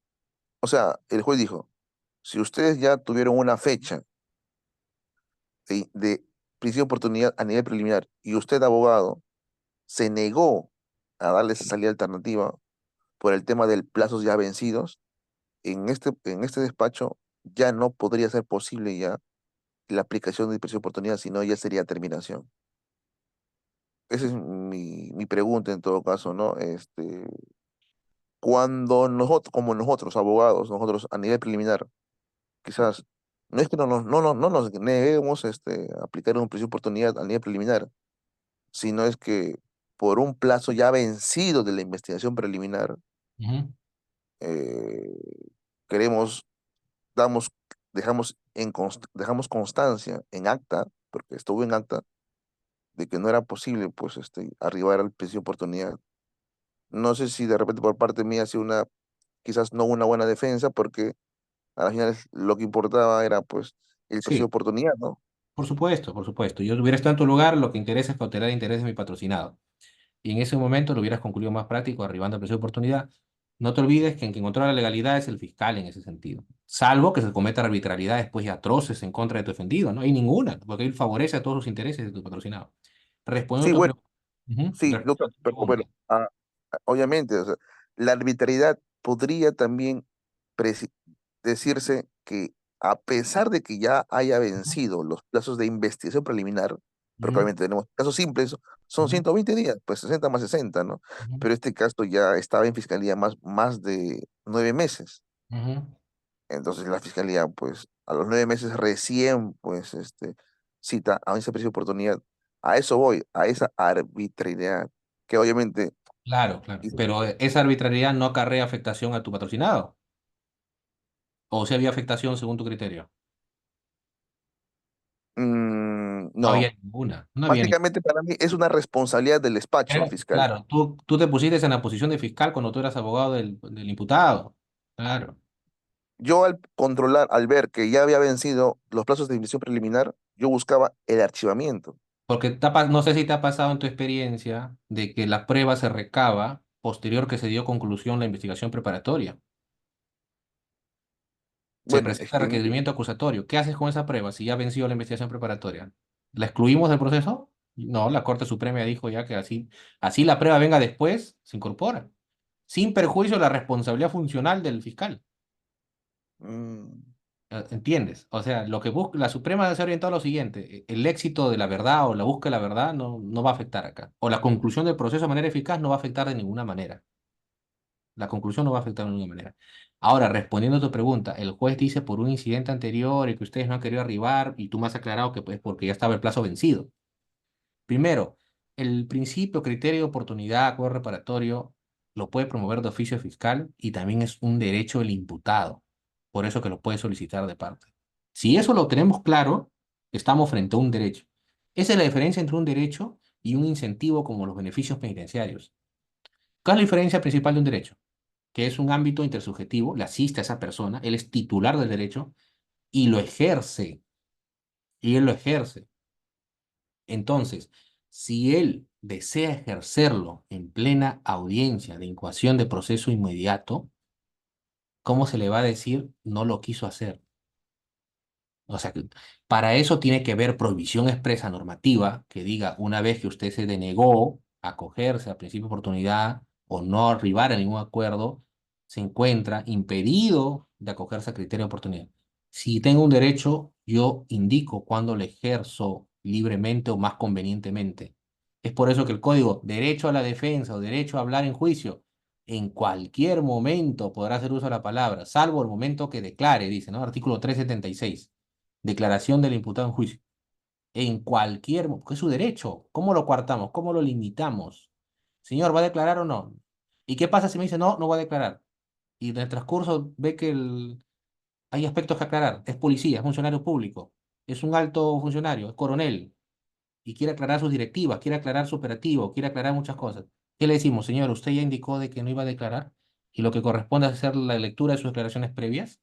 o sea, el juez dijo, si ustedes ya tuvieron una fecha de principio de oportunidad a nivel preliminar y usted, abogado, se negó a darle esa salida alternativa por el tema del plazos ya vencidos, en este despacho ya no podría ser posible ya la aplicación de principio de oportunidad, sino ya sería terminación. Esa es mi pregunta en todo caso, ¿no? Cuando nosotros, como nosotros, abogados, nosotros a nivel preliminar, quizás, no es que no nos neguemos a aplicar un principio de oportunidad a nivel preliminar, sino es que por un plazo ya vencido de la investigación preliminar, Ujú. eh, queremos, damos, dejamos constancia en acta, porque estuvo en acta, de que no era posible, pues, arribar al principio de oportunidad. No sé si de repente por parte mía ha sido quizás no una buena defensa, porque a la final lo que importaba era, pues, el precio de Sí, oportunidad, ¿no? por supuesto, por supuesto. Yo hubiera estado en tu lugar, lo que interesa es cautelar intereses de mi patrocinado. Y en ese momento lo hubieras concluido más práctico, arribando al precio de oportunidad. No te olvides que en quien controla la legalidad es el fiscal en ese sentido. Salvo que se cometa arbitrariedades pues, y atroces en contra de tu defendido. No hay ninguna, porque él favorece a todos los intereses de tu patrocinado. Respondiendo Sí, a tu bueno, pregunta. sí, Respondiendo a doctor, tu pero bueno, pregunta. obviamente, o sea, la arbitrariedad podría también preci- decirse que, a pesar de que ya haya Ujú, vencido los plazos de investigación preliminar, porque ujú, obviamente tenemos casos simples, son ujú, 120 días, pues 60 más 60, ¿no? ujú, Pero este caso ya estaba en fiscalía más de 9 meses. ujú. Entonces la fiscalía, pues, a los 9 meses recién, pues, cita a ese precio de oportunidad. A eso voy, a esa arbitrariedad, que obviamente, Claro, claro. quizás, Pero esa arbitrariedad no acarrea afectación a tu patrocinado. ¿O si había afectación según tu criterio? No había no. ninguna. No había ninguna. Básicamente para mí es una responsabilidad del despacho fiscal. Claro, tú te pusiste en la posición de fiscal cuando tú eras abogado del imputado. Claro. Yo, al ver que ya había vencido los plazos de investigación preliminar, yo buscaba el archivamiento. Porque no sé si te ha pasado en tu experiencia de que la prueba se recaba posterior que se dio conclusión la investigación preparatoria. Se Bueno, presenta requerimiento acusatorio. ¿Qué haces con esa prueba si ya venció la investigación preparatoria? ¿La excluimos del proceso? No, la Corte Suprema dijo ya que así la prueba venga después, se incorpora, sin perjuicio de la responsabilidad funcional del fiscal. mm, ¿Entiendes? O sea, lo que busca la Suprema se ha orientado a lo siguiente: el éxito de la verdad o la búsqueda de la verdad no va a afectar acá. O la conclusión del proceso de manera eficaz no va a afectar de ninguna manera. La conclusión no va a afectar de ninguna manera. Ahora, respondiendo a tu pregunta, el juez dice por un incidente anterior y que ustedes no han querido arribar y tú me has aclarado que pues porque ya estaba el plazo vencido. Primero, el principio, criterio de oportunidad, acuerdo reparatorio, lo puede promover de oficio fiscal y también es un derecho del imputado. Por eso que lo puede solicitar de parte. Si eso lo tenemos claro, estamos frente a un derecho. Esa es la diferencia entre un derecho y un incentivo como los beneficios penitenciarios. ¿Cuál es la diferencia principal de un derecho? Que es un ámbito intersubjetivo, le asiste a esa persona, él es titular del derecho y lo ejerce, y él lo ejerce. Entonces, si él desea ejercerlo en plena audiencia de incoación de proceso inmediato, ¿cómo se le va a decir no lo quiso hacer? O sea, que para eso tiene que haber prohibición expresa normativa que diga una vez que usted se denegó a acogerse al principio de oportunidad o no arribar a ningún acuerdo, se encuentra impedido de acogerse a criterio de oportunidad. Si tengo un derecho, yo indico cuándo lo ejerzo libremente o más convenientemente. Es por eso que el código, derecho a la defensa o derecho a hablar en juicio, en cualquier momento podrá hacer uso de la palabra, salvo el momento que declare, dice, ¿no? Artículo 376. Declaración del imputado en juicio. En cualquier, porque es su derecho. ¿Cómo lo coartamos? ¿Cómo lo limitamos? Señor, ¿va a declarar o no? ¿Y qué pasa si me dice no, no va a declarar? Y en el transcurso ve que hay aspectos que aclarar. Es policía, es funcionario público, es un alto funcionario, es coronel, y quiere aclarar sus directivas, quiere aclarar su operativo, quiere aclarar muchas cosas. ¿Qué le decimos, señor? ¿Usted ya indicó de que no iba a declarar? Y lo que corresponde es hacer la lectura de sus declaraciones previas.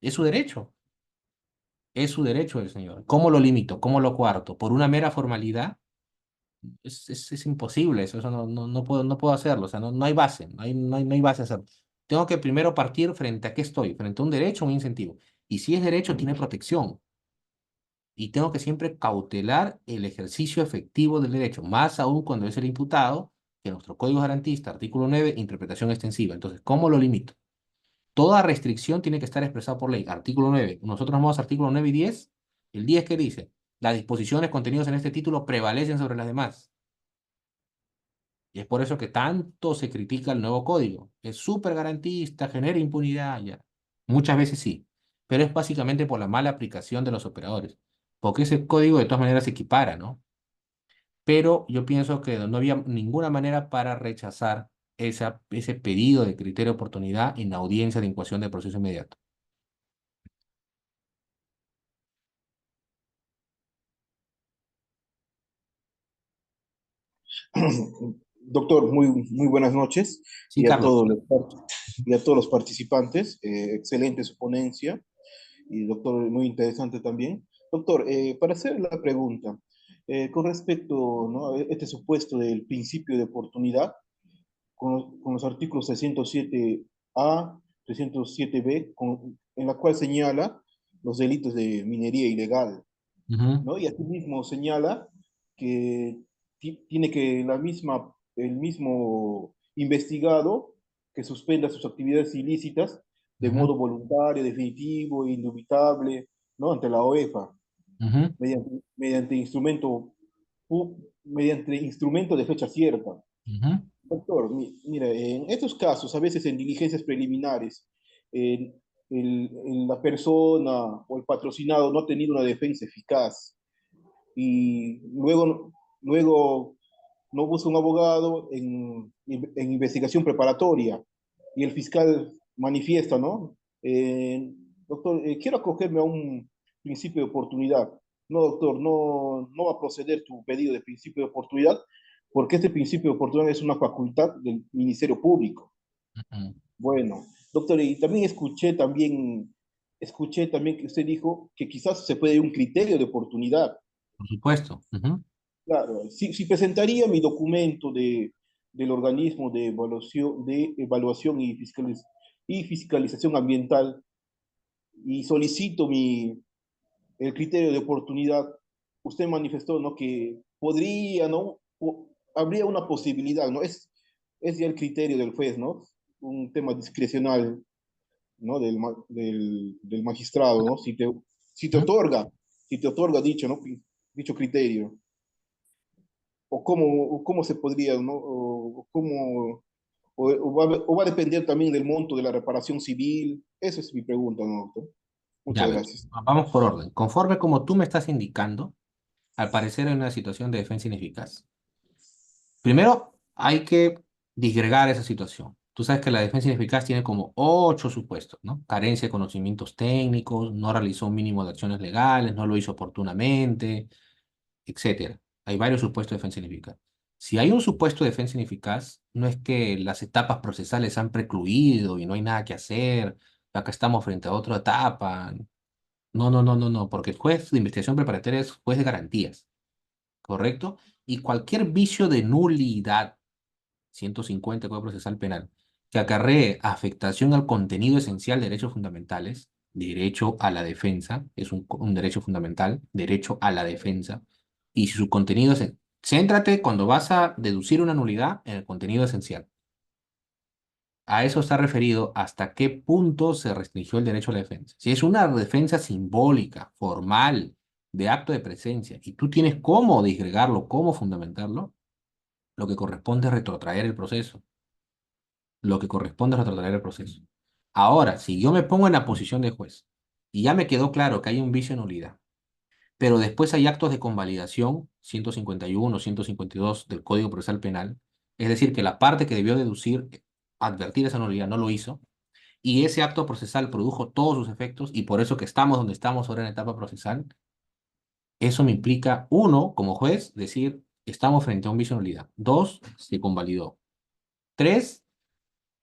Es su derecho. Es su derecho del señor. ¿Cómo lo limito? ¿Cómo lo coarto? ¿Por una mera formalidad? Es imposible eso no puedo hacerlo. O sea, no hay base, no hay base a hacerlo. Tengo que primero partir frente a qué estoy, frente a un derecho o un incentivo. Y si es derecho, tiene protección. Y tengo que siempre cautelar el ejercicio efectivo del derecho, más aún cuando es el imputado, que nuestro código garantista, artículo 9 interpretación extensiva. Entonces, ¿cómo lo limito? Toda restricción tiene que estar expresada por ley. Artículo 9. Nosotros vamos a artículo 9 y 10. El 10 que dice, las disposiciones contenidas en este título prevalecen sobre las demás. Y es por eso que tanto se critica el nuevo código. Es súper garantista, genera impunidad, ya. Muchas veces sí, pero es básicamente por la mala aplicación de los operadores. Porque ese código de todas maneras se equipara, ¿no? Pero yo pienso que no había ninguna manera para rechazar ese pedido de criterio de oportunidad en la audiencia de incoación de proceso inmediato. Doctor, muy buenas noches Sí, y a Carlos. y a todos los participantes. Excelente su ponencia y doctor, muy interesante también. Doctor, para hacer la pregunta, con respecto, ¿no?, a este supuesto del principio de oportunidad, con los artículos 307A, 307B, en la cual señala los delitos de minería ilegal, Ujú, ¿no? Y asimismo señala que tiene que el mismo investigado que suspenda sus actividades ilícitas de ujú, modo voluntario, definitivo e indubitable, ¿no?, ante la OEFA, ujú, mediante mediante instrumento de fecha cierta. ujú, Doctor, mira, en estos casos, a veces en diligencias preliminares, el- la persona o el patrocinado no ha tenido una defensa eficaz y luego no busca un abogado en investigación preparatoria y el fiscal manifiesta, ¿no? Doctor, quiero acogerme a un principio de oportunidad. No, doctor, no va a proceder tu pedido de principio de oportunidad porque este principio de oportunidad es una facultad del Ministerio Público. ujú. Bueno, doctor, y también escuché también que usted dijo que quizás se puede dar un criterio de oportunidad. Por supuesto. Ujú, Claro, si presentaría mi documento del organismo de evaluación y fiscalización ambiental y solicito el criterio de oportunidad, usted manifestó, ¿no?, que podría, ¿no? Habría una posibilidad, ¿no? Es ya el criterio del juez, ¿no? Un tema discrecional, ¿no?, del magistrado, ¿no? Si te ujú. otorga, si te otorga dicho, ¿no?, dicho criterio. O cómo se podría, ¿no? O va a depender también del monto de la reparación civil. Esa es mi pregunta, ¿no, doctor? Ya, Muchas a ver, gracias. vamos por orden. Conforme como tú me estás indicando, al parecer hay una situación de defensa ineficaz. Primero, hay que disgregar esa situación. Tú sabes que la defensa ineficaz tiene como 8 supuestos, ¿no? Carencia de conocimientos técnicos, no realizó un mínimo de acciones legales, no lo hizo oportunamente, etcétera. Hay varios supuestos de defensa ineficaz. Si hay un supuesto de defensa ineficaz, no es que las etapas procesales han precluido y no hay nada que hacer, acá estamos frente a otra etapa. No, no, no, no, no, porque el juez de investigación preparatoria es juez de garantías, ¿correcto? Y cualquier vicio de nulidad, 150 Código Procesal Penal, que acarree afectación al contenido esencial de derechos fundamentales, derecho a la defensa, es un derecho fundamental, derecho a la defensa, y si su contenido es... Céntrate cuando vas a deducir una nulidad en el contenido esencial. A eso está referido hasta qué punto se restringió el derecho a la defensa. Si es una defensa simbólica, formal, de acto de presencia, y tú tienes cómo disgregarlo, cómo fundamentarlo, lo que corresponde es retrotraer el proceso. Lo que corresponde es retrotraer el proceso. Ahora, si yo me pongo en la posición de juez y ya me quedó claro que hay un vicio de nulidad, pero después hay actos de convalidación, 151, 152 del Código Procesal Penal, es decir, que la parte que debió deducir, advertir esa nulidad, no lo hizo, y ese acto procesal produjo todos sus efectos, y por eso que estamos donde estamos ahora en la etapa procesal, eso me implica, uno, como juez, decir, estamos frente a un vicio de nulidad. Dos, se convalidó. Tres,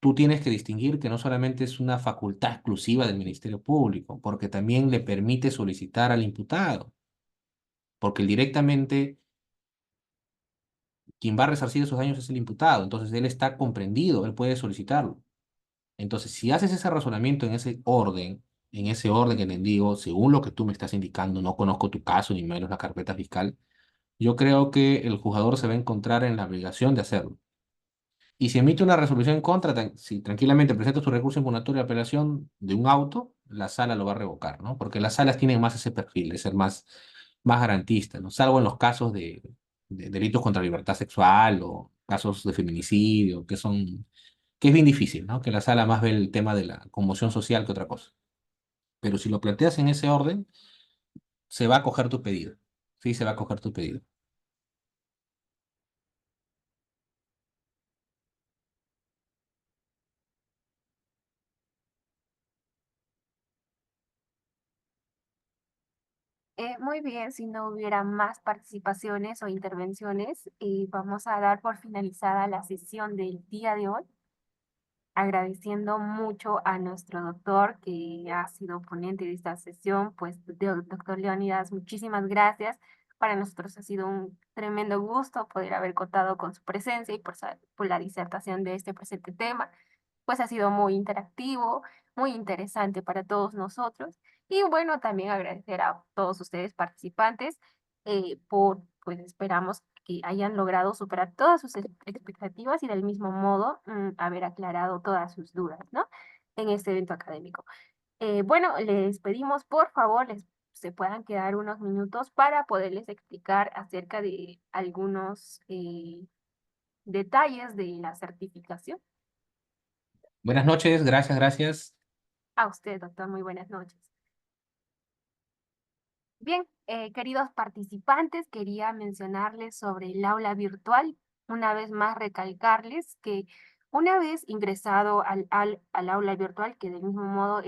tú tienes que distinguir que no solamente es una facultad exclusiva del Ministerio Público, porque también le permite solicitar al imputado, porque directamente quien va a resarcir esos daños es el imputado, entonces él está comprendido, él puede solicitarlo. Entonces, si haces ese razonamiento en ese orden que te digo, según lo que tú me estás indicando, no conozco tu caso ni menos la carpeta fiscal, yo creo que el juzgador se va a encontrar en la obligación de hacerlo. Y si emite una resolución en contra, si tranquilamente presenta su recurso impugnatorio de apelación de un auto, la sala lo va a revocar, ¿no? Porque las salas tienen más ese perfil de ser más garantistas, ¿no? Salvo en los casos de delitos contra la libertad sexual o casos de feminicidio, que es bien difícil, ¿no? Que la sala más ve el tema de la conmoción social que otra cosa. Pero si lo planteas en ese orden, se va a coger tu pedido. Sí, se va a coger tu pedido. Muy bien, si no hubiera más participaciones o intervenciones, vamos a dar por finalizada la sesión del día de hoy, agradeciendo mucho a nuestro doctor que ha sido ponente de esta sesión, pues doctor Leonidas, muchísimas gracias. Para nosotros ha sido un tremendo gusto poder haber contado con su presencia y por la disertación de este presente tema, pues ha sido muy interactivo, muy interesante para todos nosotros. Y bueno, también agradecer a todos ustedes participantes pues esperamos que hayan logrado superar todas sus expectativas y del mismo modo haber aclarado todas sus dudas, ¿no? En este evento académico. Bueno, les pedimos, por favor, se puedan quedar unos minutos para poderles explicar acerca de algunos detalles de la certificación. Buenas noches, gracias, gracias. A usted, doctor, muy buenas noches. Bien, queridos participantes, quería mencionarles sobre el aula virtual. Una vez más, recalcarles que una vez ingresado al aula virtual, que del mismo modo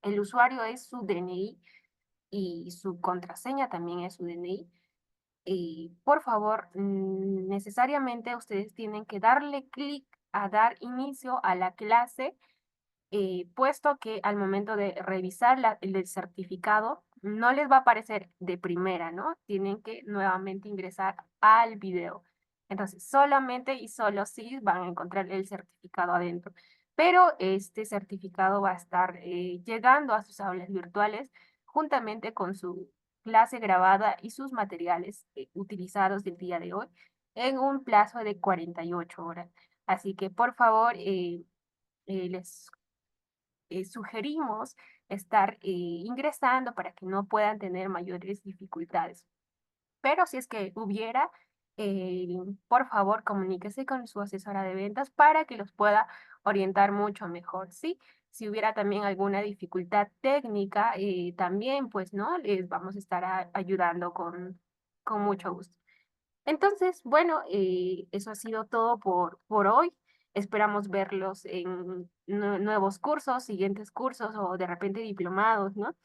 el usuario es su DNI y su contraseña también es su DNI, por favor, necesariamente ustedes tienen que darle clic a dar inicio a la clase puesto que al momento de revisar el certificado no les va a aparecer de primera, ¿no? Tienen que nuevamente ingresar al video. Entonces, solamente y solo sí van a encontrar el certificado adentro. Pero este certificado va a estar llegando a sus aulas virtuales juntamente con su clase grabada y sus materiales utilizados del día de hoy en un plazo de 48 horas. Así que, por favor, les sugerimos estar ingresando para que no puedan tener mayores dificultades. Pero si es que hubiera, eh, por favor, comuníquese con su asesora de ventas para que los pueda orientar mucho mejor, ¿sí? Si hubiera también alguna dificultad técnica, también, pues, ¿no? Les vamos a estar ayudando con mucho gusto. Entonces, bueno, eso ha sido todo por hoy. Esperamos verlos en nuevos cursos, siguientes cursos o de repente diplomados, ¿no?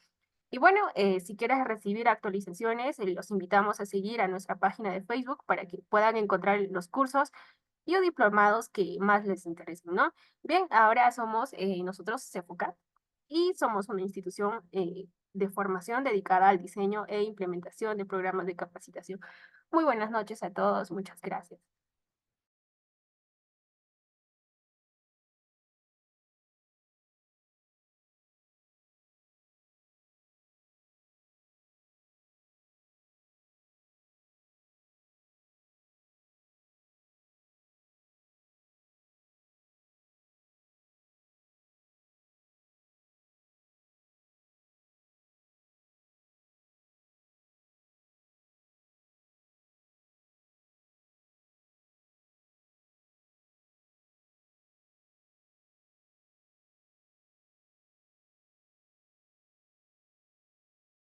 Y bueno, si quieres recibir actualizaciones, los invitamos a seguir a nuestra página de Facebook para que puedan encontrar los cursos y o diplomados que más les interesen, ¿no? Bien, ahora somos nosotros CEFUCAT y somos una institución de formación dedicada al diseño e implementación de programas de capacitación. Muy buenas noches a todos, muchas gracias.